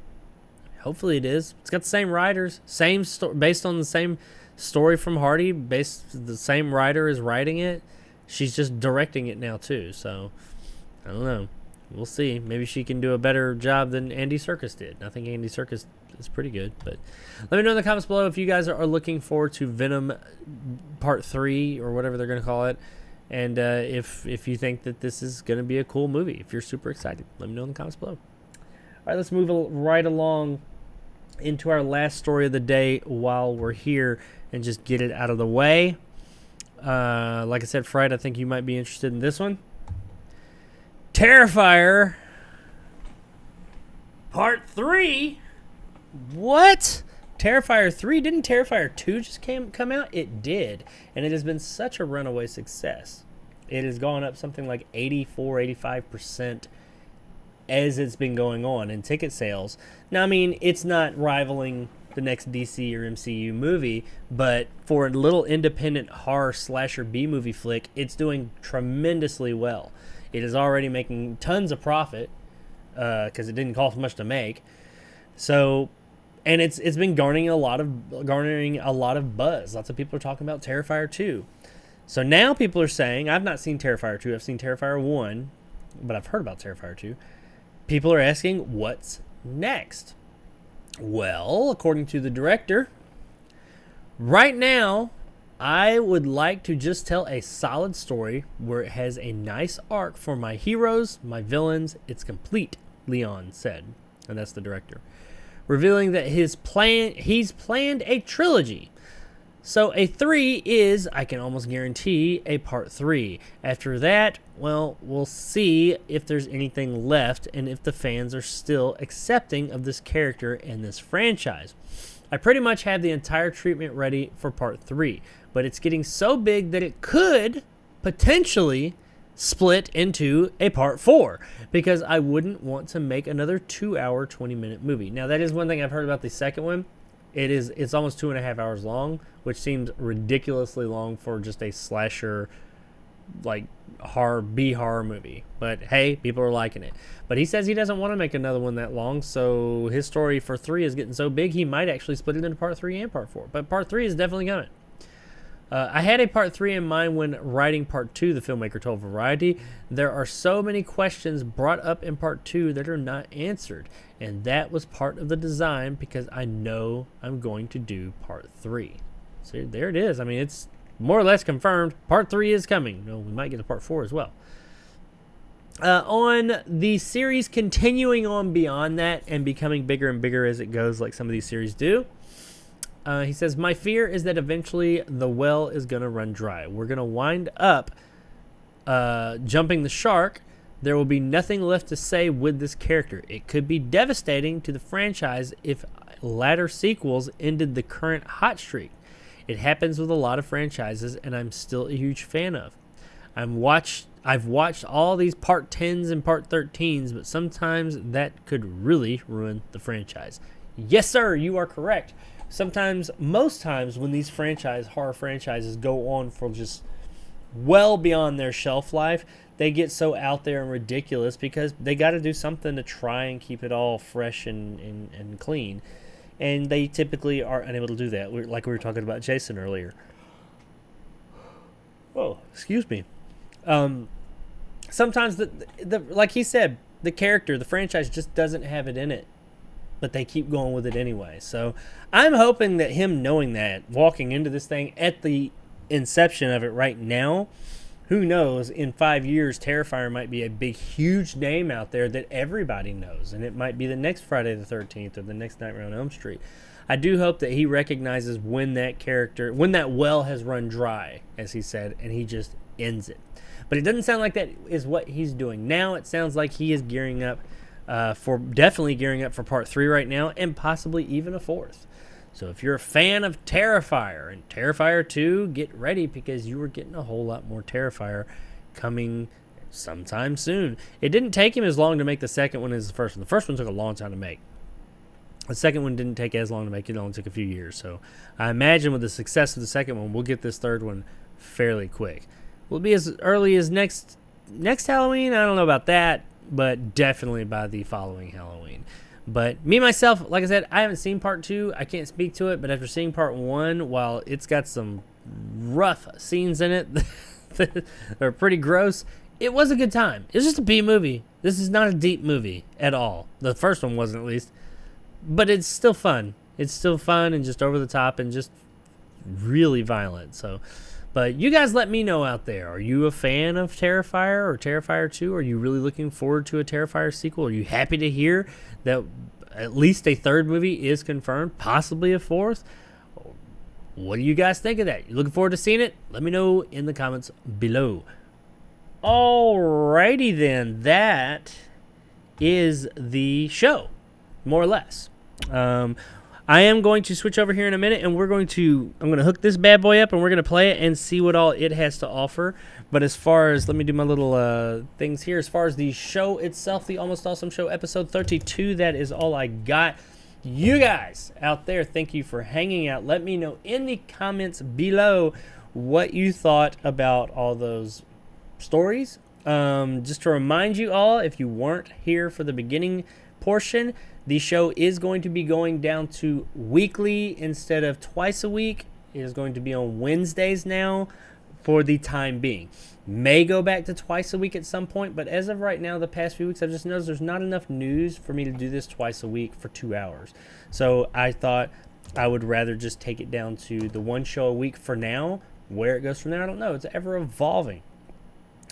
Hopefully it is. It's got the same writers, same based on the same story from Hardy. The same writer is writing it. She's just directing it now too. So, I don't know. We'll see. Maybe she can do a better job than Andy Serkis did. I think Andy Serkis is pretty good. But let me know in the comments below if you guys are looking forward to Venom Part 3 or whatever they're going to call it. And if you think that this is going to be a cool movie. If you're super excited, let me know in the comments below. All right, let's move right along into our last story of the day while we're here and just get it out of the way. Like I said, Fred, I think you might be interested in this one. Terrifier Part 3? What? Terrifier 3? Didn't Terrifier 2 just come out? It did. And it has been such a runaway success. It has gone up something like 84-85% as it's been going on in ticket sales. Now, I mean, it's not rivaling the next DC or MCU movie, but for a little independent horror slasher B-movie flick, it's doing tremendously well. It is already making tons of profit because it didn't cost much to make. So, and it's been garnering a lot of buzz. Lots of people are talking about Terrifier 2. So now people are saying, I've not seen Terrifier 2. I've seen Terrifier 1, but I've heard about Terrifier 2. People are asking, what's next? Well, according to the director, right now, I would like to just tell a solid story where it has a nice arc for my heroes, my villains. It's complete, Leon said. And that's the director. Revealing that he's planned a trilogy. So a 3 is, I can almost guarantee, a part 3. After that, well, we'll see if there's anything left and if the fans are still accepting of this character and this franchise. I pretty much have the entire treatment ready for part 3, but it's getting so big that it could potentially split into a part 4 because I wouldn't want to make another 2-hour, 20-minute movie. Now, that is one thing I've heard about the second one. It's almost 2.5 hours long, which seems ridiculously long for just a slasher, like B-horror movie. But hey, people are liking it. But he says he doesn't want to make another one that long, so his story for 3 is getting so big, he might actually split it into part 3 and part 4. But part 3 is definitely coming. I had a part 3 in mind when writing part 2, the filmmaker told Variety. There are so many questions brought up in part 2 that are not answered. And that was part of the design because I know I'm going to do part 3. So there it is. I mean, it's more or less confirmed. Part 3 is coming. No, we might get to part 4 as well. On the series continuing on beyond that and becoming bigger and bigger as it goes, like some of these series do. He says, my fear is that eventually the well is going to run dry. We're going to wind up jumping the shark. There will be nothing left to say with this character. It could be devastating to the franchise if latter sequels ended the current hot streak. It happens with a lot of franchises, and I'm still a huge fan of. I've watched all these part 10s and part 13s, but sometimes that could really ruin the franchise. Yes, sir, you are correct. Most times when these horror franchises go on for just well beyond their shelf life, they get so out there and ridiculous because they got to do something to try and keep it all fresh and clean. And they typically are unable to do that, like we were talking about Jason earlier. Oh, excuse me. Sometimes, like he said, the character, the franchise just doesn't have it in it. But they keep going with it anyway. So I'm hoping that him knowing that, walking into this thing at the inception of it right now, who knows, in 5 years, Terrifier might be a big, huge name out there that everybody knows. And it might be the next Friday the 13th or the next Nightmare on Elm Street. I do hope that he recognizes when that well has run dry, as he said, and he just ends it. But it doesn't sound like that is what he's doing now. It sounds like he is gearing up definitely gearing up for part 3 right now, and possibly even a 4th. So if you're a fan of Terrifier and Terrifier 2, get ready because you are getting a whole lot more Terrifier coming sometime soon. It didn't take him as long to make the second one as the first one. The first one took a long time to make. The second one didn't take as long to make. It only took a few years. So I imagine with the success of the second one, we'll get this third one fairly quick. Will it be as early as next Halloween? I don't know about that, but definitely by the following Halloween. But me, myself, like I said, I haven't seen part 2. I can't speak to it, but after seeing part 1, while it's got some rough scenes in it that are pretty gross, it was a good time. It was just a B movie. This is not a deep movie at all. The first one wasn't, at least. But it's still fun. It's still fun and just over the top and just really violent. So, but you guys let me know out there. Are you a fan of Terrifier or Terrifier 2? Are you really looking forward to a Terrifier sequel? Are you happy to hear that at least a third movie is confirmed, possibly a fourth? What do you guys think of that? You looking forward to seeing it? Let me know in the comments below. Alrighty then. That is the show, more or less. I am going to switch over here in a minute, and I'm going to hook this bad boy up, and we're going to play it and see what all it has to offer. But as far as, let me do my little things here. As far as the show itself, the Almost Awesome Show, episode 32, that is all I got. You guys out there, thank you for hanging out. Let me know in the comments below what you thought about all those stories. Just to remind you all, if you weren't here for the beginning portion, the show is going to be going down to weekly instead of twice a week. It is going to be on Wednesdays now for the time being. May go back to twice a week at some point, but as of right now, the past few weeks, I've just noticed there's not enough news for me to do this twice a week for 2 hours. So I thought I would rather just take it down to the one show a week for now. Where it goes from there, I don't know. It's ever evolving.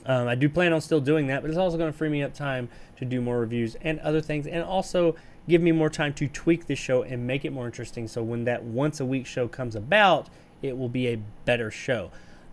I do plan on still doing that, but it's also going to free me up time to do more reviews and other things, and also give me more time to tweak the show and make it more interesting, so when that once a week show comes about, it will be a better show.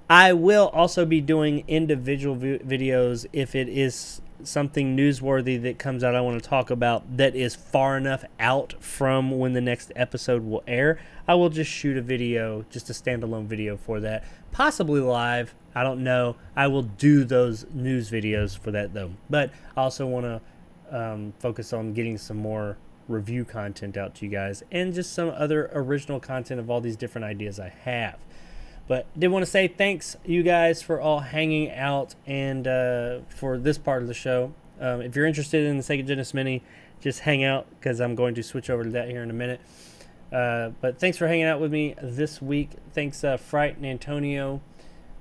I will also be doing individual videos if it is something newsworthy that comes out I want to talk about that is far enough out from when the next episode will air. I will just shoot a video, just a standalone video for that, possibly live. I don't know. I will do those news videos for that though. But I also want to focus on getting some more review content out to you guys and just some other original content of all these different ideas I have. But did want to say thanks you guys for all hanging out and for this part of the show. If you're interested in the Sega Genesis Mini, just hang out because I'm going to switch over to that here in a minute. But thanks for hanging out with me this week. Thanks Fright and Antonio.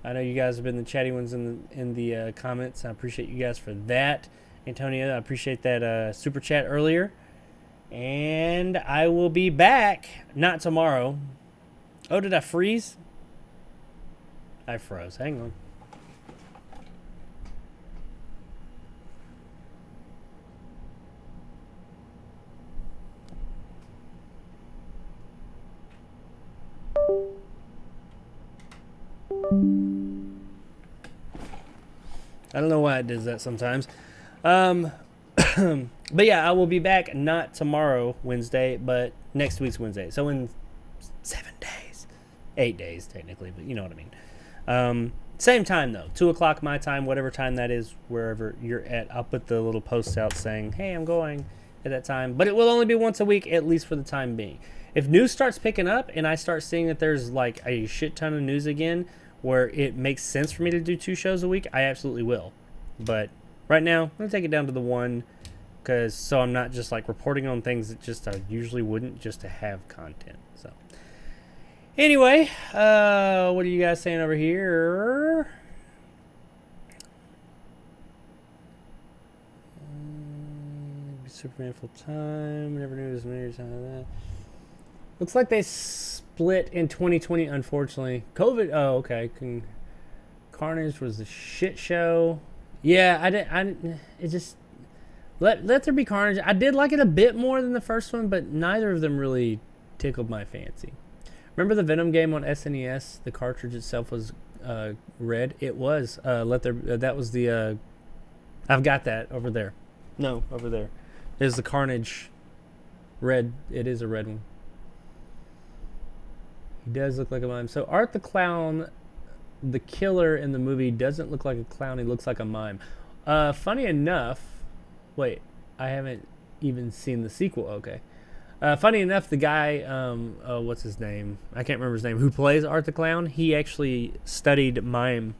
I know you guys have been the chatty ones in the comments. I appreciate you guys for that. Antonio, I appreciate that super chat earlier. And I will be back, not tomorrow. Oh, did I freeze? I froze. Hang on. I don't know why it does that sometimes. But yeah, I will be back not tomorrow, Wednesday, but next week's Wednesday. So in 7 days. 8 days, technically, but you know what I mean. Same time, though. 2 o'clock my time, whatever time that is, wherever you're at. I'll put the little posts out saying, hey, I'm going at that time. But it will only be once a week, at least for the time being. If news starts picking up and I start seeing that there's like a shit ton of news again where it makes sense for me to do 2 shows a week, I absolutely will. But right now, I'm going to take it down to the one, so I'm not just like reporting on things that just I usually wouldn't, just to have content. So anyway, what are you guys saying over here? Superman full time. Never knew as many times that. Looks like they split in 2020. Unfortunately, COVID. Oh, okay. Carnage was the shit show. Yeah, I didn't. It just let there be Carnage. I did like it a bit more than the first one, but neither of them really tickled my fancy. Remember the Venom game on SNES? The cartridge itself was red. It was. That was the. I've got that over there. No, over there. Is the Carnage red? It is a red one. He does look like a mime. So Art the Clown, the killer in the movie, doesn't look like a clown. He looks like a mime. Funny enough, wait, I haven't even seen the sequel. Okay. Funny enough, the guy, what's his name? I can't remember his name. Who plays Art the Clown? He actually studied mime.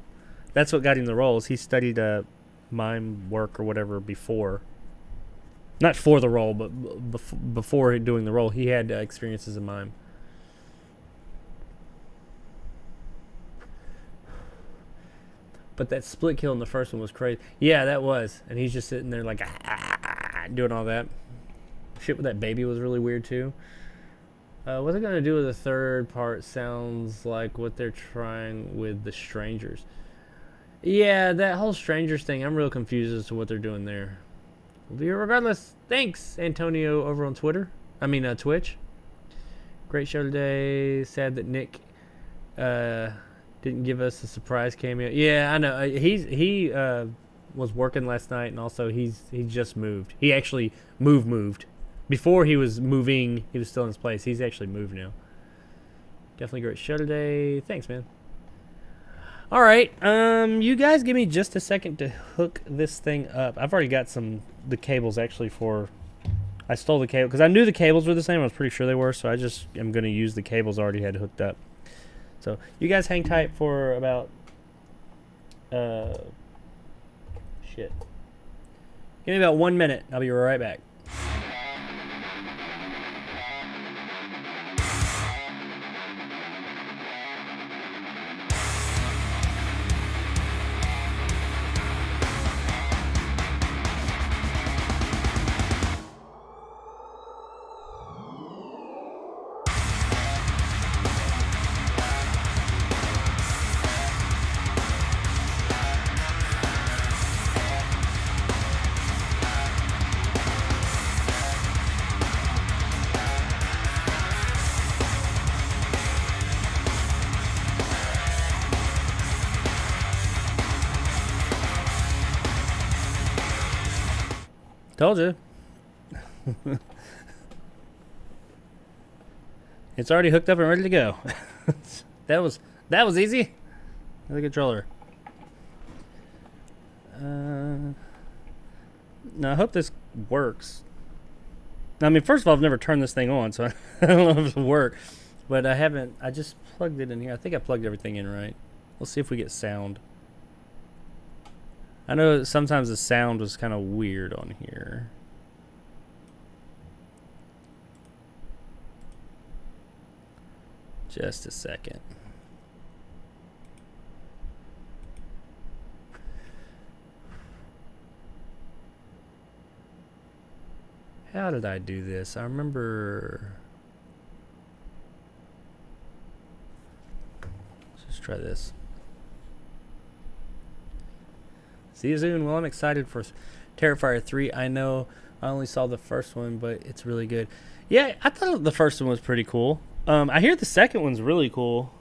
That's what got him the roles. He studied mime work or whatever before. Not for the role, but before doing the role, he had experiences in mime. But that split kill in the first one was crazy. Yeah, that was. And he's just sitting there like doing all that. Shit with that baby was really weird too. What's it going to do with the third part sounds like what they're trying with the strangers. Yeah, that whole strangers thing, I'm real confused as to what they're doing there. We'll be here regardless. Thanks, Antonio, over on Twitter. I mean, Twitch. Great show today. Sad that Nick didn't give us a surprise cameo. Yeah, I know. He was working last night, and also he just moved. He actually moved. Before he was moving, he was still in his place. He's actually moved now. Definitely great show today. Thanks, man. All right, you guys give me just a second to hook this thing up. I've already got the cables actually for. I stole the cable because I knew the cables were the same. I was pretty sure they were, so I just am going to use the cables I already had hooked up. So you guys hang tight for about shit. Give me about 1 minute. I'll be right back. Told you. It's already hooked up and ready to go. that was easy. The controller. Now I hope this works. I mean, first of all, I've never turned this thing on, so I don't know if it'll work. But I haven't. I just plugged it in here. I think I plugged everything in right. We'll see if we get sound. I know sometimes the sound was kind of weird on here. Just a second. How did I do this? I remember. Let's just try this. See you soon. Well, I'm excited for Terrifier 3. I know I only saw the first one, but it's really good. Yeah, I thought the first one was pretty cool. I hear the second one's really cool.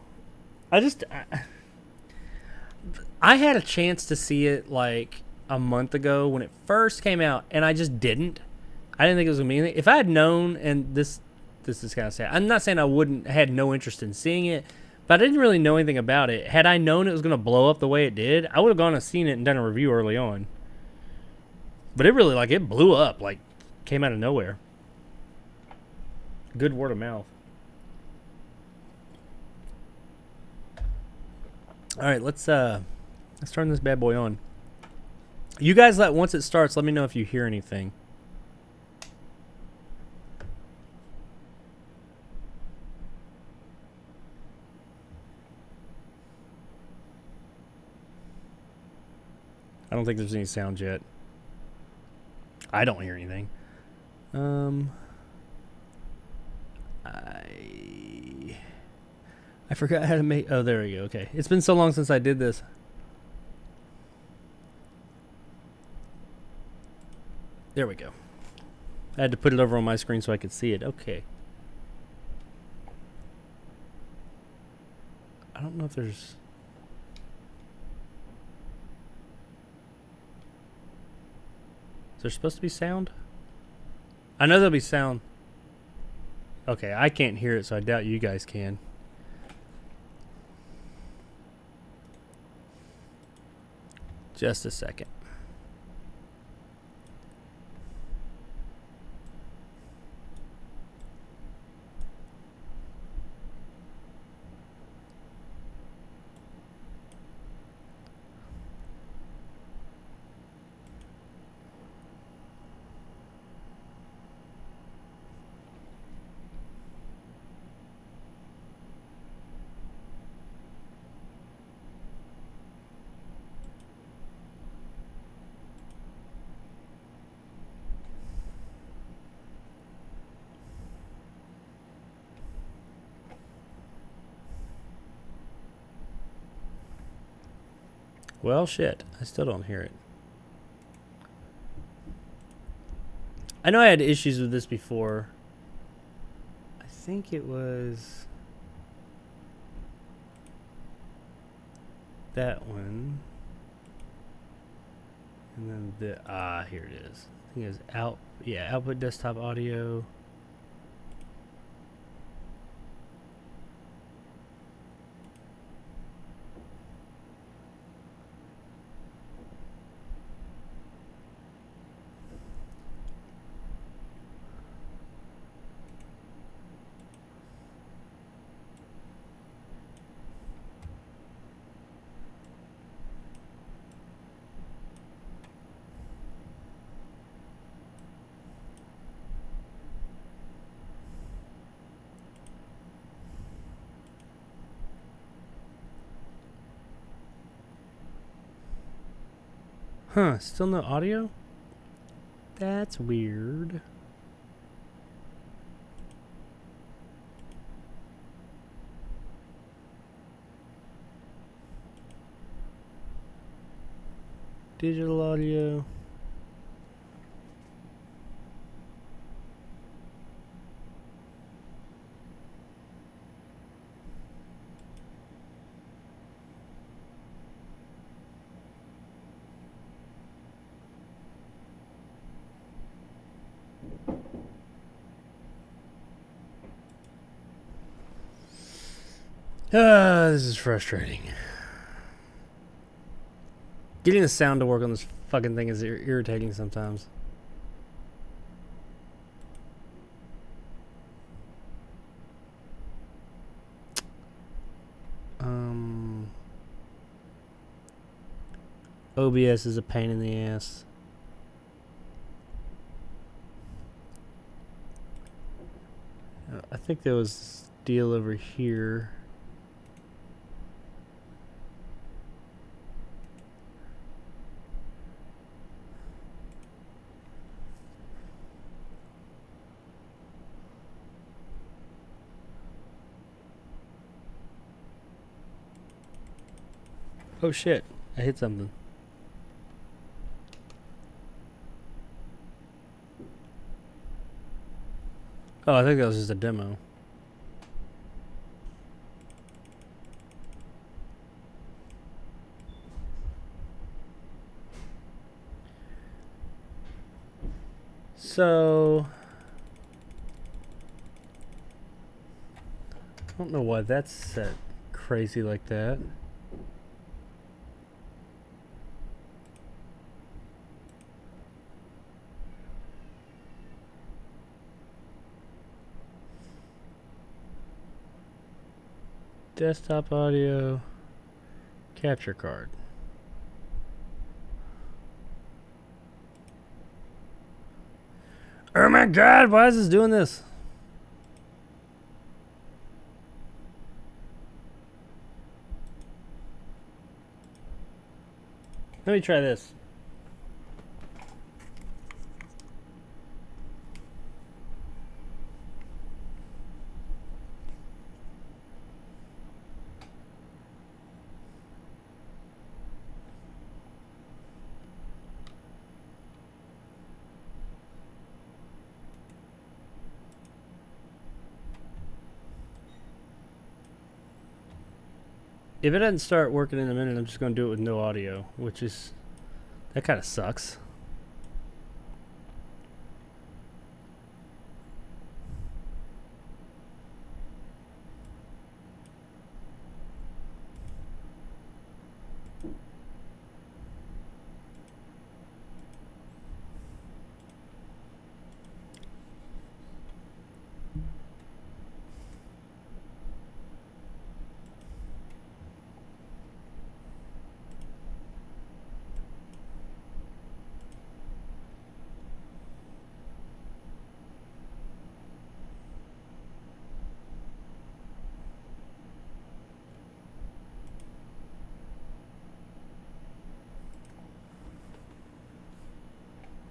I had a chance to see it like a month ago when it first came out, and I just didn't. I didn't think it was going to be anything. If I had known, and this is kind of sad. I'm not saying I had no interest in seeing it, but I didn't really know anything about it. Had I known it was going to blow up the way it did, I would have gone and seen it and done a review early on. But it really, it blew up, came out of nowhere. Good word of mouth. All right, let's turn this bad boy on. You guys, once it starts, let me know if you hear anything. I don't think there's any sound yet. I don't hear anything. I forgot how to make. Oh, there we go. Okay, it's been so long since I did this. There we go. I had to put it over on my screen so I could see it. Okay. I don't know if there's. Is there supposed to be sound? I know there'll be sound. Okay, I can't hear it, so I doubt you guys can. Just a second. Well, shit. I still don't hear it. I know I had issues with this before. I think it was that one. And then here it is. I think it was output desktop audio. Huh, still no audio? That's weird. Digital audio. This is frustrating. Getting the sound to work on this fucking thing is irritating sometimes. OBS is a pain in the ass. I think there was this deal over here. Oh shit, I hit something. Oh, I think that was just a demo. So, I don't know why that's set crazy like that. Desktop audio, capture card. Oh my god, why is this doing this? Let me try this. If it doesn't start working in a minute, I'm just going to do it with no audio, which is, that kind of sucks.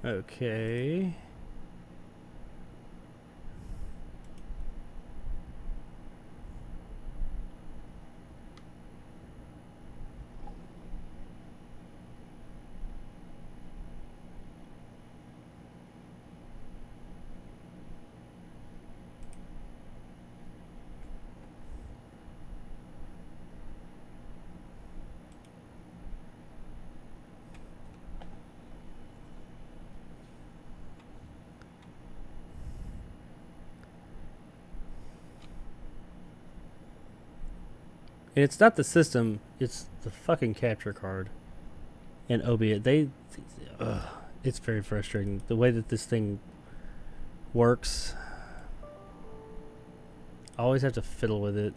Okay. And it's not the system, it's the fucking capture card. And albeit it's very frustrating. The way that this thing works, I always have to fiddle with it.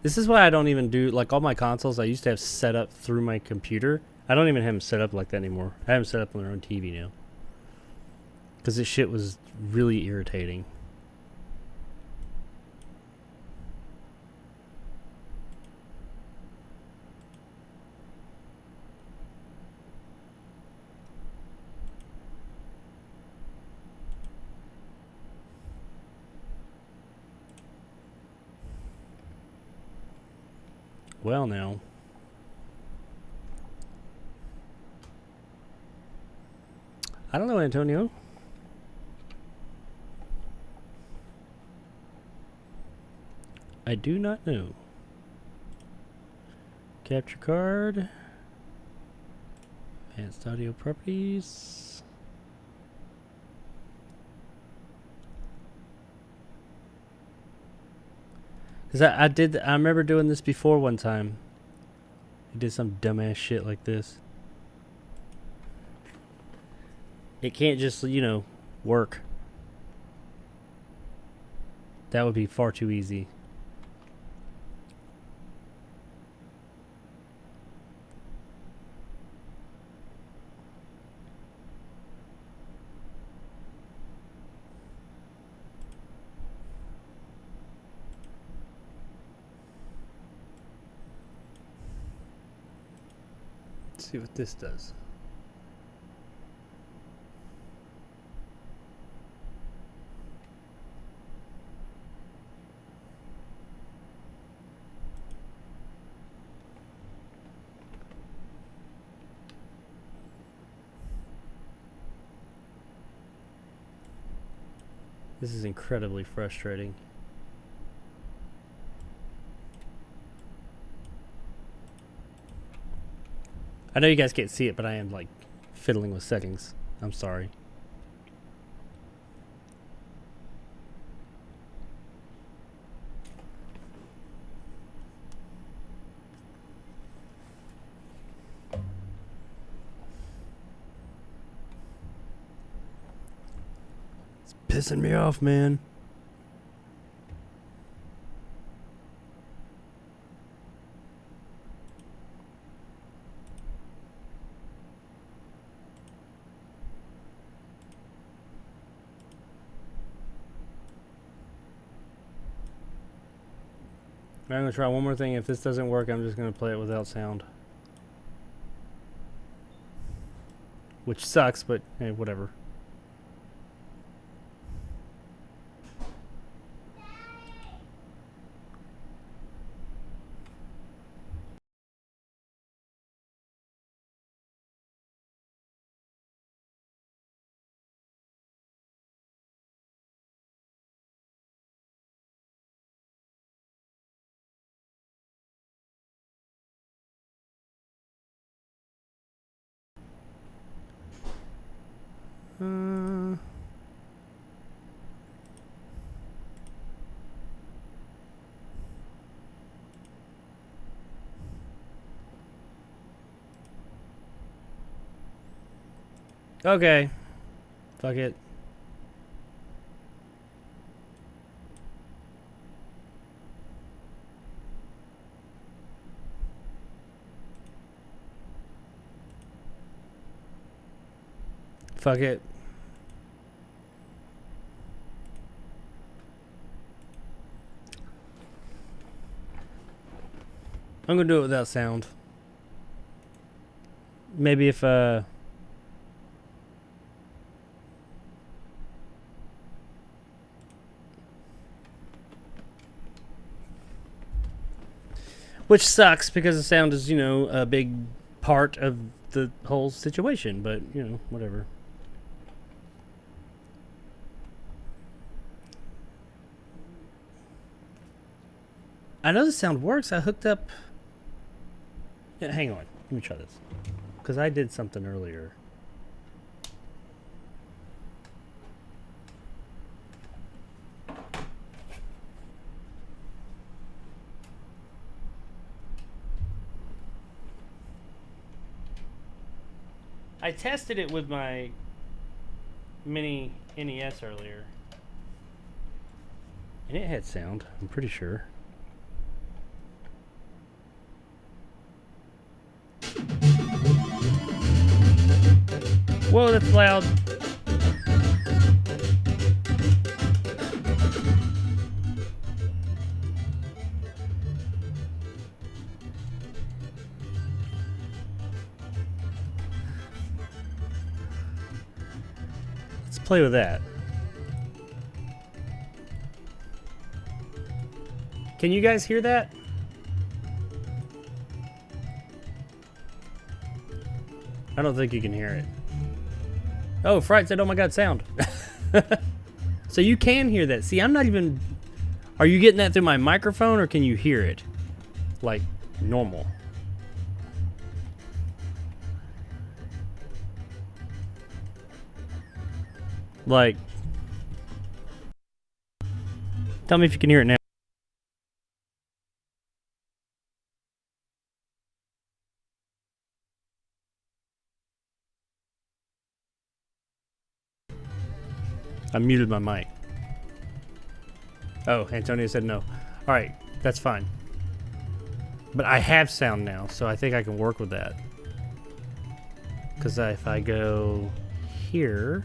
This is why I don't even do, like, all my consoles I used to have set up through my computer. I don't even have them set up like that anymore. I have them set up on their own TV now. Because this shit was really irritating. Well, now. I don't know, Antonio. I do not know. Capture card. Advanced audio properties. Because I remember doing this before one time. I did some dumbass shit like this. It can't just, you know, work. That would be far too easy. Let's see what this does. This is incredibly frustrating. I know you guys can't see it, but I am, like, fiddling with settings. I'm sorry. It's pissing me off, man. I'm going to try one more thing. If this doesn't work, I'm just going to play it without sound. Which sucks, but hey, whatever. Okay. Fuck it. Fuck it. I'm gonna do it without sound. Maybe if which sucks because the sound is, you know, a big part of the whole situation, but, you know, whatever. I know the sound works. I hooked up... Yeah, hang on. Let me try this. Because I did something earlier. I tested it with my mini NES earlier. And it had sound, I'm pretty sure. Whoa, that's loud. Let's play with that. Can you guys hear that? I don't think you can hear it. Oh, Fright said, oh my god, sound. So you can hear that. See, I'm not even... Are you getting that through my microphone or can you hear it? Like, normal. Like... Tell me if you can hear it now. I muted my mic. Oh, Antonio said no. Alright, that's fine. But I have sound now, so I think I can work with that. Because if I go here...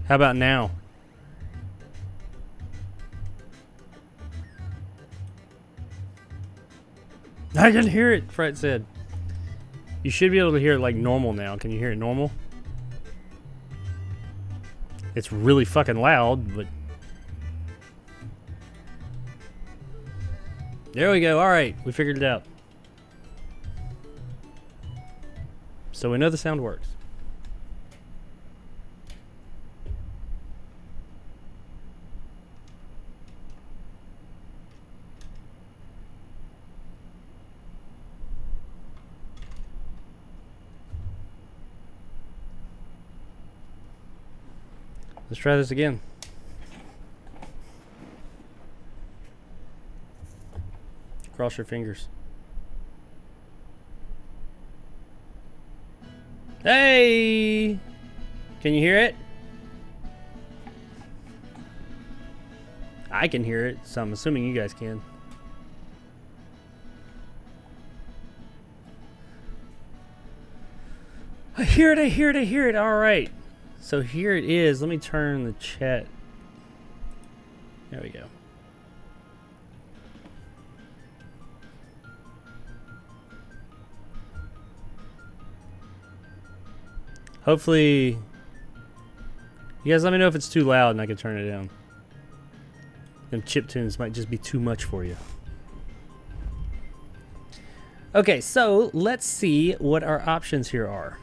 How about now? I can hear it, Fred said. You should be able to hear it like normal now. Can you hear it normal? It's really fucking loud, but... There we go. Alright, we figured it out. So we know the sound works. Let's try this again. Cross your fingers. Hey! Can you hear it? I can hear it, so I'm assuming you guys can. I hear it, I hear it, I hear it. All right. So here it is. Let me turn the chat. There we go. Hopefully, you guys let me know if it's too loud and I can turn it down. Them chip tunes might just be too much for you. Okay, so let's see what our options here are.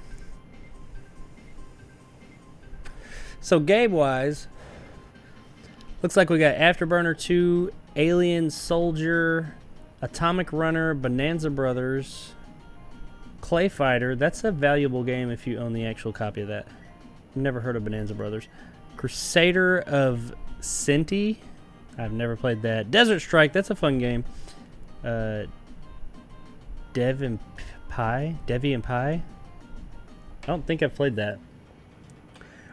So game-wise, looks like we got Afterburner 2, Alien Soldier, Atomic Runner, Bonanza Brothers, Clay Fighter. That's a valuable game if you own the actual copy of that. I've never heard of Bonanza Brothers. Crusader of Sinti. I've never played that. Desert Strike. That's a fun game. Devi and Pie. I don't think I've played that.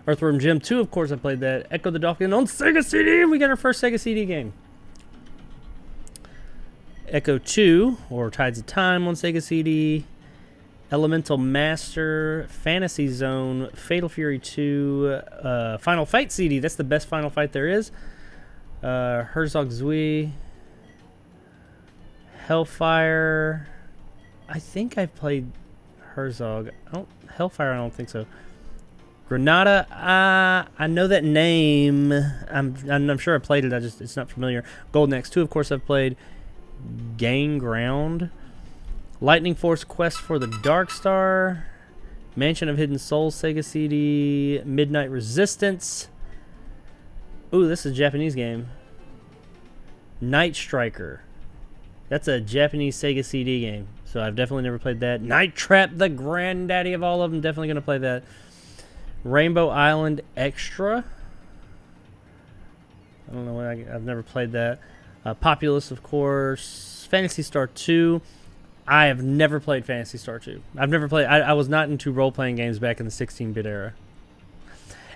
Earthworm Jim 2, of course I played that. Echo the Dolphin on Sega CD. We got our first Sega CD game. Echo 2, or Tides of Time on Sega CD. Elemental Master, Fantasy Zone, Fatal Fury 2, Final Fight CD. That's the best Final Fight there is. Herzog Zwei, Hellfire. I think I've played Herzog. Hellfire, I don't think so. Granada, I know that name. I'm sure I played it. It's not familiar. Golden Axe 2, of course, I've played. Gang Ground, Lightning Force Quest for the Dark Star, Mansion of Hidden Souls Sega CD, Midnight Resistance. Ooh, this is a Japanese game. Night Striker. That's a Japanese Sega CD game, so I've definitely never played that. Night Trap, the granddaddy of all of them. Definitely going to play that. Rainbow Island Extra. I don't know. I've never played that. Populous, of course. Phantasy Star 2. I have never played Phantasy Star 2. I've never played. I was not into role-playing games back in the 16-bit era.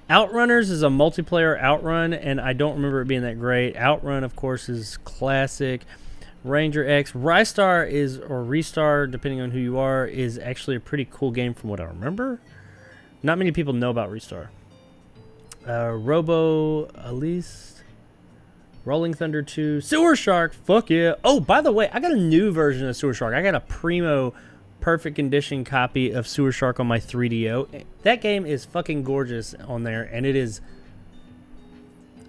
Outrunners is a multiplayer outrun, and I don't remember it being that great. Outrun, of course, is classic. Ranger X. Rystar is, or Restar, depending on who you are, is actually a pretty cool game from what I remember. Not many people know about Restar. Robo Elise. Rolling Thunder 2. Sewer Shark. Fuck yeah. Oh, by the way, I got a new version of Sewer Shark. I got a primo perfect condition copy of Sewer Shark on my 3DO. That game is fucking gorgeous on there, and it is...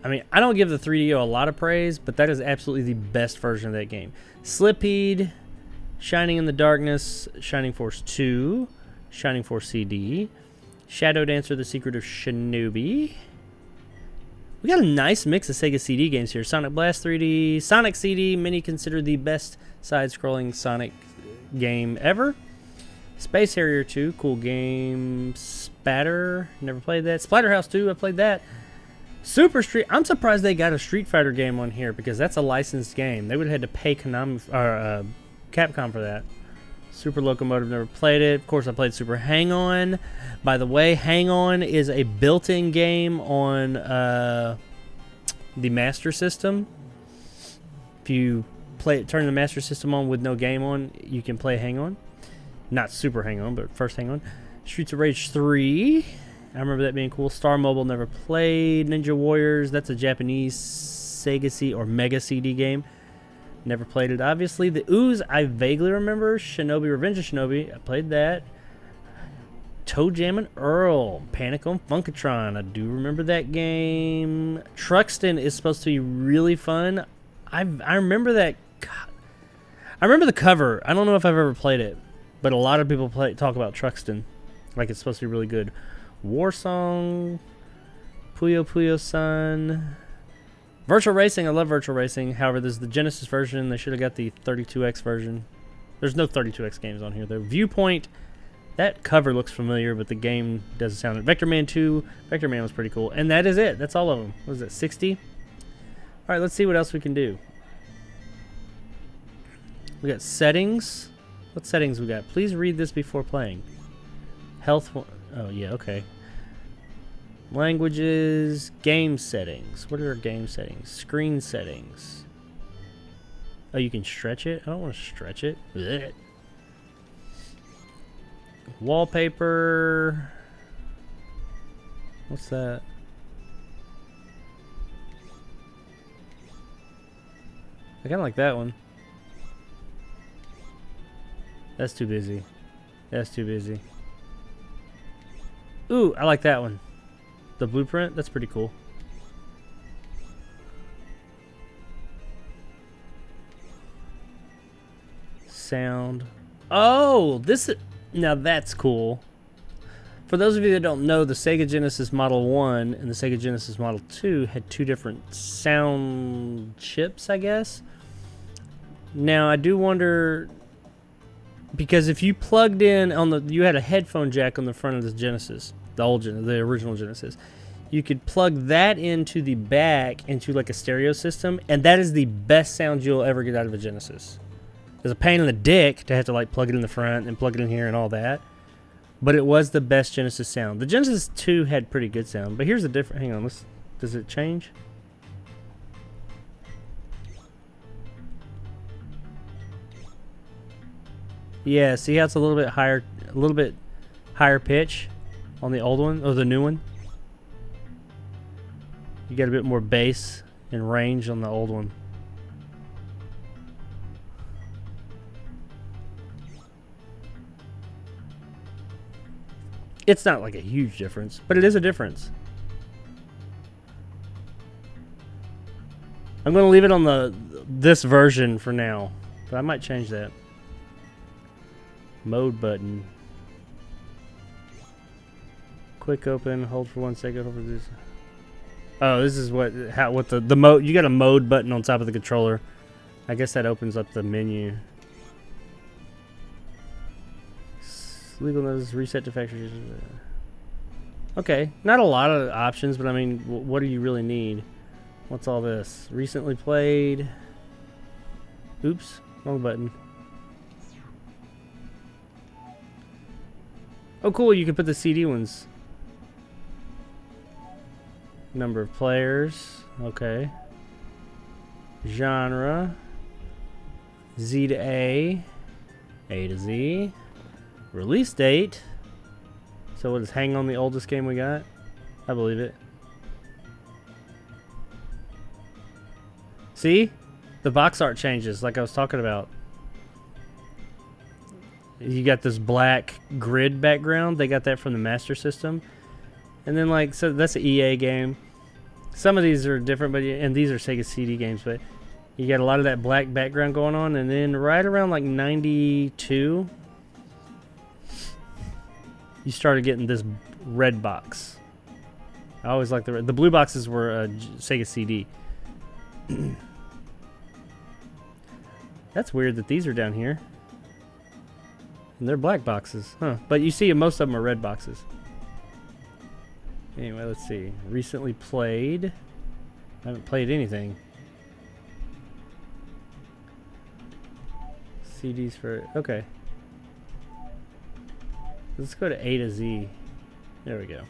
I mean, I don't give the 3DO a lot of praise, but that is absolutely the best version of that game. Slipheed, Shining in the Darkness, Shining Force 2, Shining Force CD, Shadow Dancer, The Secret of Shinobi. We got a nice mix of Sega CD games here. Sonic Blast 3D, Sonic CD, many consider the best side-scrolling Sonic game ever. Space Harrier 2, cool game. Spatter, never played that. Splatterhouse 2, I played that. Super Street, I'm surprised they got a Street Fighter game on here because that's a licensed game. They would have had to pay Konami, or Capcom for that. Super Locomotive, never played it. Of course, I played Super Hang-On. By the way, Hang-On is a built-in game on the Master System. If you turn the Master System on with no game on, you can play Hang-On. Not Super Hang-On, but first Hang-On. Streets of Rage 3. I remember that being cool. Star Mobile, never played. Ninja Warriors, that's a Japanese Sega CD or Mega CD game. Never played it, obviously. The Ooze, I vaguely remember. Shinobi, Revenge of Shinobi, I played that. Toe Jam and Earl, Panic on Funkatron, I do remember that game. Truxton is supposed to be really fun. I remember that. God, I remember the cover. I don't know if I've ever played it, but a lot of people talk about Truxton like it's supposed to be really good. War Song, Puyo Puyo San. Virtual Racing, I love Virtual Racing. However, there's the Genesis version. They should have got the 32X version. There's no 32X games on here, though. Viewpoint, that cover looks familiar, but the game doesn't sound... Vector Man 2, Vector Man was pretty cool. And that is it. That's all of them. What is it, 60? All right, let's see what else we can do. We got settings. What settings we got? Please read this before playing. Health... Oh, yeah, okay. Languages, game settings. What are our game settings? Screen settings. Oh, you can stretch it? I don't want to stretch it. Blech. Wallpaper. What's that? I kind of like that one. That's too busy. That's too busy. Ooh, I like that one. The blueprint, that's pretty cool. Sound. Oh, now that's cool. For those of you that don't know, the Sega Genesis Model 1 and the Sega Genesis Model 2 had two different sound chips, I guess. Now, I do wonder, because if you plugged in you had a headphone jack on the front of the Genesis, the original Genesis. You could plug that into the back into like a stereo system, and that is the best sound you'll ever get out of a Genesis. It's a pain in the dick to have to like plug it in the front and plug it in here and all that, but it was the best Genesis sound. The Genesis 2 had pretty good sound, but here's the difference. Hang on, does it change? Yeah, see how it's a little bit higher pitch on the old one or the new one? You get a bit more bass and range on the old one. It's not like a huge difference, but it is a difference. I'm going to leave it on this version for now, but I might change that. Mode button. Quick open, hold for 1 second, hold for this. Oh, this is what the mode. You got a mode button on top of the controller. I guess that opens up the menu. Legal notice, reset to factory. Okay, not a lot of options, but I mean, what do you really need? What's all this? Recently played. Oops, wrong button. Oh, cool, you can put the CD ones. Number of players. Okay. Genre. Z to A. A to Z. Release date. So what is hang on the oldest game we got? I believe it. See? The box art changes like I was talking about. You got this black grid background. They got that from the Master System. And then like, so that's an EA game. Some of these are different, but and these are Sega CD games, but you got a lot of that black background going on. And then right around like 92, you started getting this red box. I always liked the red. The blue boxes were Sega CD. That's weird that these are down here. And they're black boxes, huh? But you see most of them are red boxes. Anyway, let's see. Recently played. I haven't played anything. CDs for... Okay. Let's go to A to Z. There we go.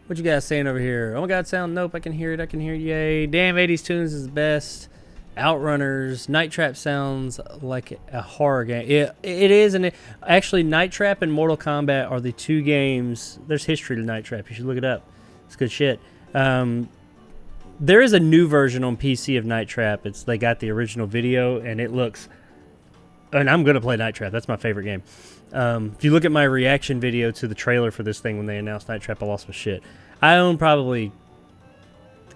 What you guys saying over here? Oh my god, sound. Nope, I can hear it. I can hear it. Yay. Damn, 80s tunes is the best. Outrunners. Night Trap sounds like a horror game. It is, and actually Night Trap and Mortal Kombat are the two games. There's history to Night Trap. You should look it up. It's good shit. There is a new version on PC of Night Trap. They got the original video, and it looks... And I'm going to play Night Trap. That's my favorite game. If you look at my reaction video to the trailer for this thing when they announced Night Trap, I lost my shit. I own probably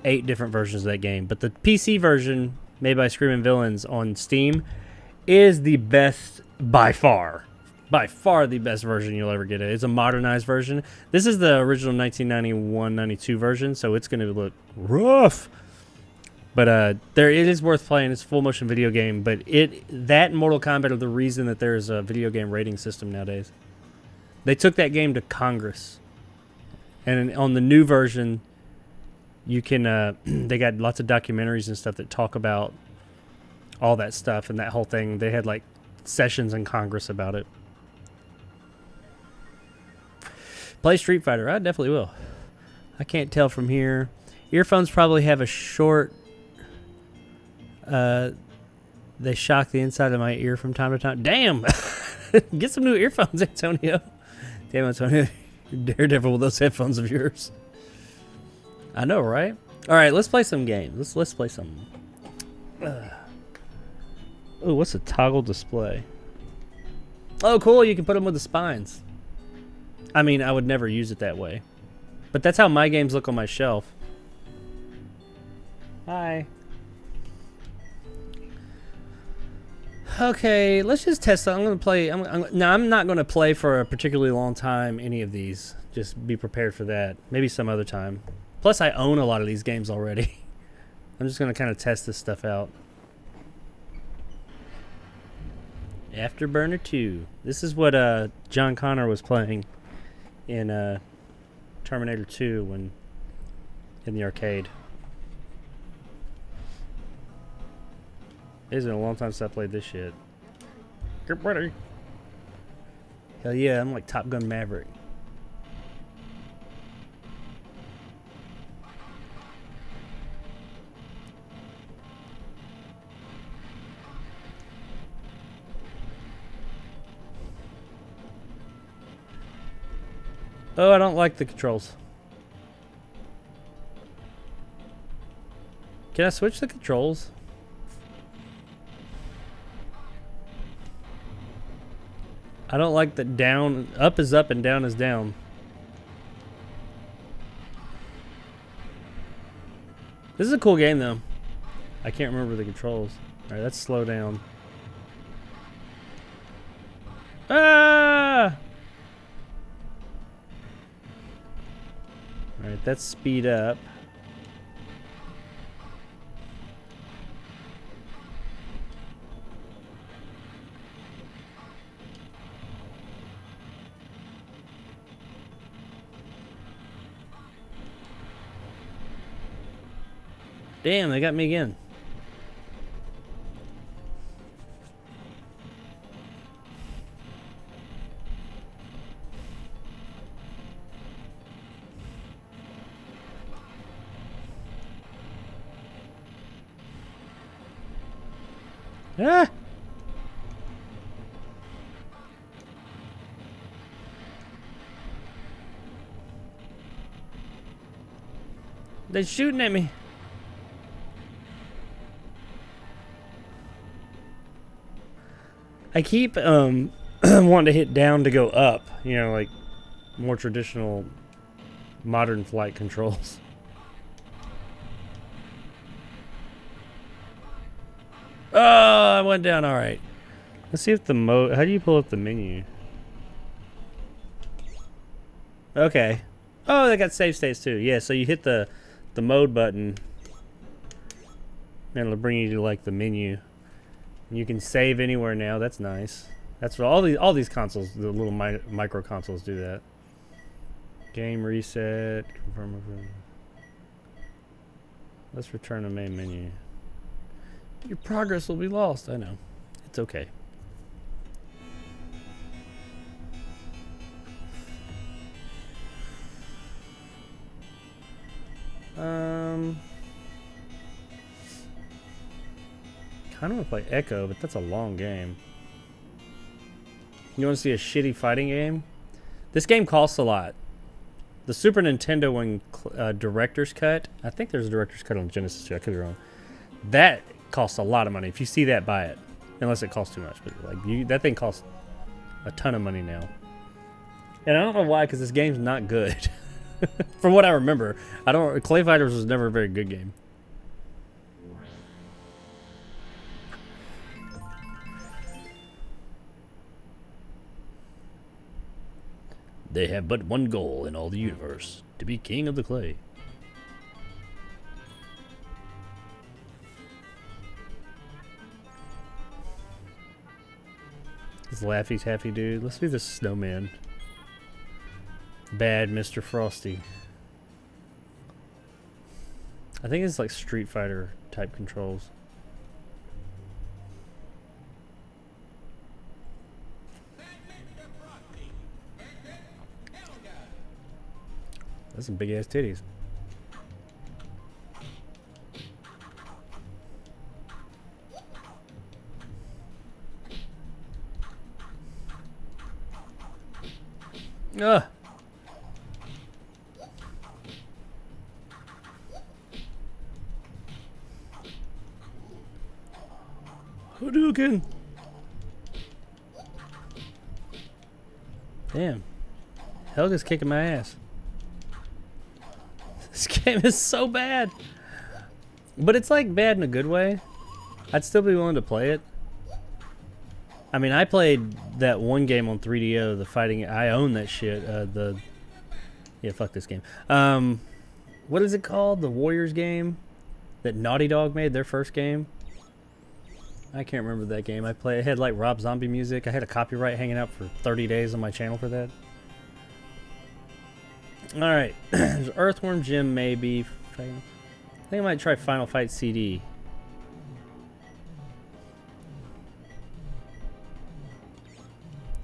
8 different versions of that game, but the PC version made by Screaming Villains on Steam is the best by far. By far the best version you'll ever get. It's a modernized version. This is the original 1991-92 version, so it's going to look rough. But it is worth playing. It's a full motion video game. But that and Mortal Kombat are the reason that there's a video game rating system nowadays. They took that game to Congress, and on the new version, you can. They got lots of documentaries and stuff that talk about all that stuff and that whole thing. They had like sessions in Congress about it. Play Street Fighter. I definitely will. I can't tell from here. Earphones probably have a short. They shock the inside of my ear from time to time. Damn! Get some new earphones, Antonio. Damn, Antonio. You're daredevil with those headphones of yours. I know, right? Alright, let's play some games. Let's play some. Oh, what's a toggle display? Oh, cool. You can put them with the spines. I mean, I would never use it that way. But that's how my games look on my shelf. Hi. Okay, let's just test. I'm going to play. I'm not going to play for a particularly long time any of these. Just be prepared for that. Maybe some other time. Plus, I own a lot of these games already. I'm just going to kind of test this stuff out. Afterburner 2. This is what John Connor was playing in Terminator 2 when in the arcade. It's been a long time since I played this shit. Get ready. Hell yeah, I'm like Top Gun Maverick. Oh, I don't like the controls. Can I switch the controls? I don't like that down, up is up and down is down. This is a cool game though. I can't remember the controls. Alright, let's slow down. Ah! Alright, that's speed up. Damn, they got me again. Ah! They're shooting at me. I keep wanting to hit down to go up, you know, like more traditional modern flight controls. Oh, I went down. All right. Let's see if the mode. How do you pull up the menu? Okay. Oh, they got save states too. Yeah, so you hit the mode button, and it'll bring you to like the menu. You can save anywhere now. That's nice. That's what all these consoles, the little micro consoles, do that. Game reset. Confirm. Let's return to main menu. Your progress will be lost. I know. It's okay. Kind of want to play Echo, but that's a long game. You want to see a shitty fighting game? This game costs a lot. The Super Nintendo one, Director's Cut. I think there's a Director's Cut on Genesis too. I could be wrong. That costs a lot of money. If you see that, buy it. Unless it costs too much. But like that thing costs a ton of money now. And I don't know why, because this game's not good. From what I remember, Clay Fighters was never a very good game. They have but one goal in all the universe: to be king of the clay. This Laffy Taffy dude. Let's be the snowman. Bad Mr. Frosty. I think it's like Street Fighter type controls. That's some big ass titties. Ugh. Hadouken! Damn. Helga's kicking my ass. This game is so bad. But it's like bad in a good way. I'd still be willing to play it. I mean, I played that one game on 3DO, the fighting. I own that shit. Yeah, fuck this game. What is it called? The Warriors game that Naughty Dog made, their first game. I can't remember that game. I had like Rob Zombie music. I had a copyright hanging out for 30 days on my channel for that. Alright. There's Earthworm Jim, maybe. I think I might try Final Fight CD.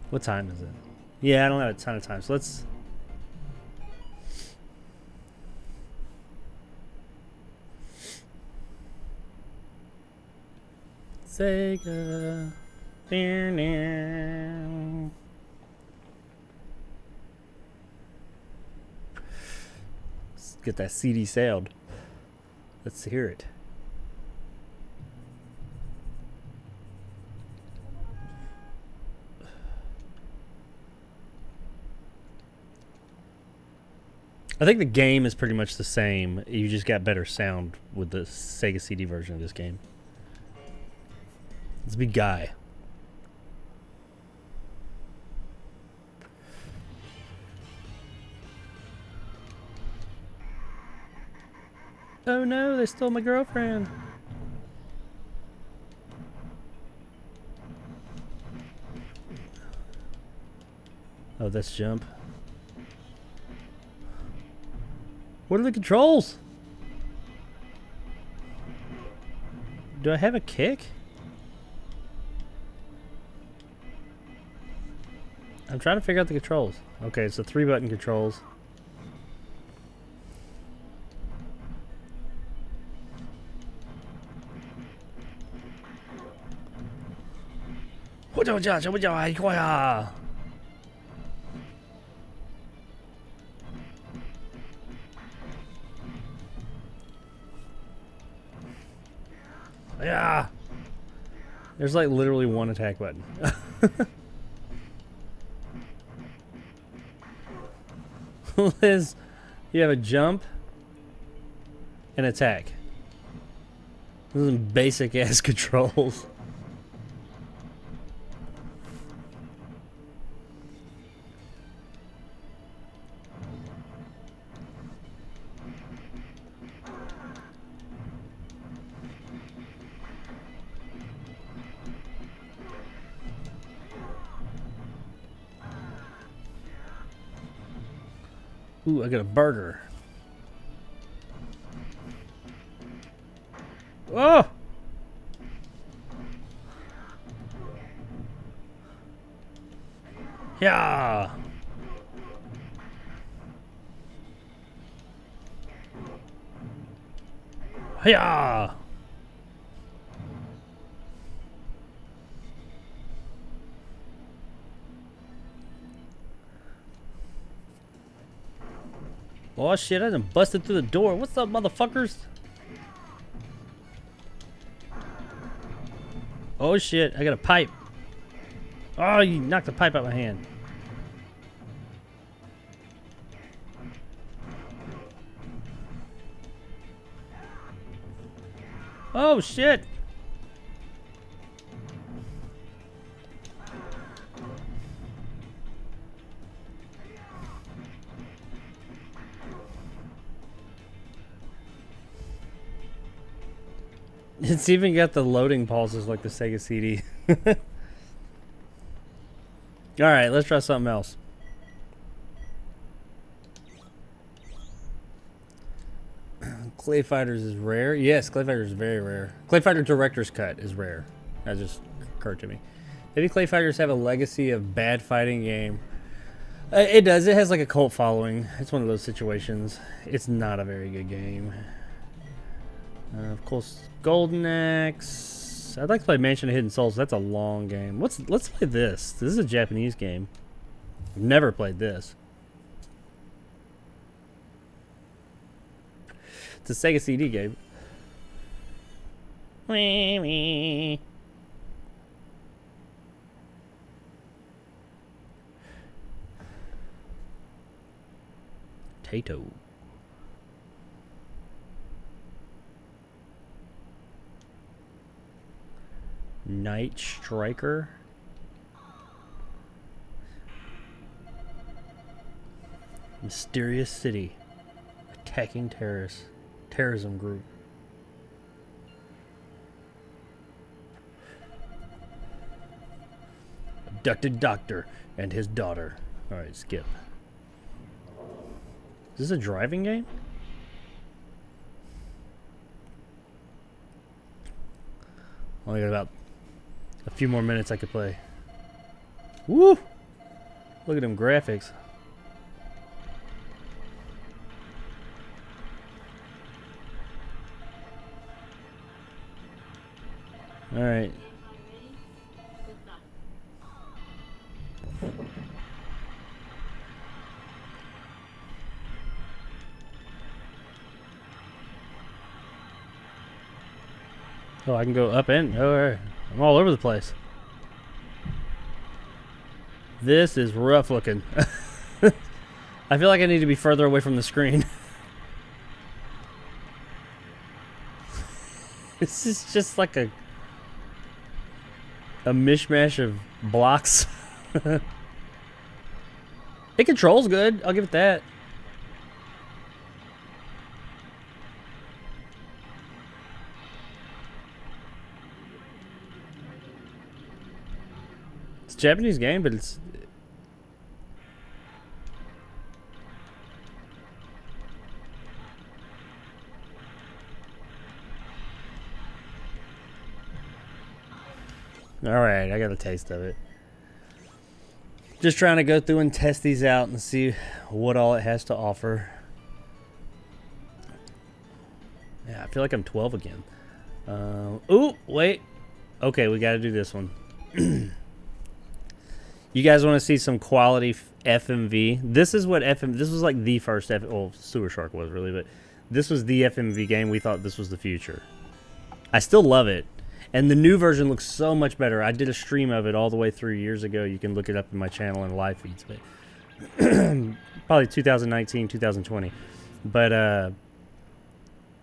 What time is it? Yeah, I don't have a ton of time, so let's... Sega. Let's get that CD sound. Let's hear it. I think the game is pretty much the same. You just got better sound with the Sega CD version of this game. Let's be Guy. Oh no, they stole my girlfriend. Oh, that's jump. What are the controls? Do I have a kick? I'm trying to figure out the controls. Okay, it's the 3-button controls. Yeah. There's like literally one attack button. Liz, you have a jump and attack. Those are some basic ass controls. Ooh, I got a burger. Oh! Yeah! Yeah! Oh shit, I done busted through the door. What's up, motherfuckers? Oh shit, I got a pipe. Oh, you knocked the pipe out of my hand. Oh shit! It's even got the loading pauses like the Sega CD. Alright, let's try something else. Clay Fighters is rare. Yes, Clay Fighters is very rare. Clay Fighter Director's Cut is rare. That just occurred to me. Maybe Clay Fighters have a legacy of bad fighting game. It does. It has like a cult following. It's one of those situations. It's not a very good game. Of course, Golden Axe. I'd like to play Mansion of Hidden Souls. That's a long game. Let's play this. This is a Japanese game. I've never played this. It's a Sega CD game. Wee wee. Tato. Night Striker. Mysterious City. Attacking terrorists. Terrorism group. Abducted doctor and his daughter. Alright, skip. Is this a driving game? Only got about a few more minutes I could play. Woo! Look at them graphics. Alright. Oh, I can go up and... Oh, I'm all over the place. This is rough looking. I feel like I need to be further away from the screen. This is just like a mishmash of blocks. It controls good. I'll give it that. It's a Japanese game, but it's... Alright, I got a taste of it. Just trying to go through and test these out and see what all it has to offer. Yeah, I feel like I'm 12 again. Ooh, wait. Okay, we got to do this one. You guys want to see some quality FMV? This is what this was like the first well, Sewer Shark was really, but this was the FMV game. We thought this was the future. I still love it. And the new version looks so much better. I did a stream of it all the way through years ago. You can look it up in my channel and live feeds, but probably 2019, 2020. But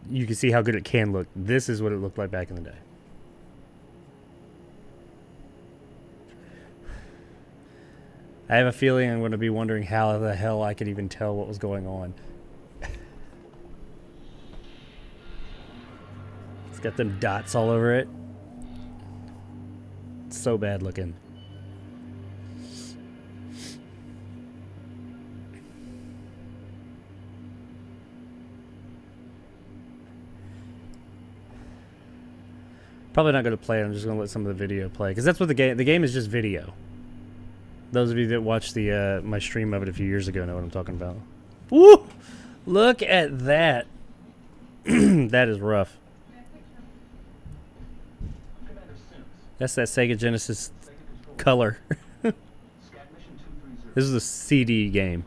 you can see how good it can look. This is what it looked like back in the day. I have a feeling I'm going to be wondering how the hell I could even tell what was going on. It's got them dots all over it. It's so bad looking. Probably not going to play it. I'm just going to let some of the video play. Because that's what the game is, just video. Those of you that watched the my stream of it a few years ago know what I'm talking about. Woo! Look at that. That is rough. That's that Sega Genesis color. This is a CD game.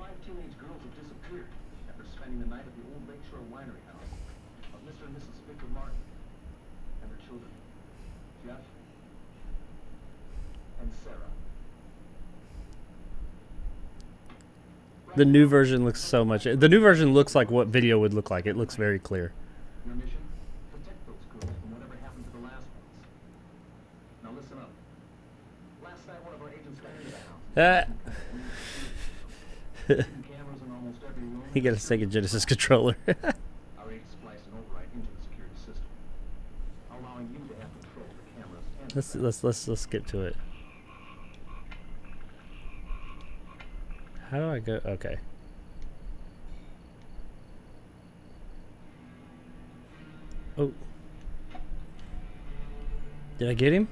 The new version looks so much. The new version looks like what video would look like. It looks very clear. Your mission? Protect those girls from whatever happened to the last ones. Now listen up. Last night one of our agents got into the house. Cameras in almost every room. He got a Sega Genesis controller. Our agent spliced an override into the security system, allowing you to have control of the cameras and let's skip to it. How do I go? Okay. Oh. Did I get him?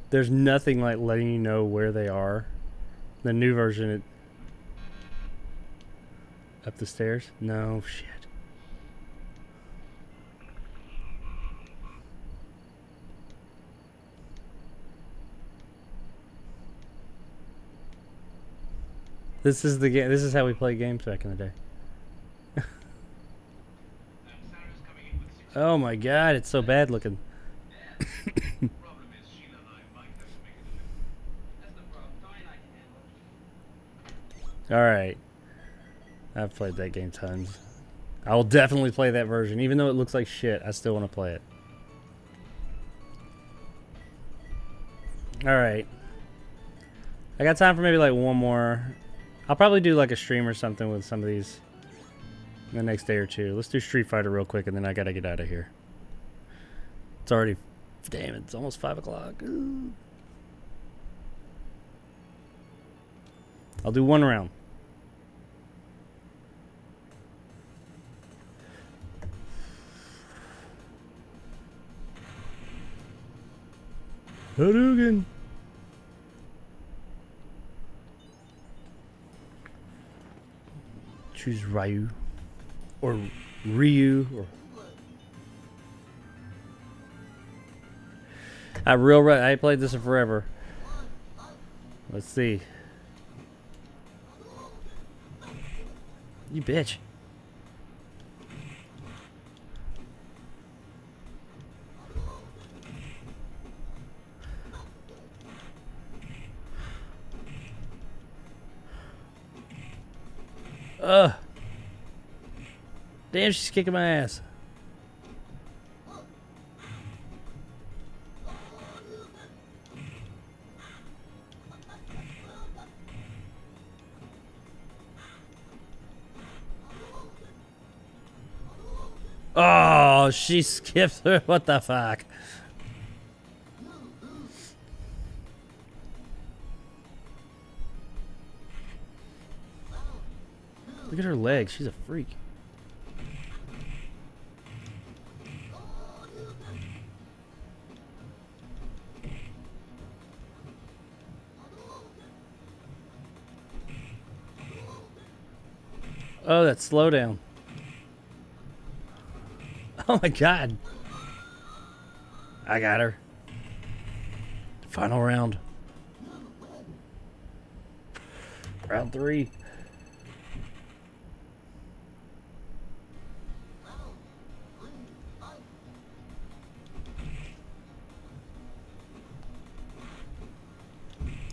There's nothing like letting you know where they are. The new version, it... Up the stairs? No, shit. This is the game. This is how we played games back in the day. Oh my god, it's so bad looking. Alright. I've played that game tons. I will definitely play that version. Even though it looks like shit, I still want to play it. Alright. I got time for maybe like one more. I'll probably do like a stream or something with some of these the next day or two. Let's do Street Fighter real quick and then I gotta get out of here. It's already, damn, it's almost 5 o'clock. I'll do one round. Hadouken! Choose Ryu or Ryu or I played this in forever. Let's see. You bitch. Damn, she's kicking my ass. Oh, she skipped through. What the fuck? Look at her legs. She's a freak. Oh, that slowdown. Oh my god. I got her. Final round. Round 3.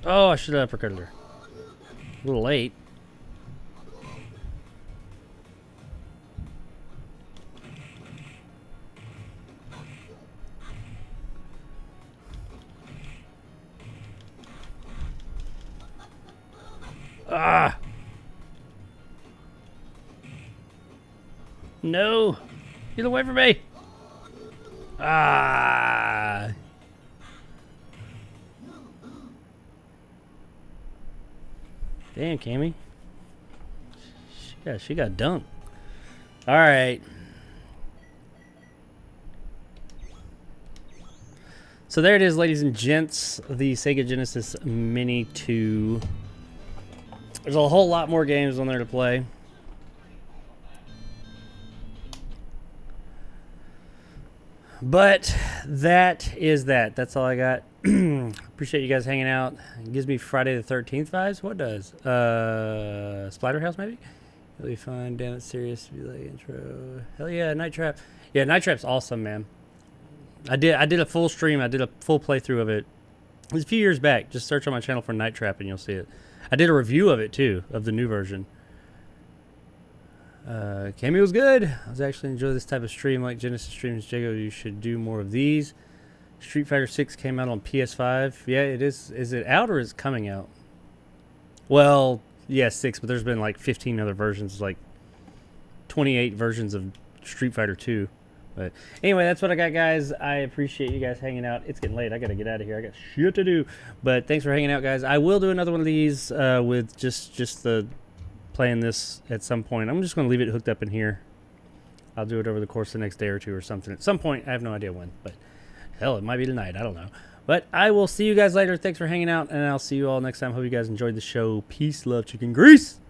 Oh, I should have uppercutted her. A little late. Ah! No! Get away from me! Ah! Damn, Cammy. She got dunked. Alright. So there it is, ladies and gents. The Sega Genesis Mini 2. There's a whole lot more games on there to play. But that is that. That's all I got. Appreciate you guys hanging out. It gives me Friday the 13th vibes. What does? Splatterhouse maybe? Really fun. Damn it, serious. Be like intro. Hell yeah, Night Trap. Yeah, Night Trap's awesome, man. I did a full stream. I did a full playthrough of it. It was a few years back. Just search on my channel for Night Trap and you'll see it. I did a review of it too, of the new version. Cammy was good. I was actually enjoying this type of stream like Genesis streams. Jago, you should do more of these. Street Fighter 6 came out on PS5. Yeah, it is. Is it out or is it coming out? Well, yeah, 6, but there's been like 15 other versions, like 28 versions of Street Fighter 2. But anyway, that's what I got, guys. I appreciate you guys hanging out. It's getting late. I got to get out of here. I got shit to do. But thanks for hanging out, guys. I will do another one of these with just the playing this at some point. I'm just going to leave it hooked up in here. I'll do it over the course of the next day or two or something. At some point, I have no idea when. But hell, it might be tonight. I don't know. But I will see you guys later. Thanks for hanging out, and I'll see you all next time. Hope you guys enjoyed the show. Peace, love, chicken grease.